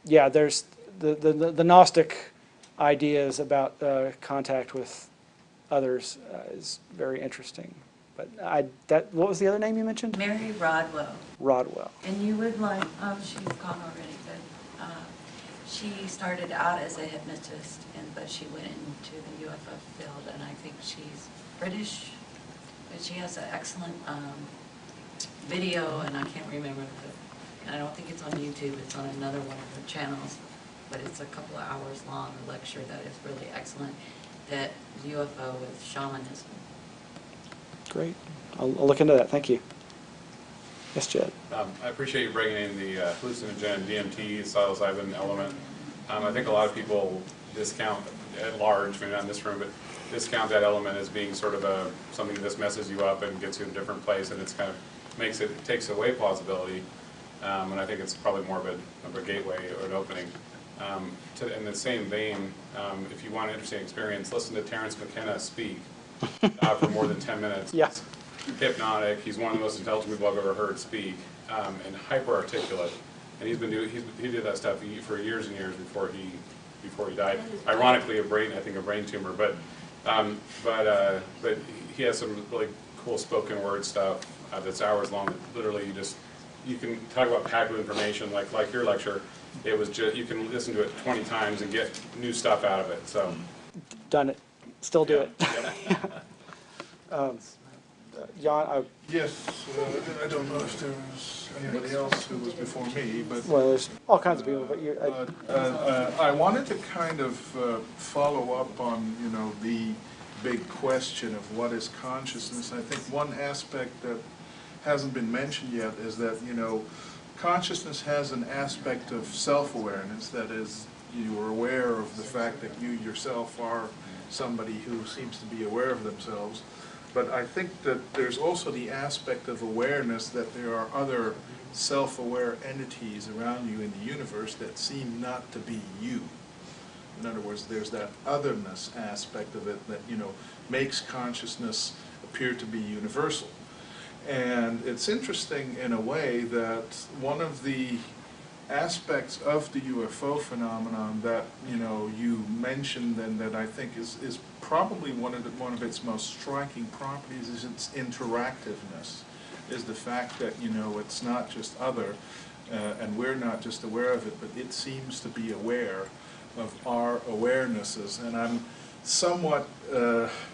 A: yeah, there's the Gnostic ideas about contact with others is very interesting. But what was the other name you mentioned?
K: Mary Rodwell.
A: Rodwell.
K: And you would like, oh, she's gone already, but she started out as a hypnotist, but she went into the UFO field, and I think she's British, but she has an excellent video, and I can't remember and I don't think it's on YouTube, it's on another one of her channels, but it's a couple of hours long, a lecture that is really excellent, that UFO with shamanism.
A: Great. I'll look into that. Thank you. Yes, Jed.
L: I appreciate you bringing in the hallucinogen, DMT, psilocybin element. I think a lot of people discount at large, maybe not in this room, but discount that element as being sort of something that just messes you up and gets you in a different place, and it's kind of takes away plausibility. And I think it's probably more of a gateway or an opening. In the same vein, if you want an interesting experience, listen to Terence McKenna speak for more than 10 minutes.
A: Yes.
L: Hypnotic. He's one of the most intelligent people I've ever heard speak, and hyper articulate. And he did that stuff for years and years before he died. Ironically, I think a brain tumor, but he has some really cool spoken word stuff that's hours long. That literally you can talk about packed with information like your lecture. It was just, you can listen to it 20 times and get new stuff out of it. So
A: done it. Still do it. John,
J: Yes, I don't know if there was anybody else who was before me, but
A: well, there's all kinds of people, but you.
J: I wanted to kind of follow up on, the big question of what is consciousness. I think one aspect that hasn't been mentioned yet is that, consciousness has an aspect of self-awareness. That is, you are aware of the fact that you yourself are somebody who seems to be aware of themselves. But I think that there's also the aspect of awareness that there are other self-aware entities around you in the universe that seem not to be you. In other words, there's that otherness aspect of it that, makes consciousness appear to be universal. And it's interesting in a way that one of the aspects of the UFO phenomenon that you mentioned, and that I think is probably one of its most striking properties, is its interactiveness. Is the fact that it's not just other, and we're not just aware of it, but it seems to be aware. our awarenesses. And I'm somewhat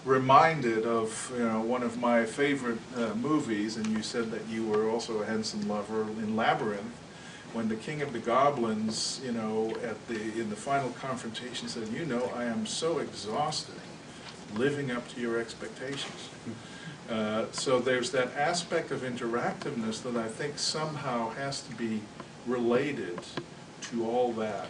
J: reminded of one of my favorite movies, and you said that you were also a Henson lover, in Labyrinth, when the King of the Goblins, in the final confrontation said, I am so exhausted living up to your expectations. So there's that aspect of interactiveness that I think somehow has to be related to all that,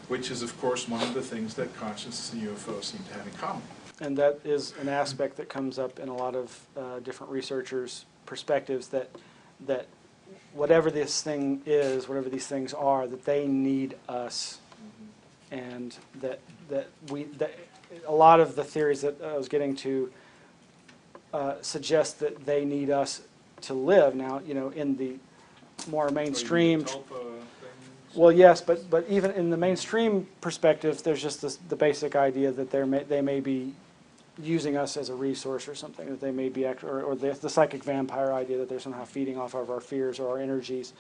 J: which is, of course, one of the things that consciousness and UFOs seem to have in common.
A: And that is an aspect that comes up in a lot of different researchers' perspectives, that whatever this thing is, whatever these things are, that they need us, and that a lot of the theories that I was getting to suggest that they need us to live. Now, in the more mainstream. Well, yes, but even in the mainstream perspective, there's just the basic idea that they may be using us as a resource or something, that they may be, or the psychic vampire idea that they're somehow feeding off of our fears or our energies.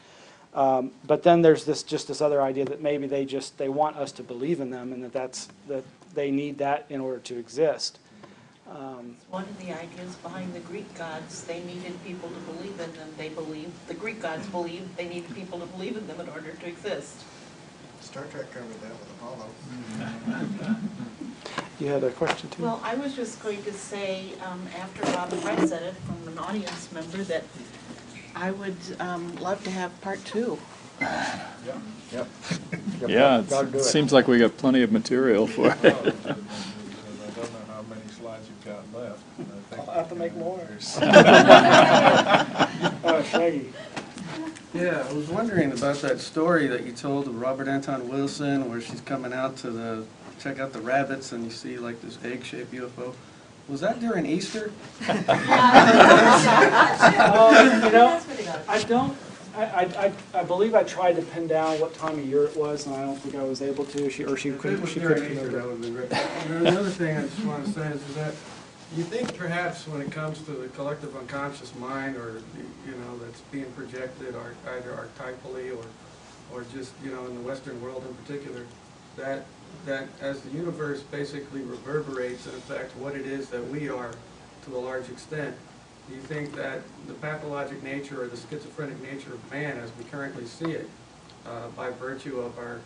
A: But then there's this other idea that maybe they want us to believe in them, and that they need that in order to exist.
F: One of the ideas behind the Greek gods, they needed people to believe in them. The Greek gods believed they needed people to believe in them in order to exist.
D: Star Trek covered that with Apollo.
A: You had a question too?
F: Well, I was just going to say, after Bob Brett said it from an audience member, that I would love to have part 2.
B: Yeah, it seems like we got plenty of material for it.
J: I don't know how many slides you've got left.
A: I'll have to make more. Shaggy.
M: Yeah, I was wondering about that story that you told of Robert Anton Wilson, where she's coming out to check out the rabbits, and you see like this egg-shaped UFO. Was that during Easter?
A: I believe I tried to pin down what time of year it was, and I don't think I was able to. She couldn't. She couldn't remember.
M: Another thing I just want to say is that you think perhaps when it comes to the collective unconscious mind, or that's being projected, or either archetypally or just in the Western world in particular, that as the universe basically reverberates in effect what it is that we are to a large extent, do you think that the pathologic nature or the schizophrenic nature of man as we currently see it, by virtue of our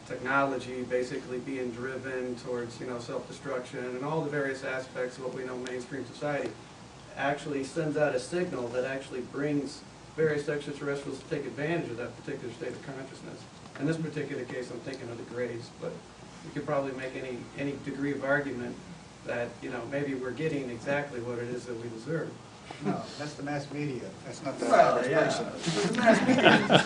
M: technology basically being driven towards self-destruction and all the various aspects of what we know mainstream society, actually sends out a signal that actually brings various extraterrestrials to take advantage of that particular state of consciousness? In this particular case, I'm thinking of the Greys, but you could probably make any degree of argument that maybe we're getting exactly what it is that we deserve.
D: No, that's the mass media. That's not the
M: Well, yeah.
D: person.
M: The mass media.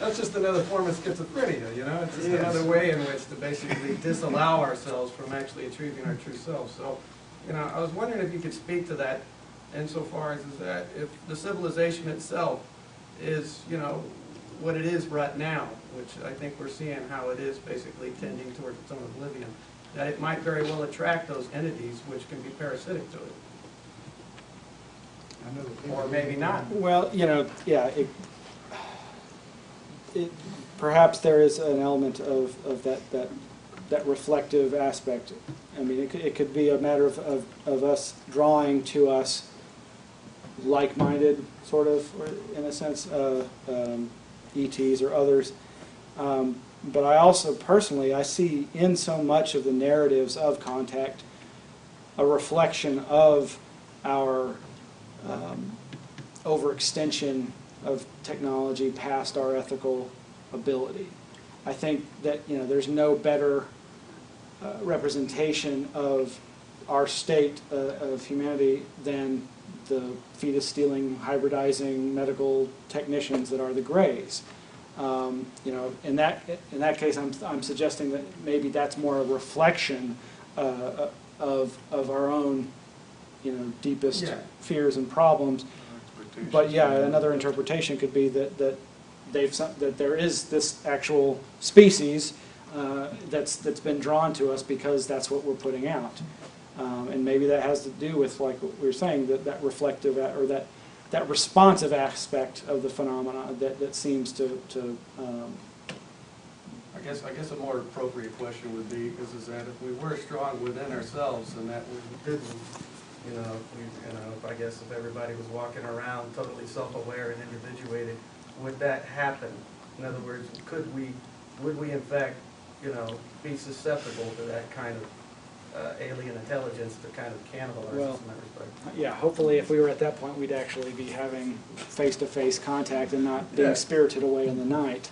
M: That's just another form of schizophrenia, It's just another way in which to basically disallow ourselves from actually achieving our true self. So, I was wondering if you could speak to that insofar as that if the civilization itself is, what it is right now, which I think we're seeing how it is basically tending towards its own oblivion, that it might very well attract those entities which can be parasitic to it. Or maybe not.
A: Well, perhaps there is an element of that reflective aspect. I mean, it could be a matter of us drawing to us like-minded, sort of, or in a sense, ETs or others. But I also, personally, I see in so much of the narratives of contact a reflection of our overextension of technology past our ethical ability. I think that there's no better representation of our state of humanity than the fetus-stealing, hybridizing medical technicians that are the Greys. In that case, I'm suggesting that maybe that's more a reflection of our own, deepest fears and problems. But yeah, another interpretation could be that there is this actual species that's been drawn to us because that's what we're putting out, and maybe that has to do with, like what we were saying, that reflective or that responsive aspect of the phenomena that seems to
M: I guess a more appropriate question would be, is that if we were strong within ourselves and that we didn't, I guess if everybody was walking around totally self-aware and individuated, would that happen? In other words, would we in fact, be susceptible to that kind of alien intelligence to kind of cannibalize
A: Well,
M: us in that respect?
A: Yeah, hopefully if we were at that point, we'd actually be having face-to-face contact and not being spirited away in the night.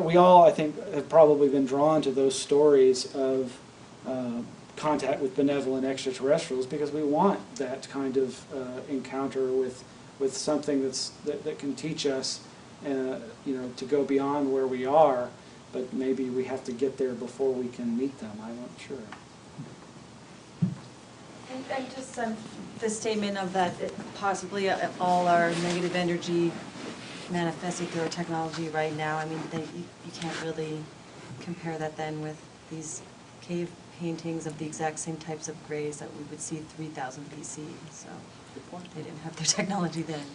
A: We all, I think, have probably been drawn to those stories of contact with benevolent extraterrestrials because we want that kind of encounter with something that can teach us, to go beyond where we are. But maybe we have to get there before we can meet them. I'm not sure.
K: And just the statement of that possibly all our negative energy manifesting through our technology right now. I mean, you can't really compare that then with these cave paintings of the exact same types of grays that we would see 3000 BC. So they didn't have their technology then.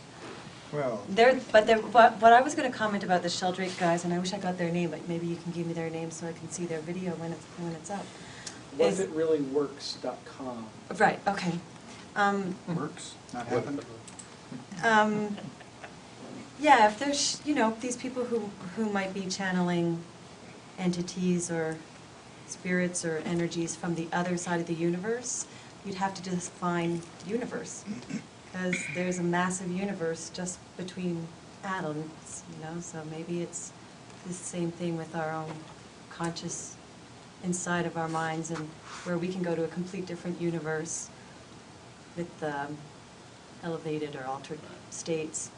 D: Well,
K: what I was going to comment about the Sheldrake guys, and I wish I got their name, but maybe you can give me their name so I can see their video when it's up.
A: WhatItReallyWorks.com.
K: Right. Okay.
D: works, not happened.
K: Yeah, if there's these people who might be channeling entities or spirits or energies from the other side of the universe, you'd have to define universe. Because there's a massive universe just between atoms, so maybe it's the same thing with our own conscious inside of our minds, and where we can go to a complete different universe with elevated or altered states.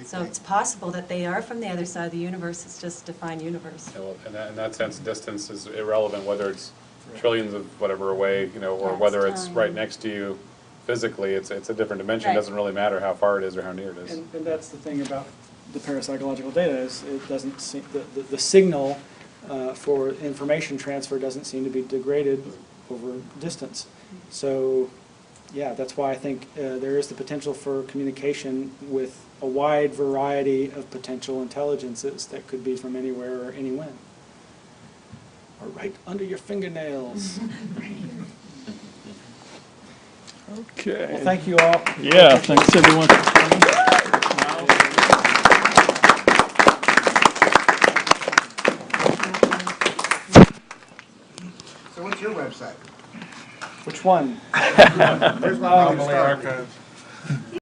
K: So it's possible that they are from the other side of the universe, it's just defined universe.
L: Yeah, well, in that sense, distance is irrelevant, whether it's trillions of whatever away, or whether it's right next to you. Physically, it's a different dimension. It doesn't really matter how far it is or how near it is.
A: And that's the thing about the parapsychological data is it doesn't seem, the signal for information transfer doesn't seem to be degraded over distance. So, yeah, that's why I think there is the potential for communication with a wide variety of potential intelligences that could be from anywhere or anywhen. Or right under your fingernails.
B: Okay.
A: Well, thank you all.
B: Yeah, thanks everyone.
D: So what's your website?
A: Which one?
D: Where's my
J: Anomaly archives.